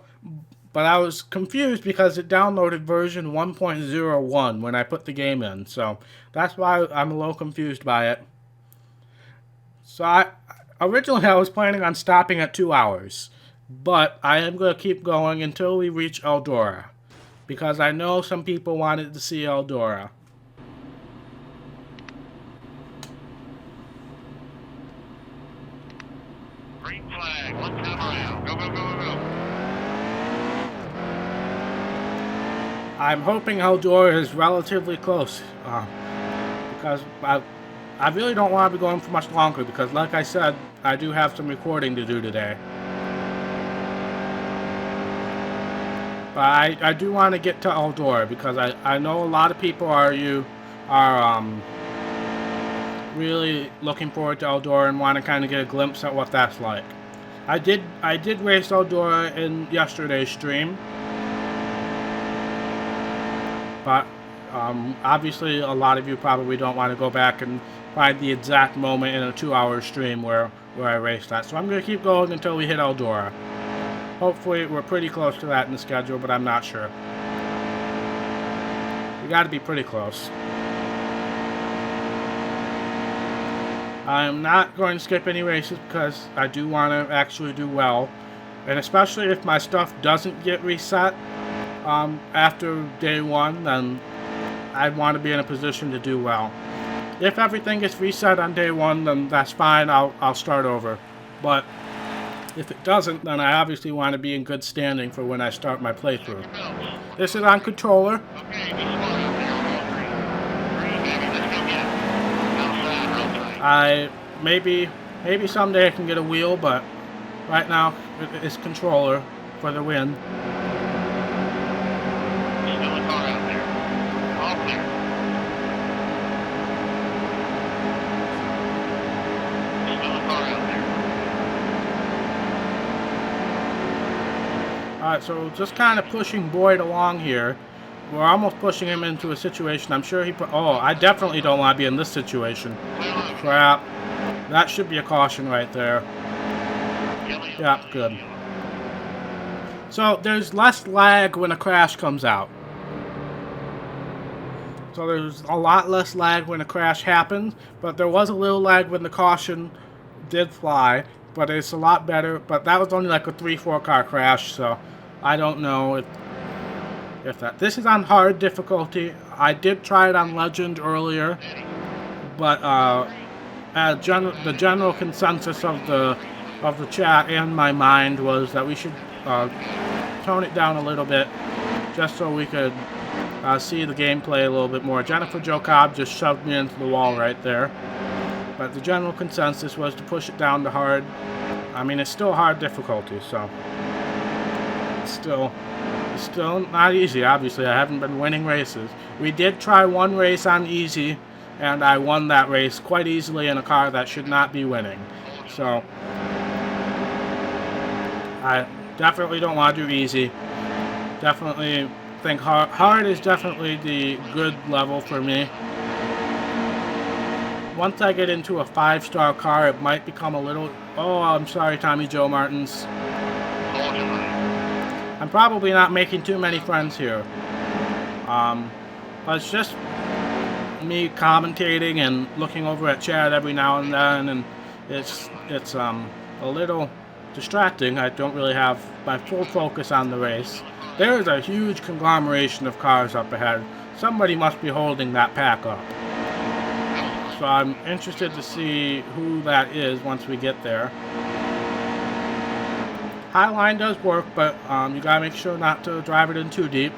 but I was confused because it downloaded version 1.01 when I put the game in. So that's why I'm a little confused by it. So originally I was planning on stopping at 2 hours, but I am going to keep going until we reach Eldora because I know some people wanted to see Eldora. Green flag. One time around. Go, go, go, go, go. I'm hoping Eldora is relatively close because I really don't want to be going for much longer because, like I said, I do have some recording to do today. But I do want to get to Eldora because I know a lot of people are really looking forward to Eldora and want to kind of get a glimpse at what that's like. I did race Eldora in yesterday's stream, but obviously a lot of you probably don't want to go back and find the exact moment in a 2-hour stream where I raced that. So I'm going to keep going until we hit Eldora. Hopefully we're pretty close to that in the schedule, but I'm not sure. We got to be pretty close. I'm not going to skip any races because I do want to actually do well. And especially if my stuff doesn't get reset after day one, then I want to be in a position to do well. If everything gets reset on day one, then that's fine. I'll start over. But if it doesn't, then I obviously want to be in good standing for when I start my playthrough. This is on controller. Okay, be smart out there on all three. Green, baby, let's go get it. Outside, real tight. Maybe someday I can get a wheel, but right now it's controller for the win. Still a car out Alright, so just kind of pushing Boyd along here. We're almost pushing him into a situation. I'm sure he oh, I definitely don't want to be in this situation. Crap. That should be a caution right there. Yeah, good. So there's less lag when a crash comes out. So there's a lot less lag when a crash happens, but there was a little lag when the caution did fly, but it's a lot better. But that was only like a 3-4 car crash, so I don't know if that. This is on hard difficulty. I did try it on Legend earlier, but the general consensus of the chat and my mind was that we should tone it down a little bit, just so we could see the gameplay a little bit more. Jennifer Jo Cobb just shoved me into the wall right there. But the general consensus was to push it down to hard. I mean, it's still hard difficulty, so it's still not easy. Obviously, I haven't been winning races. We did try one race on easy, and I won that race quite easily in a car that should not be winning. So I definitely don't want to do easy. Definitely think hard is definitely the good level for me. Once I get into a 5-star car, it might become a little... Oh, I'm sorry, Tommy Joe Martins. I'm probably not making too many friends here. But it's just me commentating and looking over at chat every now and then, and it's a little distracting. I don't really have my full focus on the race. There is a huge conglomeration of cars up ahead. Somebody must be holding that pack up. So I'm interested to see who that is once we get there. High line does work, but you gotta make sure not to drive it in too deep.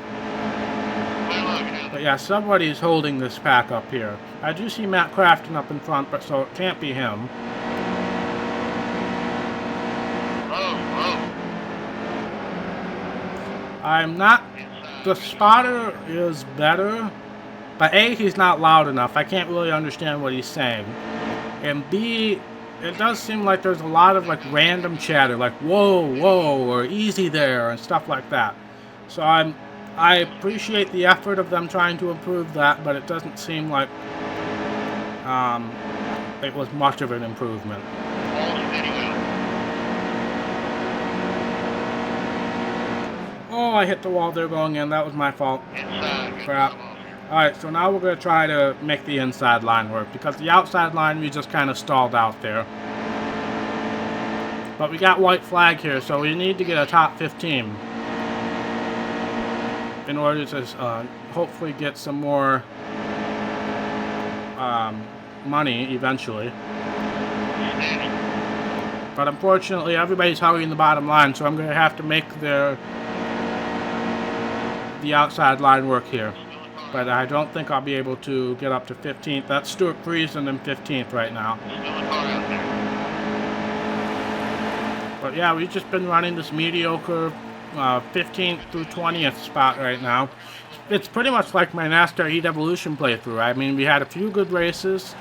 But yeah, somebody's holding this pack up here. I do see Matt Crafton up in front, but so it can't be him. I'm not... The spotter is better, but A, he's not loud enough. I can't really understand what he's saying. And B, it does seem like there's a lot of like random chatter, like whoa, whoa, or easy there, and stuff like that. So I appreciate the effort of them trying to improve that, but it doesn't seem like it was much of an improvement. Oh, I hit the wall there going in. That was my fault. Crap. Alright, so now we're going to try to make the inside line work, because the outside line we just kind of stalled out there. But we got white flag here, so we need to get a top 15 in order to hopefully get some more money eventually. But unfortunately, everybody's hugging the bottom line, so I'm going to have to make the outside line work here. But I don't think I'll be able to get up to 15th. That's Stuart Friesen in 15th right now. But yeah, we've just been running this mediocre 15th through 20th spot right now. It's pretty much like my NASCAR Heat Evolution playthrough. I mean, we had a few good races.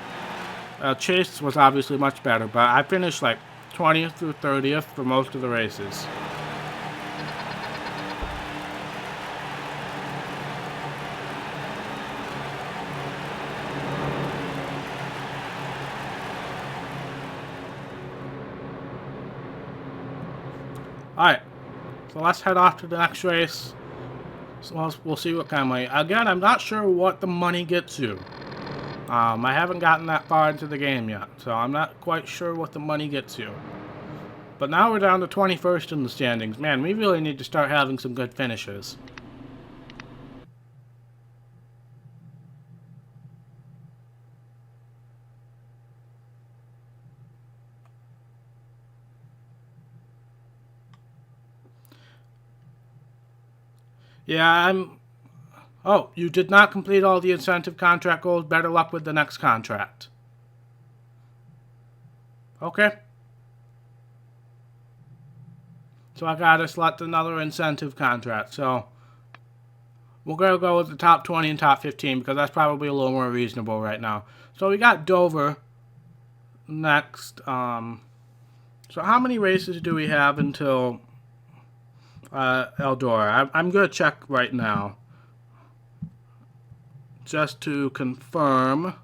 Chase was obviously much better, but I finished like 20th through 30th for most of the races. Alright, so let's head off to the next race. So we'll see what kind of money. Again, I'm not sure what the money gets you. I haven't gotten that far into the game yet, so I'm not quite sure what the money gets you. But now we're down to 21st in the standings. Man, we really need to start having some good finishes. Yeah, Oh, you did not complete all the incentive contract goals. Better luck with the next contract. Okay. So I gotta select another incentive contract. So we're gonna go with the top 20 and top 15 because that's probably a little more reasonable right now. So we got Dover next. So how many races do we have until... Eldora. I'm going to check right now. Just to confirm.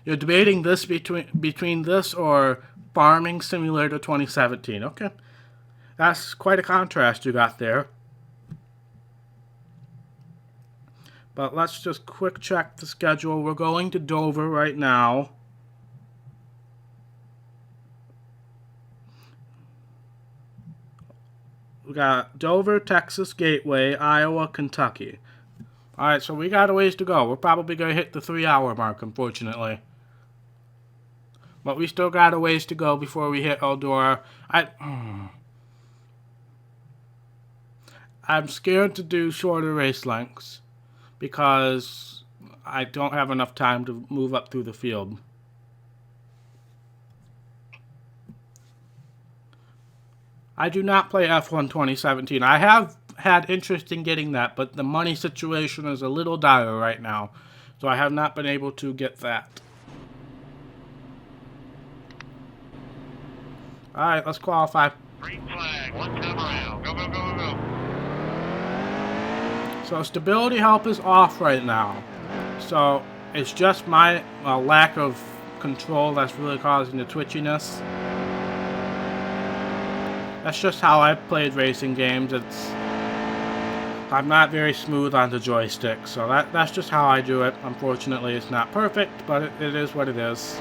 You're debating this between this or Farming Simulator 2017. Okay. That's quite a contrast you got there. But let's just quick check the schedule. We're going to Dover right now. We got Dover, Texas, Gateway, Iowa, Kentucky. Alright, so we got a ways to go. We're probably going to hit the 3-hour mark, unfortunately. But we still got a ways to go before we hit Eldora. I'm scared to do shorter race lengths because I don't have enough time to move up through the field. I do not play F1 2017. I have had interest in getting that, but the money situation is a little dire right now, so I have not been able to get that. Alright, let's qualify. Green flag, one time around. Go, go, go, go. So stability help is off right now. So it's just my lack of control that's really causing the twitchiness. That's just how I've played racing games. I'm not very smooth on the joystick, so that's just how I do it. Unfortunately, it's not perfect, but it is what it is.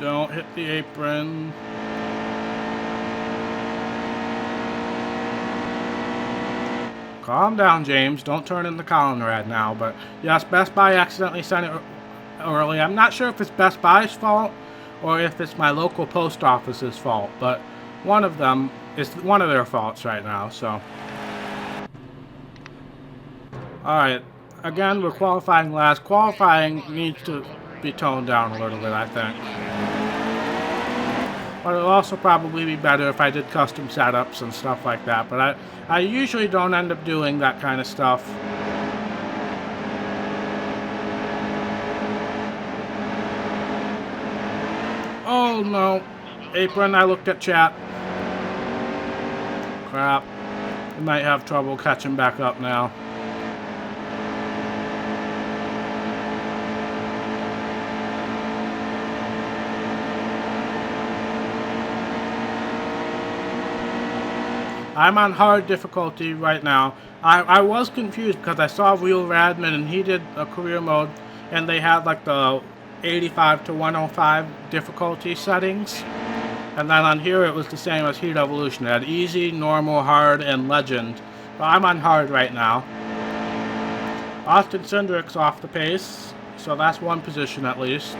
Don't hit the apron. Calm down, James. Don't turn into Conrad now. But yes, Best Buy accidentally sent it early. I'm not sure if it's Best Buy's fault or if it's my local post office's fault. But one of them is one of their faults right now. So, all right. Again, we're qualifying last. Qualifying needs to be toned down a little bit, I think. But it'll also probably be better if I did custom setups and stuff like that. But I usually don't end up doing that kind of stuff. Oh no. Apron, I looked at chat. Crap. We might have trouble catching back up now. I'm on hard difficulty right now. I was confused because I saw Real Radman and he did a career mode and they had like the 85 to 105 difficulty settings. And then on here it was the same as Heat Evolution. It had easy, normal, hard, and legend. So I'm on hard right now. Austin Cindric's off the pace, so that's one position at least.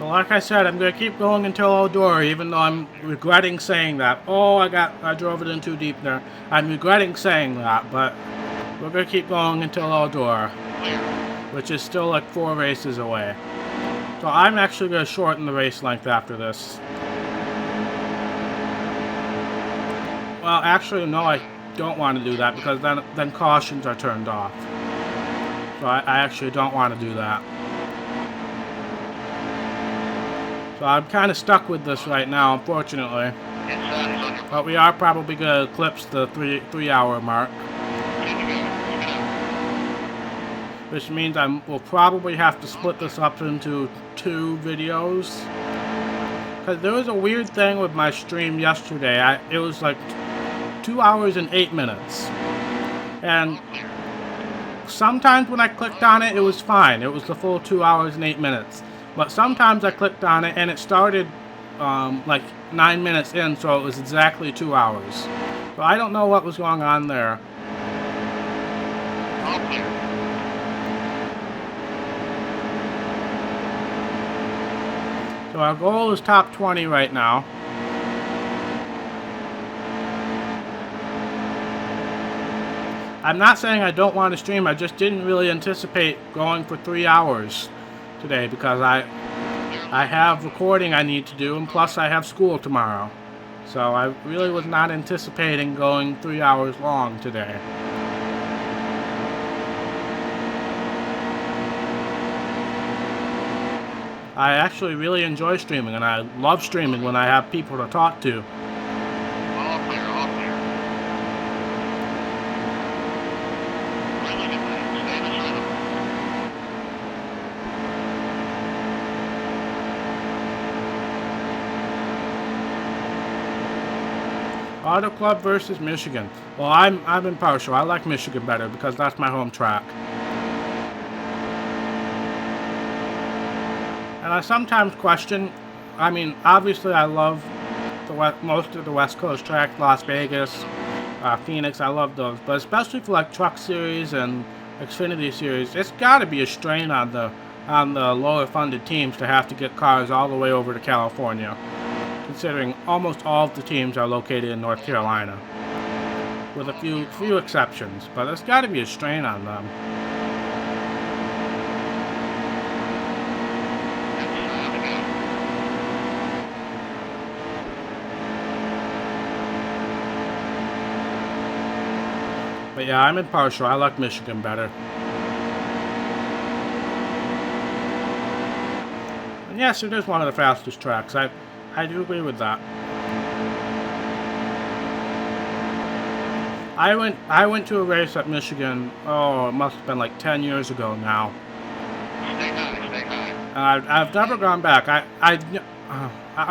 Like I said, I'm going to keep going until Eldora, even though I'm regretting saying that. Oh, I drove it in too deep there. I'm regretting saying that, but we're going to keep going until Eldora, which is still like 4 races away. So I'm actually going to shorten the race length after this. Well, actually, no, I don't want to do that because then cautions are turned off. So I actually don't want to do that. So I'm kind of stuck with this right now, unfortunately. But we are probably going to eclipse the 3-hour mark. Which means we'll probably have to split this up into 2 videos. Because there was a weird thing with my stream yesterday. It was like 2 hours and 8 minutes. And sometimes when I clicked on it, it was fine. It was the full 2 hours and 8 minutes. But sometimes I clicked on it and it started like 9 minutes in, so it was exactly 2 hours. So I don't know what was going on there. So our goal is top 20 right now. I'm not saying I don't want to stream. I just didn't really anticipate going for 3 hours today because I have recording I need to do, and plus I have school tomorrow. So I really was not anticipating going 3 hours long today. I actually really enjoy streaming, and I love streaming when I have people to talk to. All clear, all clear. Really good man. Stay beside him. Auto Club versus Michigan. Well, I'm impartial. I like Michigan better because that's my home track. And I sometimes question, I mean, obviously I love most of the West Coast tracks, Las Vegas, Phoenix, I love those. But especially for like Truck Series and Xfinity Series, it's got to be a strain on the lower funded teams to have to get cars all the way over to California, considering almost all of the teams are located in North Carolina, with a few exceptions. But it's got to be a strain on them. But yeah, I'm impartial. I like Michigan better. And yes, it is one of the fastest tracks. I do agree with that. I went to a race at Michigan. Oh, it must have been like 10 years ago now. Stay high, stay high. And I've never gone back. I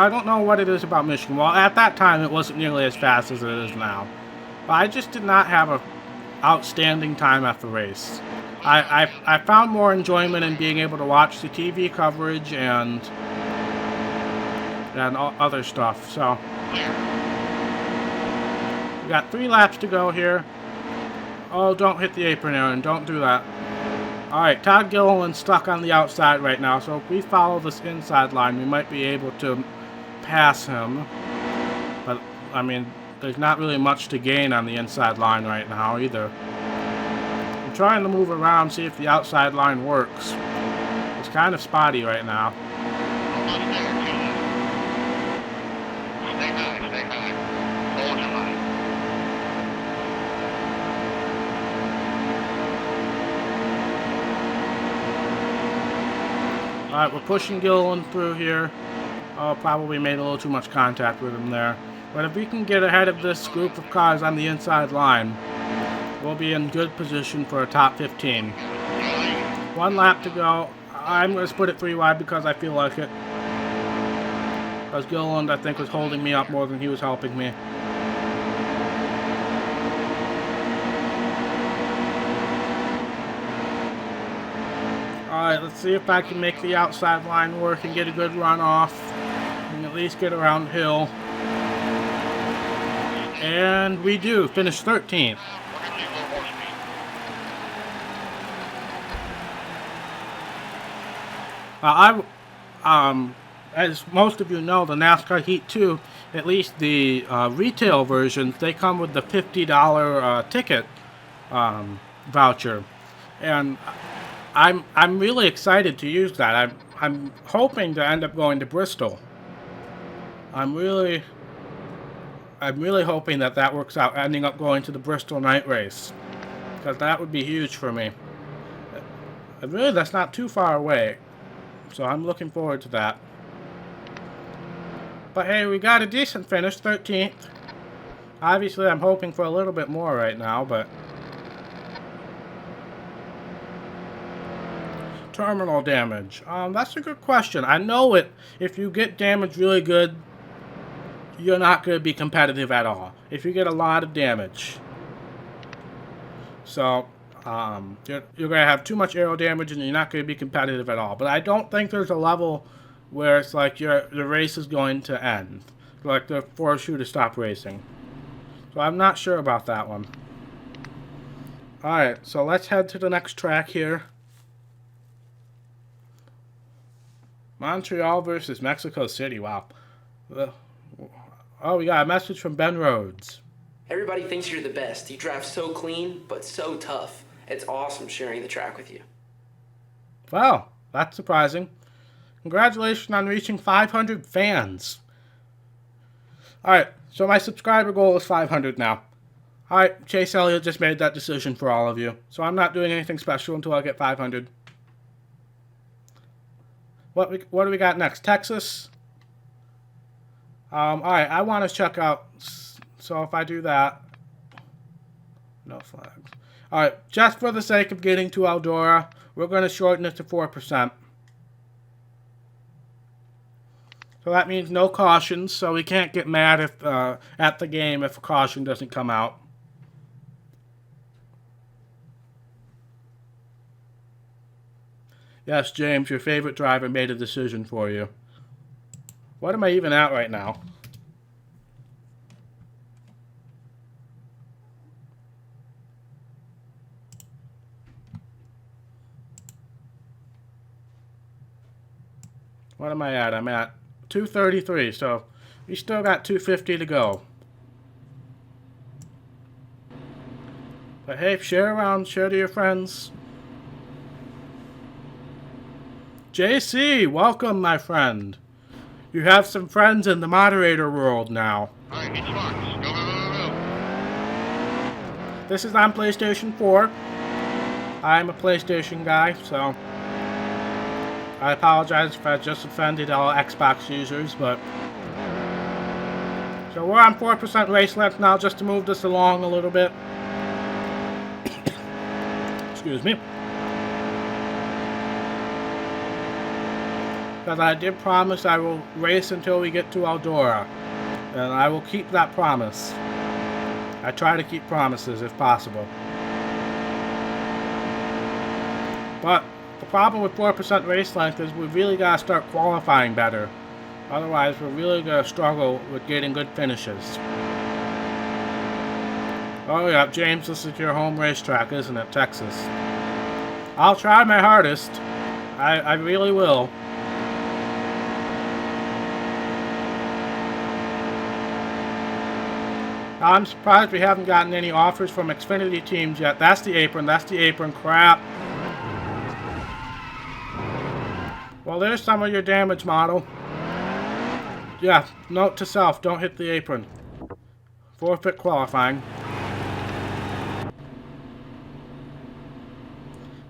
don't know what it is about Michigan. Well, at that time, it wasn't nearly as fast as it is now. But I just did not have a outstanding time at the race. I found more enjoyment in being able to watch the TV coverage and other stuff. So we got 3 laps to go here. Oh, don't hit the apron, Aaron. Don't do that. Alright, Todd Gilliland's stuck on the outside right now, so if we follow this inside line, we might be able to pass him. But, I mean, there's not really much to gain on the inside line right now either. I'm trying to move around, see if the outside line works. It's kind of spotty right now. Almost there, too. Stay high, stay high. Hold your line. Alright, we're pushing Gilliland through here. Oh, probably made a little too much contact with him there. But if we can get ahead of this group of cars on the inside line, we'll be in good position for a top 15. 1 lap to go. I'm going to split it 3 wide because I feel like it. Because Gilliland, I think, was holding me up more than he was helping me. Alright, let's see if I can make the outside line work and get a good run off. And at least get around hill. And we do. Finish 13th. As most of you know, the NASCAR Heat 2, at least the retail versions, they come with the $50 ticket voucher. And I'm really excited to use that. I'm hoping to end up going to Bristol. I'm really hoping that works out, ending up going to the Bristol night race, because that would be huge for me. And really, that's not too far away, so I'm looking forward to that. But hey, we got a decent finish, 13th. Obviously, I'm hoping for a little bit more right now, but... Terminal damage. That's a good question. I know if you get damage really good, you're not going to be competitive at all. If you get a lot of damage. So, you're going to have too much aero damage and you're not going to be competitive at all. But I don't think there's a level where it's like the race is going to end. Like they force you to stop racing. So I'm not sure about that one. Alright, so let's head to the next track here. Montreal versus Mexico City. Wow. Oh, we got a message from Ben Rhodes. Everybody thinks you're the best. You drive so clean, but so tough. It's awesome sharing the track with you. Wow, that's surprising. Congratulations on reaching 500 fans. Alright, so my subscriber goal is 500 now. Alright, Chase Elliott just made that decision for all of you. So I'm not doing anything special until I get 500. What do we got next? Texas? Alright, I want to check out... So if I do that... No flags. Alright, just for the sake of getting to Eldora, we're going to shorten it to 4%. So that means no cautions, so we can't get mad if at the game if a caution doesn't come out. Yes, James, your favorite driver made a decision for you. What am I even at right now? What am I at? I'm at 233, so we still got 250 to go. But hey, share around, share to your friends. JC, welcome, my friend. You have some friends in the moderator world now. Alright, get smart. Go, go, go, go. This is on PlayStation 4. I'm a PlayStation guy, so I apologize if I just offended all Xbox users, but... So we're on 4% race length now, just to move this along a little bit. Excuse me. Because I did promise I will race until we get to Eldora. And I will keep that promise. I try to keep promises if possible. But the problem with 4% race length is we really got to start qualifying better. Otherwise, we're really going to struggle with getting good finishes. Oh yeah, James, this is your home racetrack, isn't it? Texas. I'll try my hardest. I really will. I'm surprised we haven't gotten any offers from Xfinity teams yet. That's the apron. That's the apron. Crap. Well, there's some of your damage, model. Yeah, note to self. Don't hit the apron. Forfeit qualifying.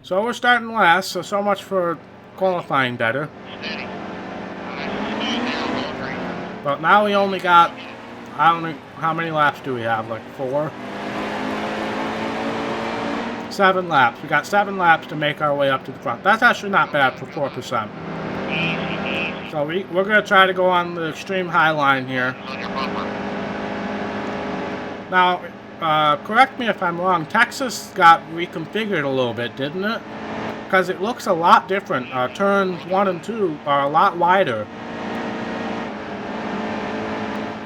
So we're starting last, so much for qualifying better. Steady. Smooth now, going green. But now we only got... how many laps do we have? Like 4? 7 laps. We got 7 laps to make our way up to the front. That's actually not bad for 4%. Easy, easy. So we're going to try to go on the extreme high line here. On your bumper. Now, correct me if I'm wrong. Texas got reconfigured a little bit, didn't it? Because it looks a lot different. Turns 1 and 2 are a lot wider.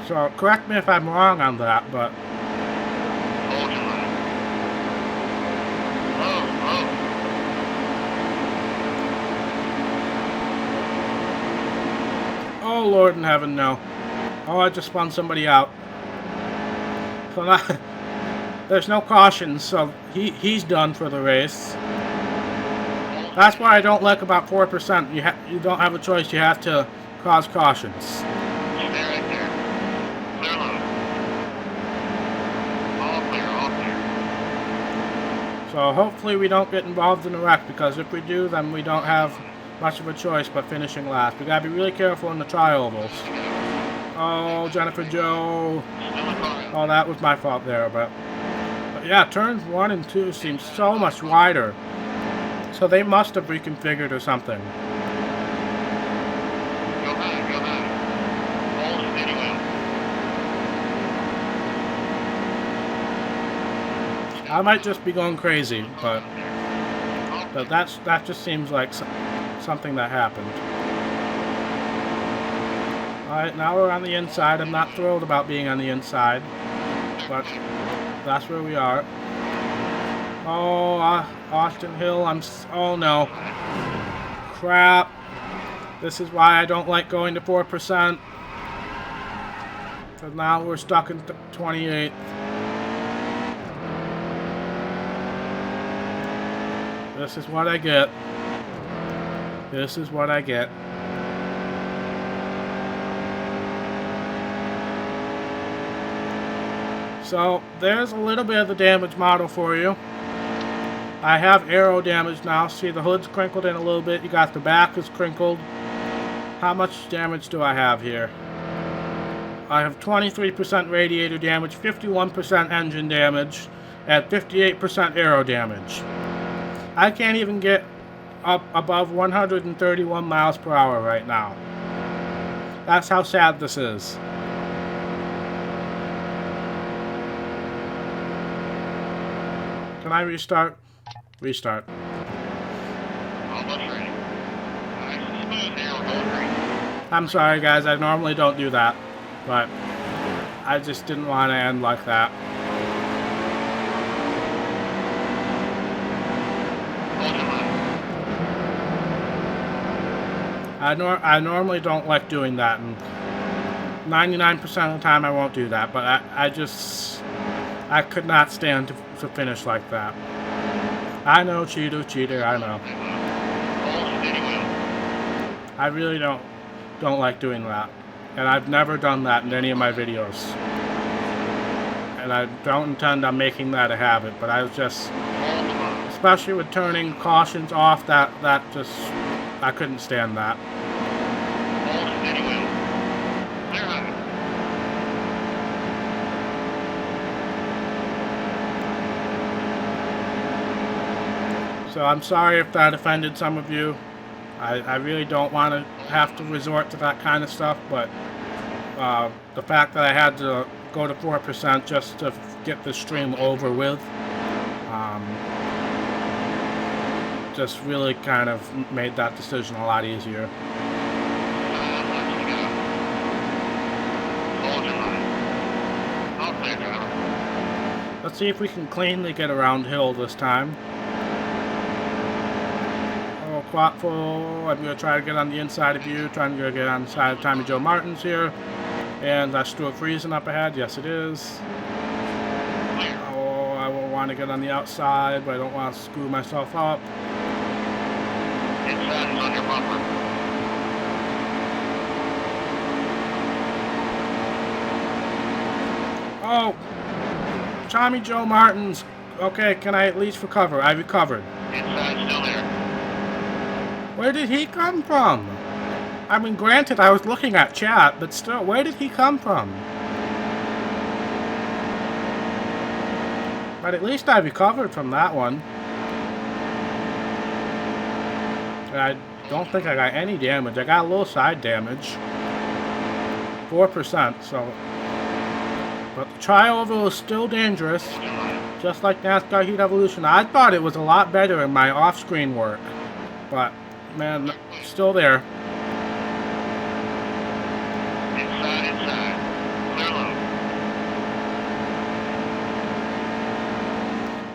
So, correct me if I'm wrong on that, but... Hold your line. Whoa, whoa. Oh, Lord in heaven, no. Oh, I just spun somebody out. So now, there's no cautions, so he's done for the race. That's what I don't like about 4%. You don't have a choice. You have to cause cautions. Stay right there. Clear line. All clear, all clear. So hopefully we don't get involved in a wreck, because if we do, then we don't have much of a choice but finishing last. We gotta be really careful in the tri-ovals. Oh, Jennifer Joe. Still a car. Oh, that was my fault there, but yeah, turns 1 and 2 seem so much wider. So they must have reconfigured or something. Go high, go high. Hold steady well. I might just be going crazy, but that just seems like something that happened. Alright, now we're on the inside. I'm not thrilled about being on the inside, but that's where we are. Oh, Austin Hill, oh no. Crap. This is why I don't like going to 4%. Because now we're stuck in 28th. This is what I get. This is what I get. So, there's a little bit of the damage model for you. I have aero damage now. See, the hood's crinkled in a little bit. You got the back is crinkled. How much damage do I have here? I have 23% radiator damage, 51% engine damage, and 58% aero damage. I can't even get up above 131 miles per hour right now. That's how sad this is. Can I restart? Restart. Almost ready. Nice and smooth here. We're going green. I'm sorry guys, I normally don't do that, but I just didn't want to end like that. Hold your line. I normally don't like doing that, and 99% of the time I won't do that, but I could not stand to finish like that. I know, cheater, I know. Hold steady wheel. I really don't like doing that, and I've never done that in any of my videos. And I don't intend on making that a habit, but I was just, Hold the line. especially with turning cautions off, that just, I couldn't stand that. Hold steady wheel. Clear high. So I'm sorry if that offended some of you. I really don't want to have to resort to that kind of stuff, but the fact that I had to go to 4% just to get the stream over with just really kind of made that decision a lot easier. 5 laps to go. Hold your line. All clear, driver. Let's see if we can cleanly get around hill this time. Oh, quad full. I'm going to try to get on the inside of you, trying to get on the side of Tommy Joe Martins here. And that's Stuart Friesen up ahead. Yes, it is. Clear. Oh, I will want to get on the outside, but I don't want to screw myself up. Inside is on your bumper. Oh, Tommy Joe Martins. Okay, can I at least recover? I recovered. Inside still there. Where did he come from? I mean, granted, I was looking at chat, but still, where did he come from? But at least I recovered from that one. And I don't think I got any damage. I got a little side damage. 4%, so... But the tri-oval is still dangerous. Hold your line. Just like NASCAR Heat Evolution. I thought it was a lot better in my off-screen work. But, man, still there. Inside. Clear low.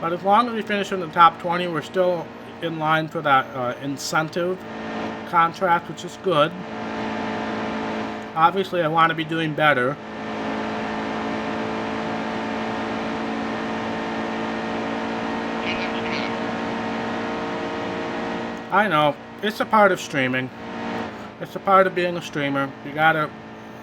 But as long as we finish in the top 20, we're still in line for that incentive contract, which is good. Obviously, I want to be doing better. I know, it's a part of streaming. It's a part of being a streamer. You gotta...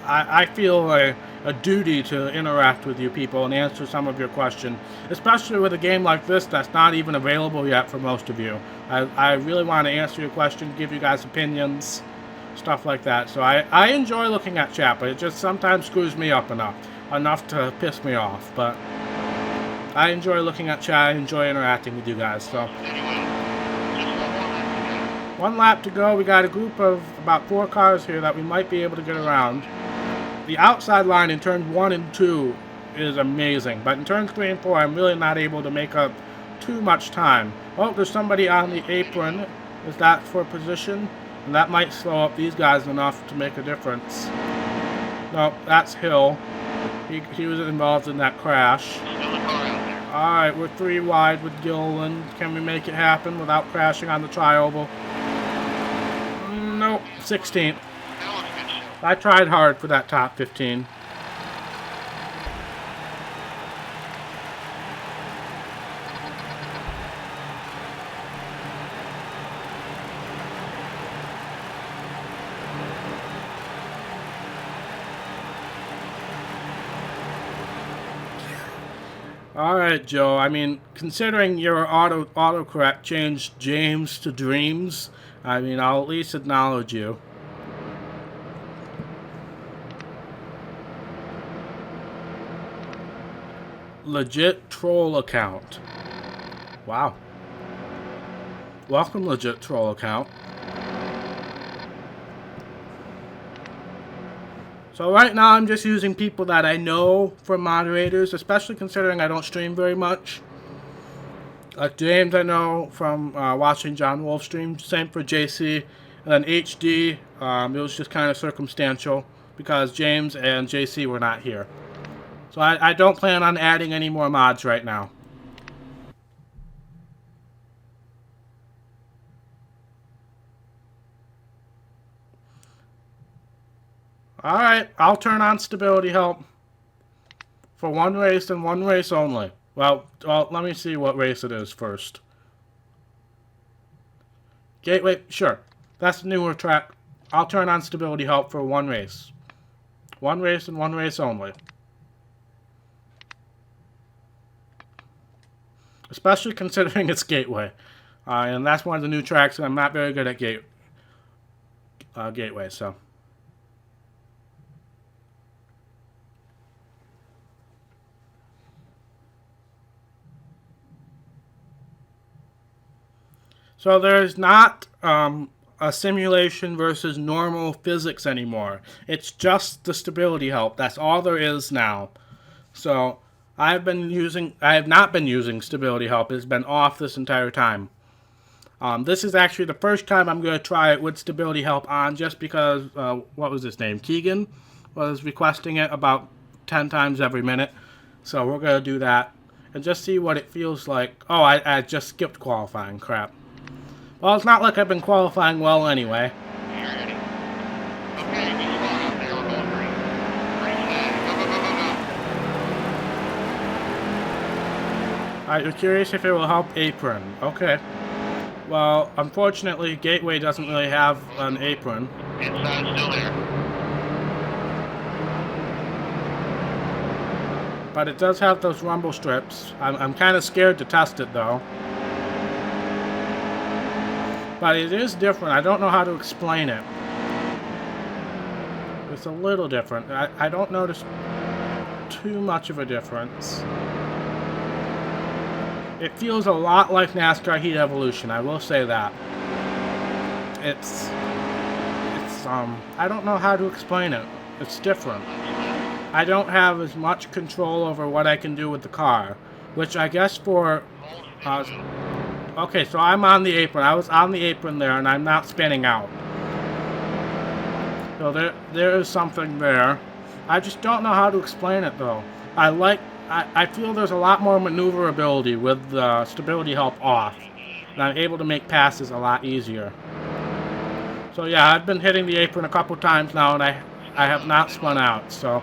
I feel a duty to interact with you people and answer some of your questions. Especially with a game like this that's not even available yet for most of you. I really want to answer your questions, give you guys opinions, stuff like that. So I enjoy looking at chat, but it just sometimes screws me up enough to piss me off. But I enjoy looking at chat, I enjoy interacting with you guys. So Steady wheel. Just 1 1 lap lap to go. to go. We got a group of about 4 cars here that we might be able to get around. The outside line in turns 1 and 2 is amazing, but in turns 3 and 4, I'm really not able to make up too much time. Oh, there's somebody on the apron. Is that for position? And that might slow up these guys enough to make a difference. No, that's Hill. He was involved in that crash. Still a car out there. Alright, we're 3 wide with Gilliland. Can we make it happen without crashing on the tri-oval? Nope, 16th. That was a good show. I tried hard for that top 15. Alright, Joe. I mean, considering your autocorrect changed James to Dreams, I mean, I'll at least acknowledge you. Legit troll account. Wow. Welcome, legit troll account. So right now I'm just using people that I know for moderators, especially considering I don't stream very much. Like James I know from watching John Wolf stream, same for JC. And then HD, it was just kind of circumstantial because James and JC were not here. So I don't plan on adding any more mods right now. Alright, I'll turn on stability help for one race and one race only. Well, let me see what race it is first. Gateway, sure. That's the newer track. I'll turn on stability help for one race. One race and one race only. Especially considering it's Gateway. And that's one of the new tracks, and I'm not very good at Gateway, so... So there's not a simulation versus normal physics anymore. It's just the stability help. That's all there is now. So I have not been using stability help. It's been off this entire time. This is actually the first time I'm going to try it with stability help on, just because, what was his name? Keegan was requesting it about 10 times every minute. So we're going to do that and just see what it feels like. Oh, I just skipped qualifying. Crap. Well, it's not like I've been qualifying well anyway. Alright, you're curious if it will help apron. Okay. Well, unfortunately, Gateway doesn't really have an apron. Inside still there. But it does have those rumble strips. I'm kind of scared to test it, though. But it is different. I don't know how to explain it. It's a little different. I don't notice too much of a difference. It feels a lot like NASCAR Heat Evolution, I will say that. It's I don't know how to explain it. It's different. I don't have as much control over what I can do with the car, which I guess for... okay, so I'm on the apron. I was on the apron there, and I'm not spinning out. So there is something there. I just don't know how to explain it, though. I feel there's a lot more maneuverability with the stability help off. And I'm able to make passes a lot easier. So yeah, I've been hitting the apron a couple times now, and I have not spun out, so...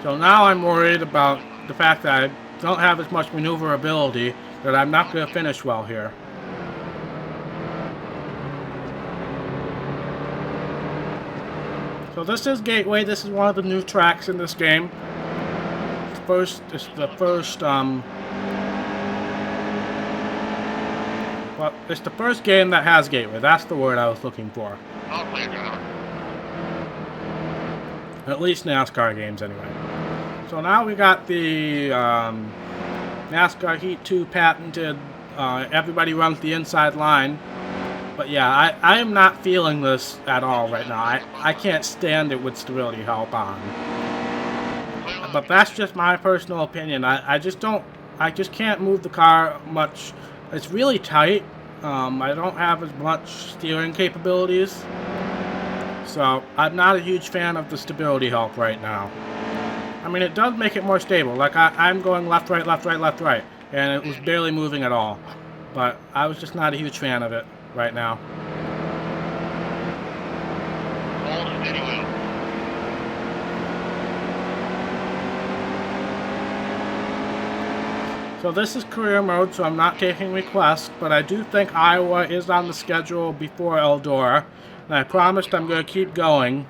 So now I'm worried about the fact that I don't have as much maneuverability, that I'm not going to finish well here. So this is Gateway. This is one of the new tracks in this game. It's the first game that has Gateway. That's the word I was looking for. All clear, driver. At least NASCAR games, anyway. So now we got the NASCAR Heat 2 patented, everybody runs the inside line. But yeah, I am not feeling this at all right now. I can't stand it with stability help on. But that's just my personal opinion. I just can't move the car much. It's really tight. I don't have as much steering capabilities. So I'm not a huge fan of the stability help right now. I mean, it does make it more stable. Like, I'm going left, right, left, right, left, right. And it was barely moving at all. But I was just not a huge fan of it right now. Hold steady wheel. So this is career mode, so I'm not taking requests. But I do think Iowa is on the schedule before Eldora. And I promised I'm going to keep going.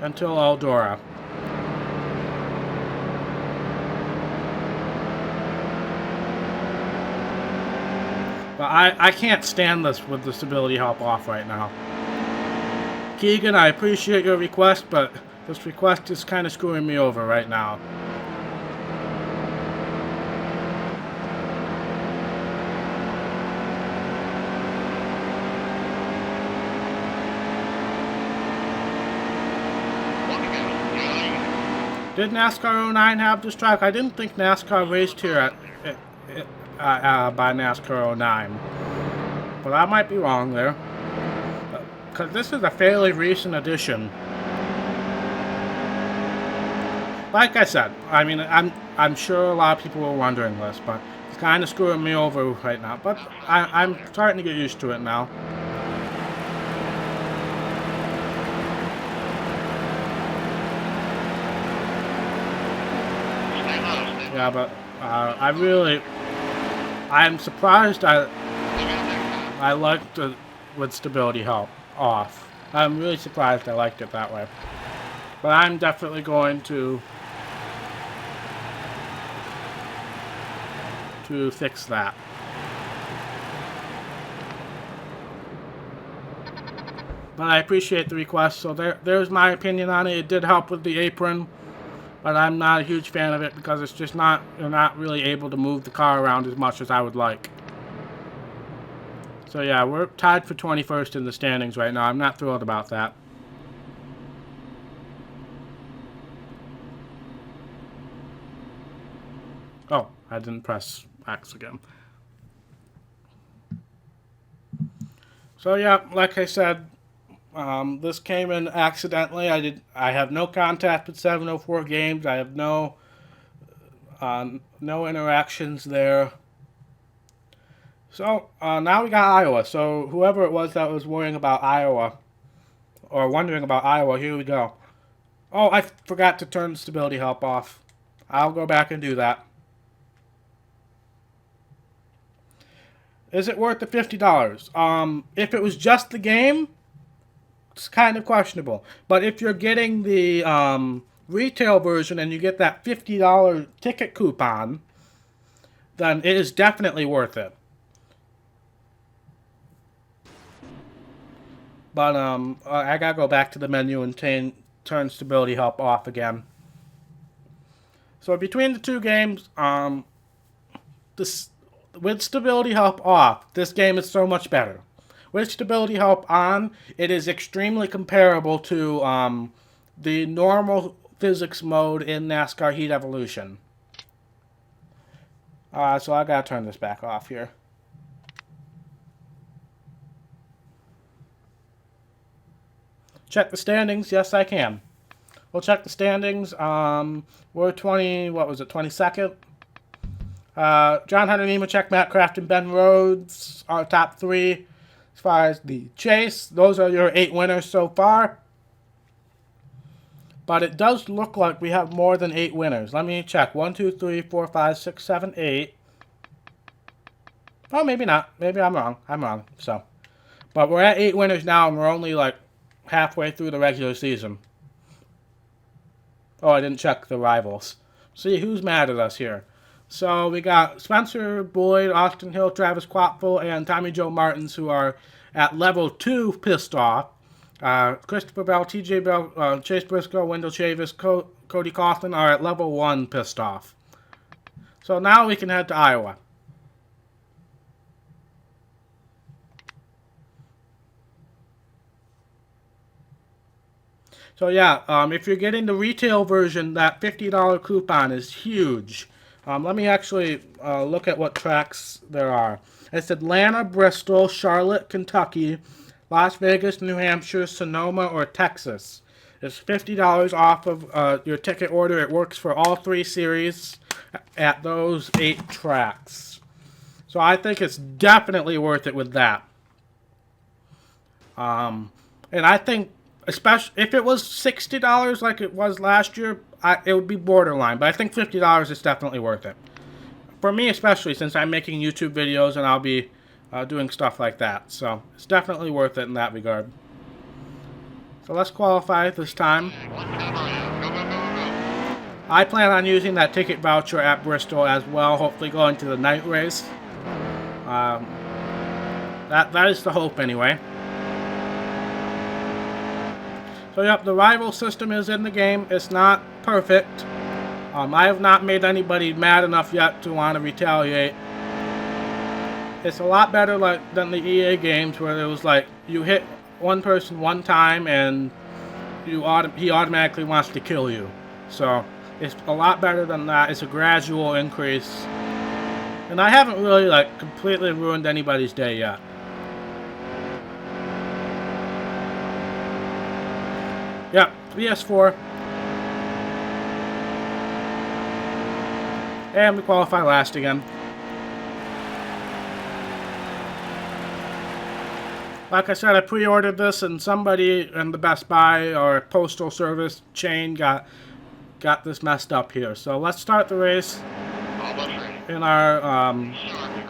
until Eldora. But I can't stand this with the stability help off right now. Keegan, I appreciate your request, but this request is kind of screwing me over right now. Did NASCAR 09 have this track? I didn't think NASCAR raced here by NASCAR 09. But I might be wrong there. Because this is a fairly recent addition. Like I said, I mean, I'm sure a lot of people were wondering this, but it's kind of screwing me over right now. But I'm starting to get used to it now. Yeah, but I'm surprised I liked it with stability help off. I'm really surprised I liked it that way. But I'm definitely going to fix that. But I appreciate the request, so there's my opinion on it. It did help with the apron. But I'm not a huge fan of it because it's just you're not really able to move the car around as much as I would like. So yeah, we're tied for 21st in the standings right now. I'm not thrilled about that. Oh, I didn't press X again. So yeah, like I said, this came in accidentally. I have no contact with 704 Games. I have no interactions there. So now we got Iowa. So whoever it was that was worrying about Iowa, or wondering about Iowa, here we go. Oh, I forgot to turn stability help off. I'll go back and do that. Is it worth the $50? If it was just the game, it's kind of questionable. But if you're getting the retail version and you get that $50 ticket coupon, then it is definitely worth it. But I gotta go back to the menu and turn stability help off again. So between the two games, with stability help off, this game is so much better. With stability help on, it is extremely comparable to the normal physics mode in NASCAR Heat Evolution. So I gotta turn this back off here. Check the standings. Yes, I can. We'll check the standings. We're 22nd? John Hunter, Nemechek, Matt Craft, and Ben Rhodes are top three. As far as the chase, those are your 8 winners so far. But it does look like we have more than 8 winners. Let me check. 1, 2, 3, 4, 5, 6, 7, 8. Oh, maybe not. Maybe I'm wrong. I'm wrong. So, but we're at 8 winners now, and we're only like halfway through the regular season. Oh, I didn't check the rivals. See who's mad at us here. So we got Spencer Boyd, Austin Hill, Travis Quapfel, and Tommy Joe Martins, who are at level 2 pissed off. Christopher Bell, TJ Bell, Chase Briscoe, Wendell Chavis, Cody Coughlin are at level 1 pissed off. So now we can head to Iowa. So yeah, if you're getting the retail version, that $50 coupon is huge. Let me actually look at what tracks there are. It's Atlanta, Bristol, Charlotte, Kentucky, Las Vegas, New Hampshire, Sonoma, or Texas. It's $50 off of your ticket order. It works for all 3 series at those 8 tracks. So I think it's definitely worth it with that. And I think, especially if it was $60 like it was last year, it would be borderline. But I think $50 is definitely worth it. For me especially, since I'm making YouTube videos and I'll be doing stuff like that. So it's definitely worth it in that regard. So let's qualify this time. One time around. Go, go, go, go, go. I plan on using that ticket voucher at Bristol as well, hopefully going to the night race. That is the hope anyway. So yep, the rival system is in the game. It's not perfect. I have not made anybody mad enough yet to want to retaliate. It's a lot better than the EA games where it was like you hit one person one time and he automatically wants to kill you. So it's a lot better than that. It's a gradual increase. And I haven't really completely ruined anybody's day yet. Yep, PS4. And we qualify last again. Like I said, I pre-ordered this and somebody in the Best Buy or postal service chain got this messed up here. So let's start the race Almost ready. in our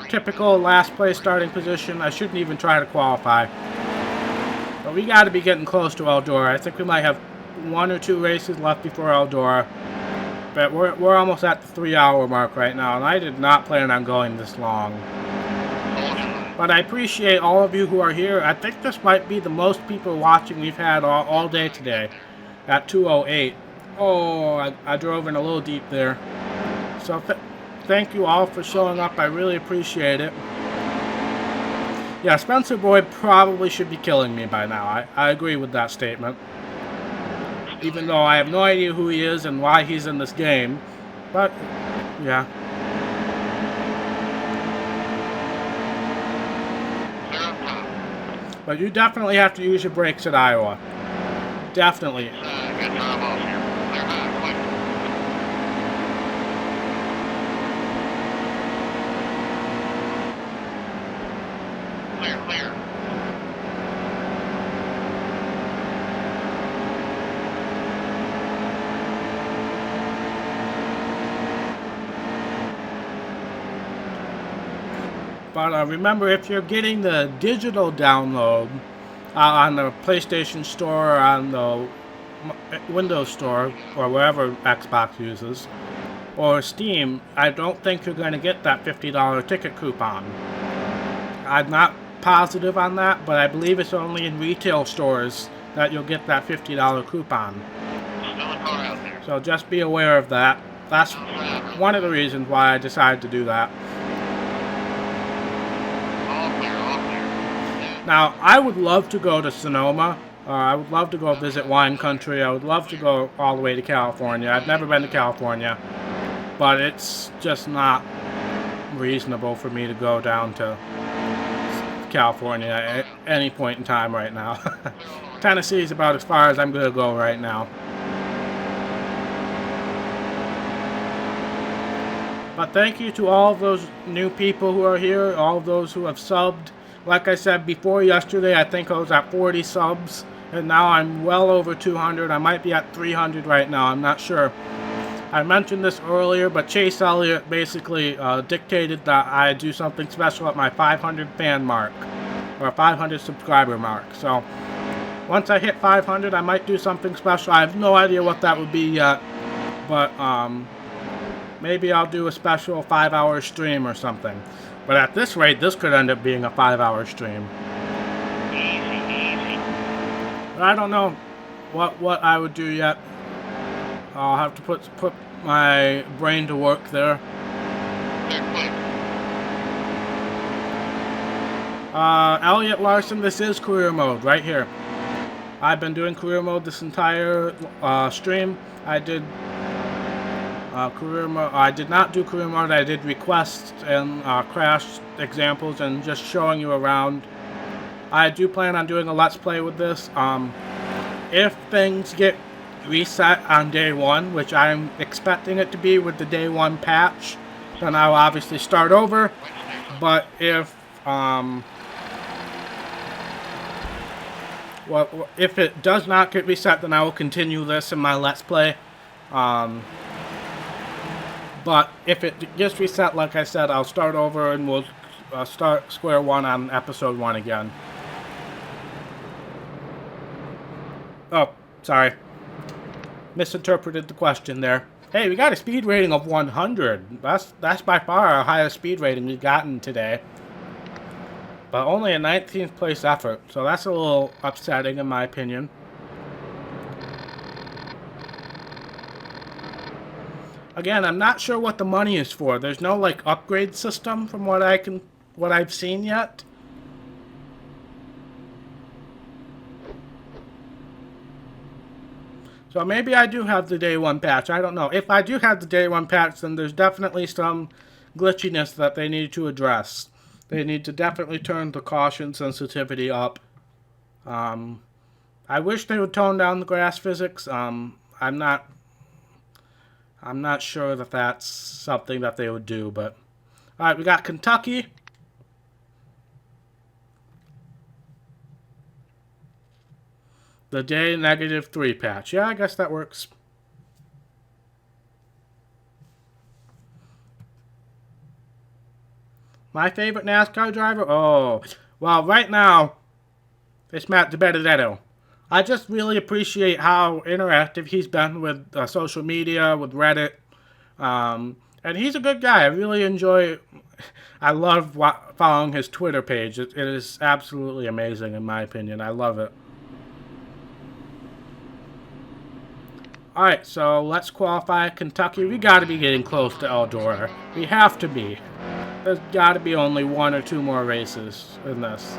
typical last place starting position. I shouldn't even try to qualify. But we got to be getting close to Eldora. I think we might have 1 or 2 races left before Eldora. But we're almost at the 3-hour mark right now, and I did not plan on going this long. But I appreciate all of you who are here. I think this might be the most people watching we've had all day today at 2:08. Oh, I drove in a little deep there. So thank you all for showing up. I really appreciate it. Yeah, Spencer Boyd probably should be killing me by now. I agree with that statement. Even though I have no idea who he is and why he's in this game. But, yeah. Clear up top. But you definitely have to use your brakes at Iowa. Definitely. Good drive off here. Clear high, quick. Clear, clear. But remember, if you're getting the digital download on the PlayStation Store or on the Windows Store or wherever Xbox uses, or Steam, I don't think you're going to get that $50 ticket coupon. I'm not positive on that, but I believe it's only in retail stores that you'll get that $50 coupon. Still a car out there. So just be aware of that. That's one of the reasons why I decided to do that. All clear, all clear. Now, I would love to go to Sonoma. I would love to go visit wine country. I would love to go all the way to California. I've never been to California, but it's just not reasonable for me to go down to California at any point in time right now. Tennessee is about as far as I'm going to go right now. But thank you to all of those new people who are here, all of those who have subbed. Like I said before yesterday, I think I was at 40 subs, and now I'm well over 200. I might be at 300 right now, I'm not sure. I mentioned this earlier, but Chase Elliott basically dictated that I do something special at my 500 fan mark, or 500 subscriber mark. So once I hit 500, I might do something special. I have no idea what that would be yet, but maybe I'll do a special 5-hour stream or something. But at this rate, this could end up being a 5-hour stream. Easy, easy. But I don't know what I would do yet. I'll have to put my brain to work there. Clear, quick. Elliot Larson, this is career mode right here. I've been doing career mode this entire stream. I did career mode. I did not do career mode. I did requests and crash examples and just showing you around. I do plan on doing a let's play with this. If things get reset on day 1, which I'm expecting it to be with the day 1 patch, then I'll obviously start over. But if if it does not get reset, then I will continue this in my let's play. But if it gets reset, like I said, I'll start over and we'll start square one on episode 1 again. Sorry. Misinterpreted the question there. Hey, we got a speed rating of 100. That's by far our highest speed rating we've gotten today. But only a 19th place effort, so that's a little upsetting in my opinion. Again, I'm not sure what the money is for. There's no like upgrade system from what I've seen yet. So maybe I do have the day one patch. I don't know. If I do have the day one patch, then there's definitely some glitchiness that they need to address. They need to definitely turn the caution sensitivity up. I wish they would tone down the grass physics. I'm not sure that that's something that they would do, but all right, we got Kentucky. The day -3 patch. Yeah, I guess that works. My favorite NASCAR driver? Oh, well, right now, it's Matt DiBenedetto. I just really appreciate how interactive he's been with social media, with Reddit. And he's a good guy. I really enjoy... I love following his Twitter page. It is absolutely amazing, in my opinion. I love it. Alright, so let's qualify Kentucky. We gotta be getting close to Eldora. We have to be. There's gotta be only 1 or 2 more races in this.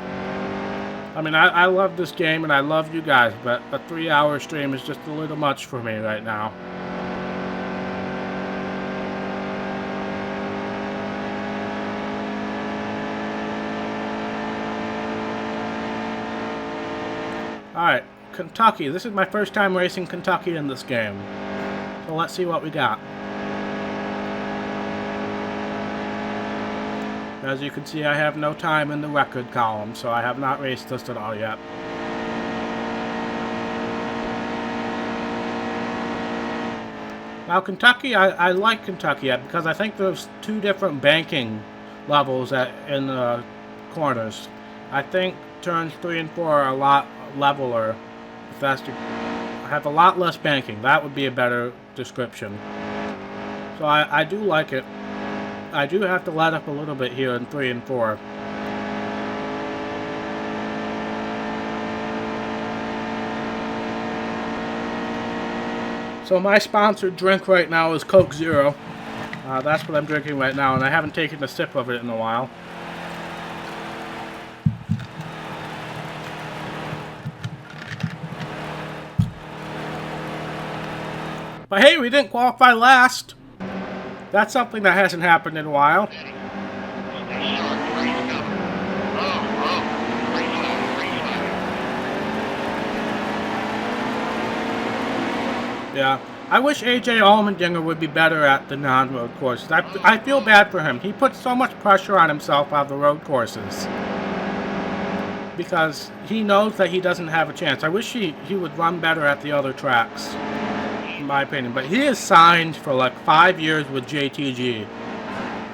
I mean, I love this game and I love you guys, but a 3-hour stream is just a little much for me right now. Alright. Kentucky. This is my first time racing Kentucky in this game. So let's see what we got. As you can see, I have no time in the record column, so I have not raced this at all yet. Now Kentucky, I like Kentucky because I think there's 2 different banking levels in the corners. I think turns 3 and 4 are a lot leveler. Faster. I have a lot less banking. That would be a better description. So I do like it. I do have to let up a little bit here in 3 and 4. So my sponsored drink right now is Coke Zero. That's what I'm drinking right now, and I haven't taken a sip of it in a while. But hey, we didn't qualify last. That's something that hasn't happened in a while. Yeah, I wish AJ Allmendinger would be better at the non-road courses. I feel bad for him. He puts so much pressure on himself on the road courses. Because he knows that he doesn't have a chance. I wish he would run better at the other tracks. In my opinion, but he is signed for like 5 years with JTG,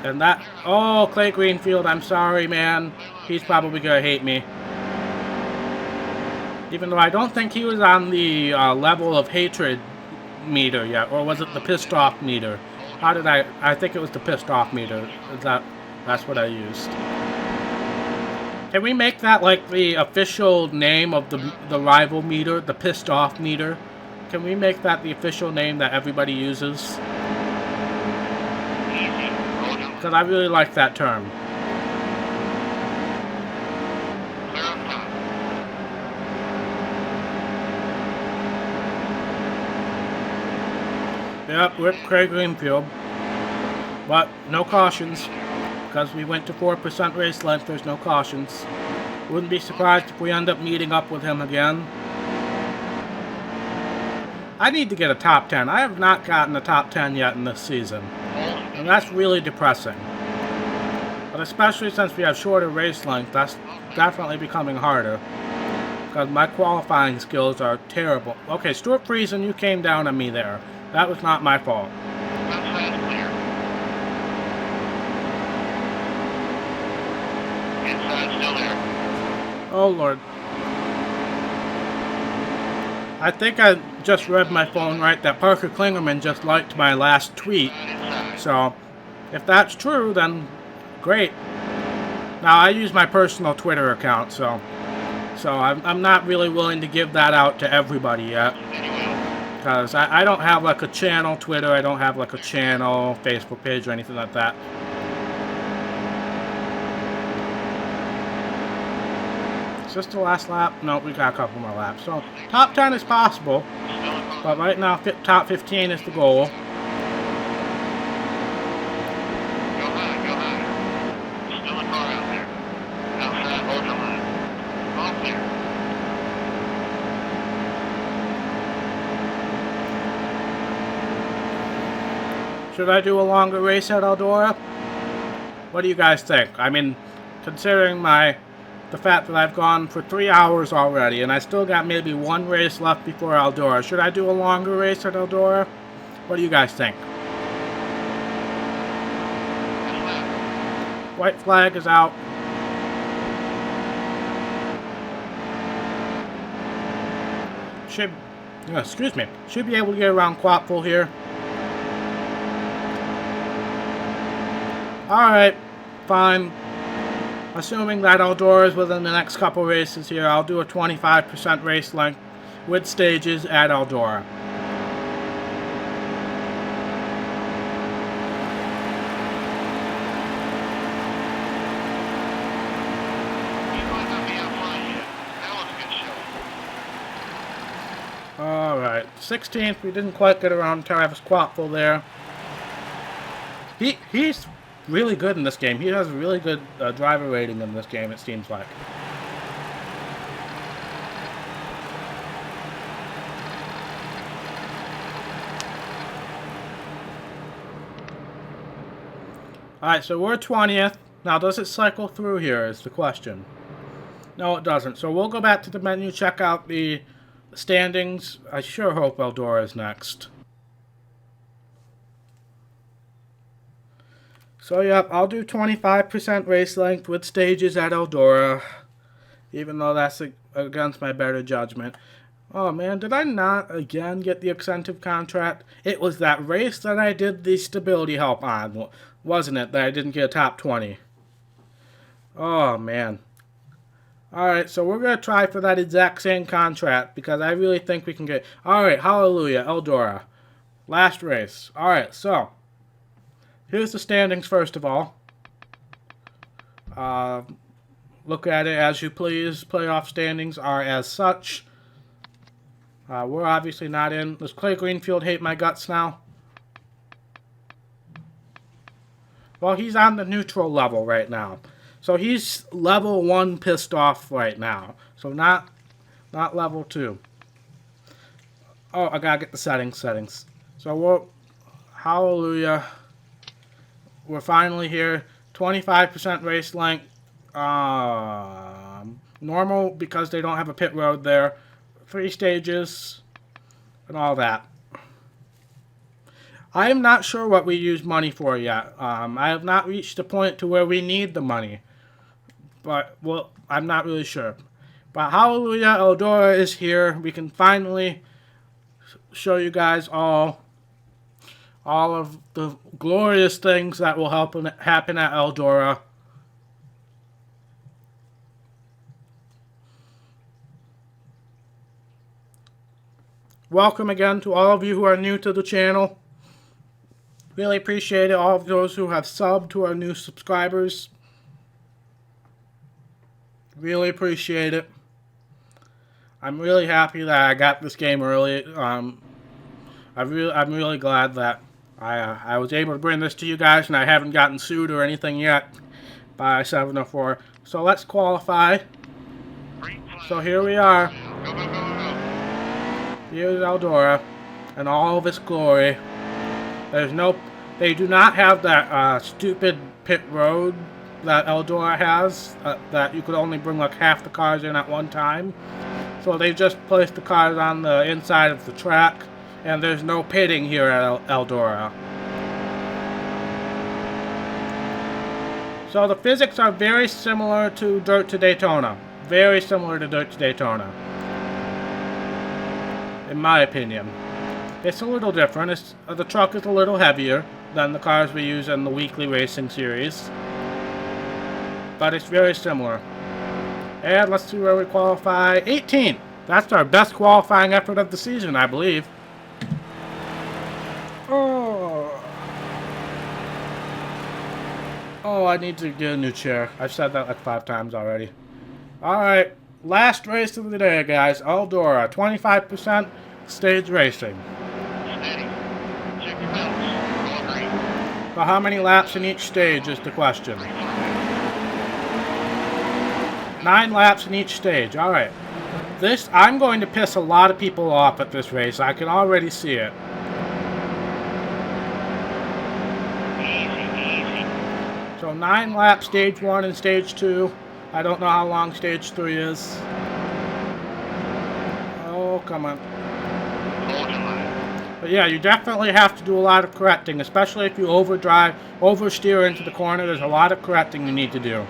and that, oh, Clay Greenfield, I'm sorry, man, he's probably gonna hate me, even though I don't think he was on the level of hatred meter yet, or was it the pissed off meter? How did I think it was the pissed off meter. That's what I used. Can we make that like the official name of the rival meter, the pissed off meter? Can we make that the official name that everybody uses? Because I really like that term. Yep, rip Craig Greenfield. But no cautions. Because we went to 4% race length, there's no cautions. Wouldn't be surprised if we end up meeting up with him again. I need to get a top 10. I have not gotten a top 10 yet in this season. And that's really depressing. But especially since we have shorter race length, that's definitely becoming harder. Because my qualifying skills are terrible. Okay, Stuart Friesen, you came down on me there. That was not my fault. Oh, Lord. I think I just read my phone right that Parker Klingerman just liked my last tweet. So, if that's true, then great. Now, I use my personal Twitter account, so I'm not really willing to give that out to everybody yet. Because I don't have like a channel Twitter, I don't have like a channel Facebook page or anything like that. Is this the last lap? No, we got a couple more laps. So, top 10 is possible. But right now, top 15 is the goal. Should I do a longer race at Eldora? What do you guys think? I mean, considering the fact that I've gone for 3 hours already, and I still got maybe one race left before Eldora. Should I do a longer race at Eldora? What do you guys think? White flag is out. Should be able to get around Quapful here. Alright, fine. Assuming that Eldora is within the next couple races here, I'll do a 25% race length with stages at Eldora. Alright, 16th, we didn't quite get around Travis Quapful there. He's really good in this game. He has a really good driver rating in this game, it seems like. Alright, so we're 20th. Now, does it cycle through here is the question. No, it doesn't. So we'll go back to the menu, check out the standings. I sure hope Eldora is next. So, yep, I'll do 25% race length with stages at Eldora, even though that's against my better judgment. Oh, man, did I not again get the incentive contract? It was that race that I did the stability help on, wasn't it, that I didn't get a top 20? Oh, man. Alright, so we're going to try for that exact same contract, because I really think we can get... Alright, hallelujah, Eldora. Last race. Alright, so... Here's the standings first of all. Look at it as you please. Playoff standings are as such. We're obviously not in. Does Clay Greenfield hate my guts now? Well, he's on the neutral level right now. So he's level 1 pissed off right now. So not level 2. Oh, I gotta get the settings. So we're... Hallelujah. We're finally here. 25% race length. Normal because they don't have a pit road there. 3 stages. And all that. I am not sure what we use money for yet. I have not reached the point to where we need the money. But, well, I'm not really sure. But hallelujah, Eldora is here. We can finally show you guys all of the glorious things that will happen at Eldora. Welcome again to all of you who are new to the channel. Really appreciate it, all of those who have subbed to our new subscribers. Really appreciate it. I'm really happy that I got this game early. I'm really glad that I was able to bring this to you guys, and I haven't gotten sued or anything yet by 704. So let's qualify. So here we are. Here's Eldora in all of its glory. They do not have that stupid pit road that Eldora has, that you could only bring like half the cars in at one time. So they just placed the cars on the inside of the track. And there's no pitting here at Eldora. So the physics are very similar to Dirt to Daytona. Very similar to Dirt to Daytona. in my opinion. It's a little different. The truck is a little heavier than the cars we use in the weekly racing series, but it's very similar. And let's see where we qualify. 18th. That's our best qualifying effort of the season, I believe. Oh, I need to get a new chair. I've said that like 5 times already. Alright, last race of the day, guys. Eldora, 25% stage racing. Steady. Check your belts. All green. So how many laps in each stage is the question? 9 laps in each stage. Alright. I'm going to piss a lot of people off at this race. I can already see it. So 9 laps, stage 1 and stage 2. I don't know how long stage 3 is. Oh, come on. Hold your line. But yeah, you definitely have to do a lot of correcting, especially if you oversteer into the corner. There's a lot of correcting you need to do.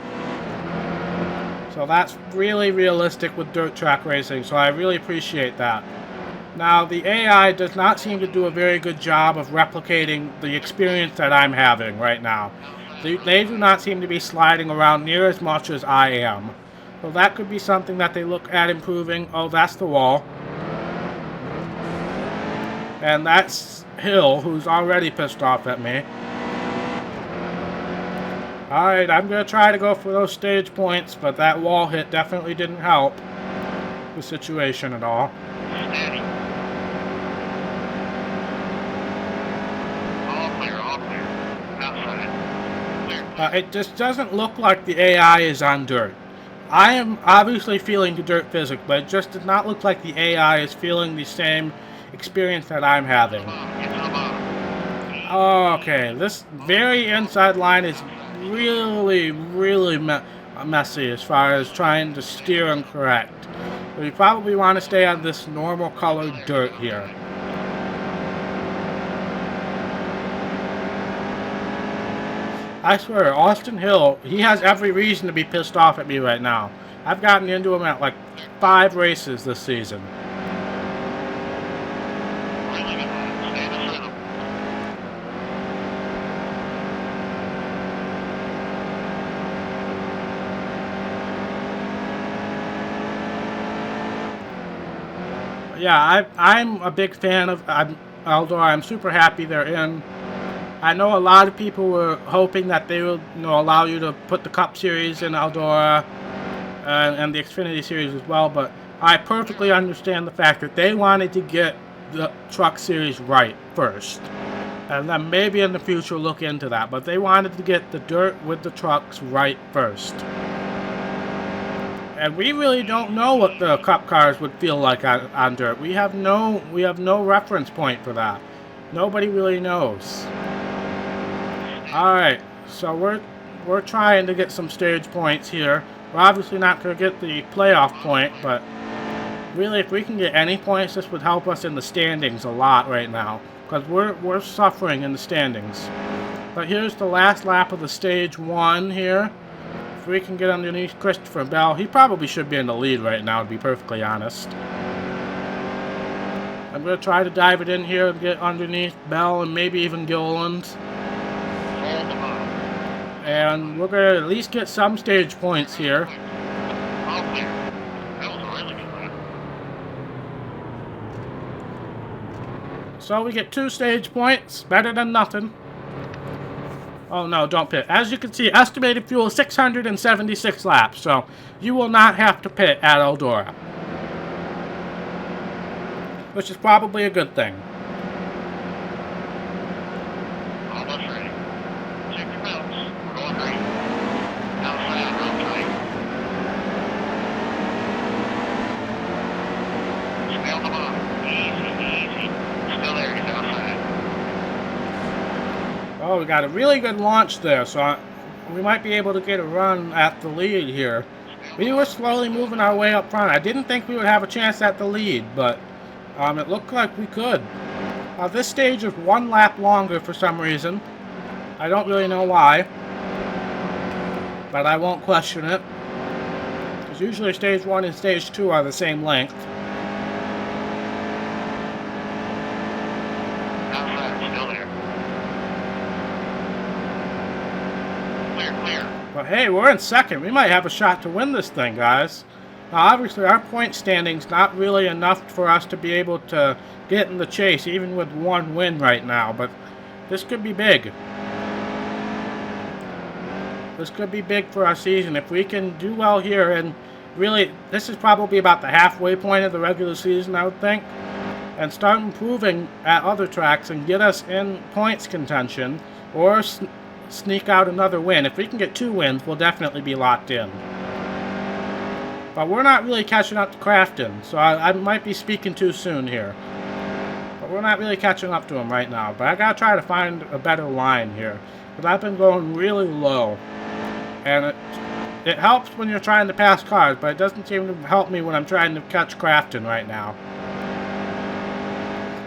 So that's really realistic with dirt track racing, so I really appreciate that. Now, the AI does not seem to do a very good job of replicating the experience that I'm having right now. They do not seem to be sliding around near as much as I am. So that could be something that they look at improving. Oh, that's the wall. And that's Hill, who's already pissed off at me. Alright, I'm going to try to go for those stage points, but that wall hit definitely didn't help the situation at all. Steady. All clear, all clear. Outside. Clear. It just doesn't look like the AI is on dirt. I am obviously feeling the dirt physics, but it just does not look like the AI is feeling the same experience that I'm having. Get to the bottom. Okay, this very inside line is really messy as far as trying to steer and correct. So you probably want to stay on this normal colored dirt here. I swear, Austin Hill, he has every reason to be pissed off at me right now. I've gotten into him at like 5 races this season. Really good line. Stay in the center. Yeah, I'm a big fan of Eldora. I'm super happy they're in. I know a lot of people were hoping that they would, allow you to put the Cup Series in Eldora and the Xfinity Series as well, but I perfectly understand the fact that they wanted to get the Truck Series right first. And then maybe in the future look into that, but they wanted to get the dirt with the trucks right first. And we really don't know what the Cup cars would feel like on dirt. We have no reference point for that. Nobody really knows. Alright, so we're trying to get some stage points here. We're obviously not going to get the playoff point, but really if we can get any points, this would help us in the standings a lot right now. Because we're suffering in the standings. But here's the last lap of the stage 1 here. If we can get underneath Christopher Bell, he probably should be in the lead right now, to be perfectly honest. I'm going to try to dive it in here and get underneath Bell and maybe even Gilliland. Hold the bottom. And we're going to at least get some stage points here. All clear. That was a really good run. So we get 2 stage points, better than nothing. Oh no, don't pit. As you can see, estimated fuel 676 laps, so you will not have to pit at Eldora. Which is probably a good thing. Almost ready. Check your belts. We're going green. Outside, real tight. Stay on the bottom. Easy. Still there, he's outside. Oh, we got a really good launch there, so we might be able to get a run at the lead here. We were slowly moving our way up front. I didn't think we would have a chance at the lead, but it looked like we could. This stage is 1 lap longer for some reason. I don't really know why, but I won't question it. Because usually stage 1 and stage 2 are the same length. But hey, we're in second. We might have a shot to win this thing, guys. Now, obviously, our point standing's not really enough for us to be able to get in the chase, even with one win right now. But this could be big. This could be big for our season. If we can do well here, and really, this is probably about the halfway point of the regular season, I would think, and start improving at other tracks and get us in points contention, or sneak out another win. If we can get 2 wins, we'll definitely be locked in. But we're not really catching up to Crafton, so I might be speaking too soon here. But we're not really catching up to him right now. But I gotta try to find a better line here, because I've been going really low. And it helps when you're trying to pass cars, but it doesn't seem to help me when I'm trying to catch Crafton right now.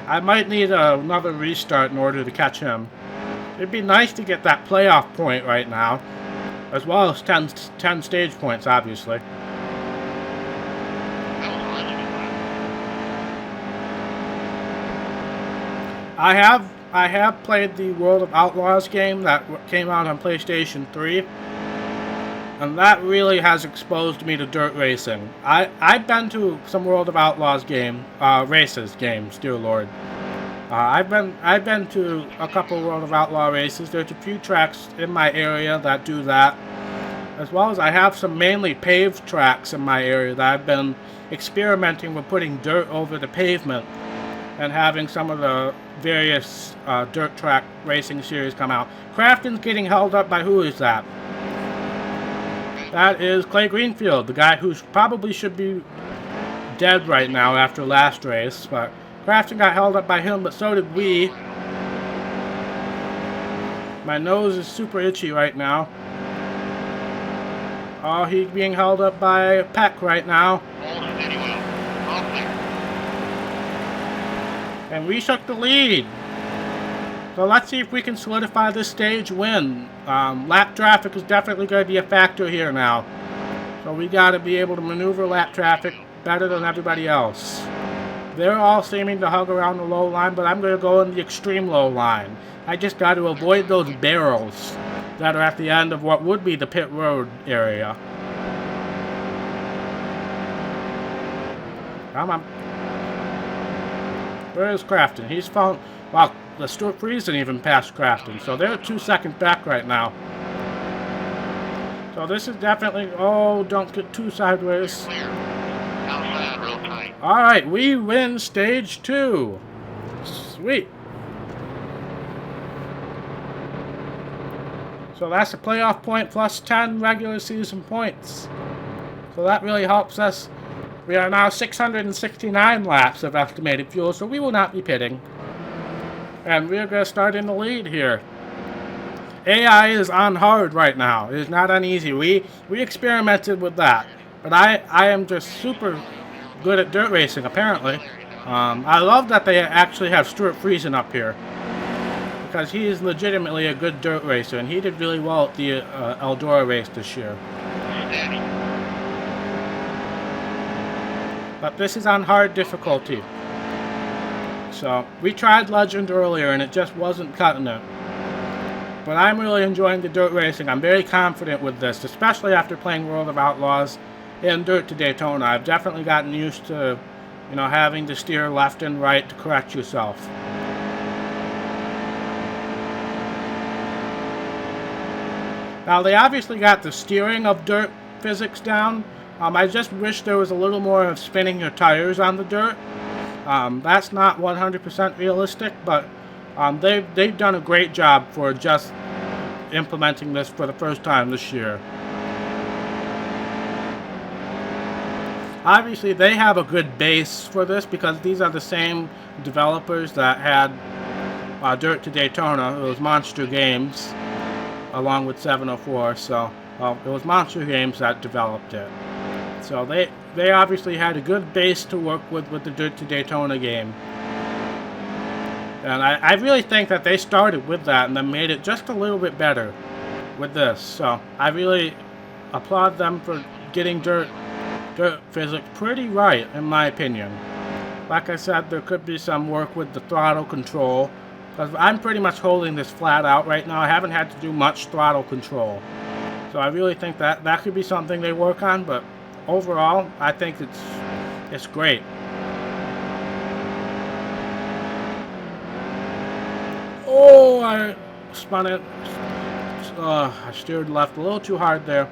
I might need another restart in order to catch him. It'd be nice to get that playoff point right now, as well as 10 stage points, obviously. I have played the World of Outlaws game that came out on PlayStation 3, and that really has exposed me to dirt racing. I've been to some World of Outlaws races, dear Lord. I've been to a couple World of Outlaw races. There's a few tracks in my area that do that, as well as I have some mainly paved tracks in my area that I've been experimenting with putting dirt over the pavement and having some of the various dirt track racing series come out. Crafton's getting held up by who is that? That is Clay Greenfield, the guy who probably should be dead right now after last race, but Crafton got held up by him, but so did we. My nose is super itchy right now. Oh, he's being held up by Peck right now. And we took the lead. So let's see if we can solidify this stage win. Lap traffic is definitely going to be a factor here now. So we got to be able to maneuver lap traffic better than everybody else. They're all seeming to hug around the low line, but I'm going to go in the extreme low line. I just got to avoid those barrels that are at the end of what would be the pit road area. Come on. Where is Crafton? He's found... Wow, the Stuart Friesen even passed Crafton, so they're 2 seconds back right now. So this is definitely... Oh, don't get too sideways. Alright, we win stage 2. Sweet. So that's a playoff point plus 10 regular season points. So that really helps us. We are now 669 laps of estimated fuel, so we will not be pitting. And we're going to start in the lead here. AI is on hard right now. It is not on easy. We experimented with that. But I am just super good at dirt racing, apparently. I love that they actually have Stuart Friesen up here, because he is legitimately a good dirt racer, and he did really well at the Eldora race this year. But this is on hard difficulty. So, we tried Legend earlier, and it just wasn't cutting it. But I'm really enjoying the dirt racing. I'm very confident with this, especially after playing World of Outlaws and Dirt to Daytona. I've definitely gotten used to, having to steer left and right to correct yourself. Now, they obviously got the steering of dirt physics down. I just wish there was a little more of spinning your tires on the dirt. That's not 100% realistic, but they've done a great job for just implementing this for the first time this year. Obviously, they have a good base for this, because these are the same developers that had Dirt to Daytona. It was Monster Games, along with 704. So, it was Monster Games that developed it. So they obviously had a good base to work with the Dirt to Daytona game. And I really think that they started with that and then made it just a little bit better with this. So I really applaud them for getting dirt physics pretty right, in my opinion. Like I said, there could be some work with the throttle control, because I'm pretty much holding this flat out right now. I haven't had to do much throttle control. So I really think that could be something they work on, but overall, I think it's great. Oh, I spun it. I steered left a little too hard there.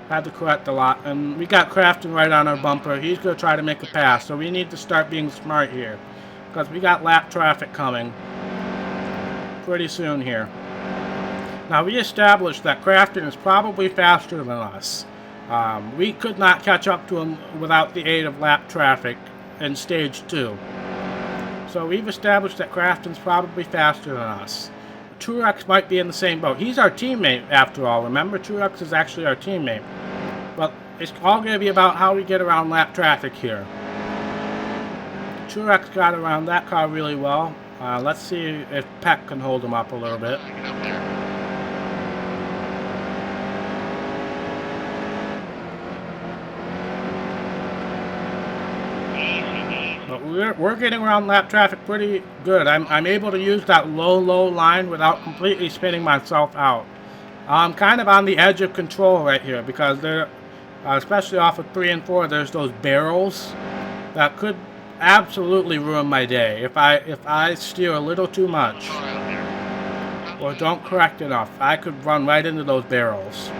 Had to correct a lot. And we got Crafton right on our bumper. He's going to try to make a pass. So we need to start being smart here. Because we got lap traffic coming pretty soon here. Now we established that Crafton is probably faster than us. We could not catch up to him without the aid of lap traffic in stage 2. So we've established that Crafton's probably faster than us. Truex might be in the same boat. He's our teammate after all. Remember, Truex is actually our teammate. But it's all going to be about how we get around lap traffic here. Truex got around that car really well. Let's see if Peck can hold him up a little bit. But we're getting around lap traffic pretty good. I'm able to use that low line without completely spinning myself out. I'm kind of on the edge of control right here because there, especially off of 3 and 4, there's those barrels that could absolutely ruin my day if I steer a little too much or don't correct enough. I could run right into those barrels.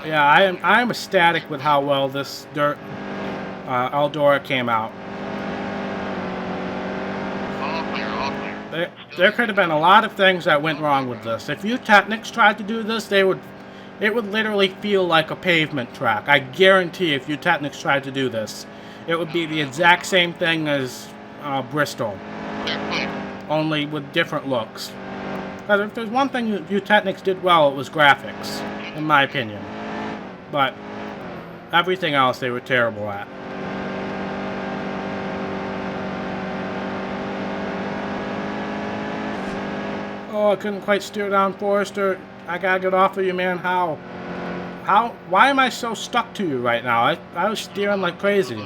Yeah, I am ecstatic with how well this dirt Eldora came out. There could have been a lot of things that went wrong with this. If Technics tried to do this, it would literally feel like a pavement track. I guarantee if Technics tried to do this, it would be the exact same thing as Bristol, only with different looks. Because if there's one thing Technics did well, it was graphics, in my opinion. But everything else they were terrible at. Oh, I couldn't quite steer down Forrester. I gotta get off of you, man. How? Why am I so stuck to you right now? I was steering like crazy.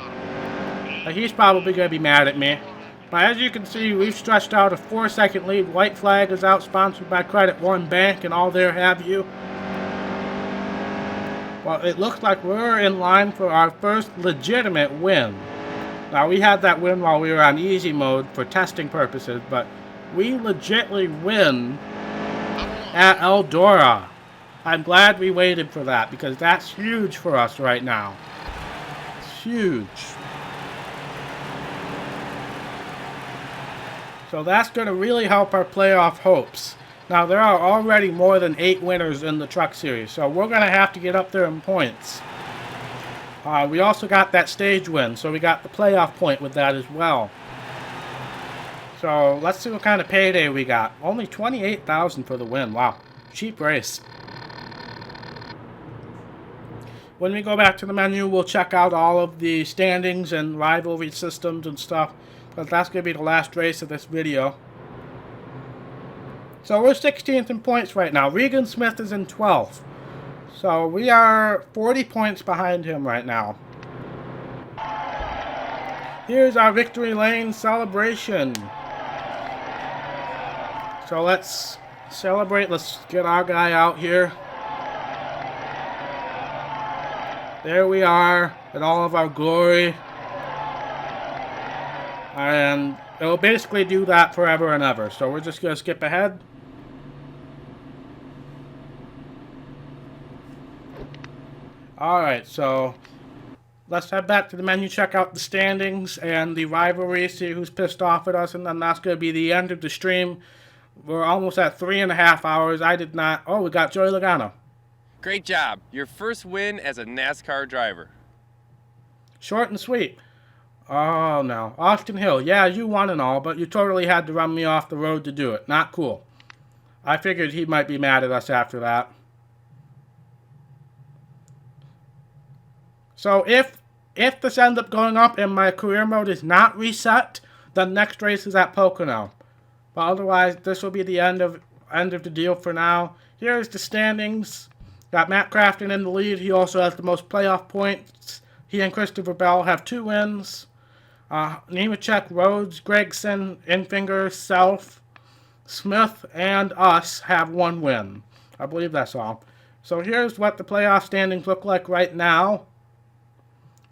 He's probably gonna be mad at me. But as you can see, we've stretched out a 4-second lead. White Flag is out, sponsored by Credit One Bank and all there have you. Well, it looks like we're in line for our first legitimate win. Now, we had that win while we were on easy mode for testing purposes, but we legitly win at Eldora. I'm glad we waited for that because that's huge for us right now. It's huge. So that's going to really help our playoff hopes. Now, there are already more than 8 winners in the Truck Series, so we're going to have to get up there in points. We also got that stage win, so we got the playoff point with that as well. So, let's see what kind of payday we got. Only $28,000 for the win. Wow. Cheap race. When we go back to the menu, we'll check out all of the standings and rivalry systems and stuff, because that's going to be the last race of this video. So we're 16th in points right now. Regan Smith is in 12th. So we are 40 points behind him right now. Here's our victory lane celebration. So let's celebrate. Let's get our guy out here. There we are in all of our glory. And it'll basically do that forever and ever. So we're just going to skip ahead. Alright, so let's head back to the menu, check out the standings and the rivalry, see who's pissed off at us, and then that's going to be the end of the stream. We're almost at 3.5 hours. I did not... Oh, we got Joey Logano. Great job. Your first win as a NASCAR driver. Short and sweet. Oh, no. Austin Hill. Yeah, you won and all, but you totally had to run me off the road to do it. Not cool. I figured he might be mad at us after that. So if this ends up going up and my career mode is not reset, the next race is at Pocono. But otherwise, this will be the end of the deal for now. Here's the standings. Got Matt Crafton in the lead. He also has the most playoff points. He and Christopher Bell have 2 wins. Nemechek, Rhodes, Gregson, Infinger, Self, Smith, and us have 1 win. I believe that's all. So here's what the playoff standings look like right now.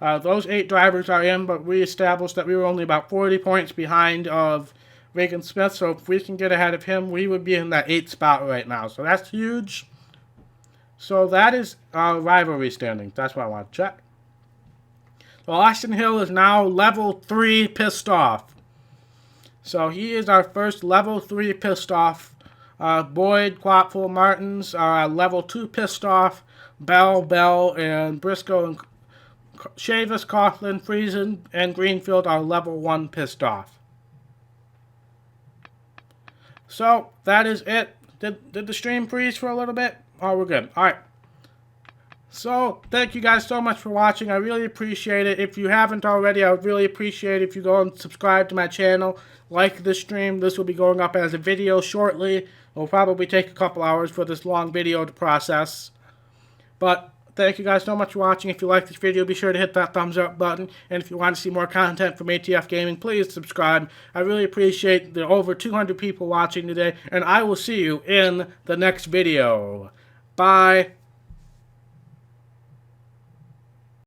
Those 8 drivers are in, but we established that we were only about 40 points behind of Reagan Smith. So if we can get ahead of him, we would be in that 8th spot right now. So that's huge. So that is our rivalry standings. That's what I want to check. So Austin Hill is now level 3 pissed off. So he is our first level 3 pissed off. Boyd, Quapful, Martins are level 2 pissed off. Bell, and Briscoe and Chavis, Coughlin, Friesen, and Greenfield are level 1 pissed off. So that is it. Did the stream freeze for a little bit? Oh, we're good. Alright. So, thank you guys so much for watching. I really appreciate it. If you haven't already, I would really appreciate it if you go and subscribe to my channel. Like this stream. This will be going up as a video shortly. It will probably take a couple hours for this long video to process. But, thank you guys so much for watching. If you like this video, be sure to hit that thumbs up button. And if you want to see more content from ATF Gaming, please subscribe. I really appreciate the over 200 people watching today. And I will see you in the next video. Bye.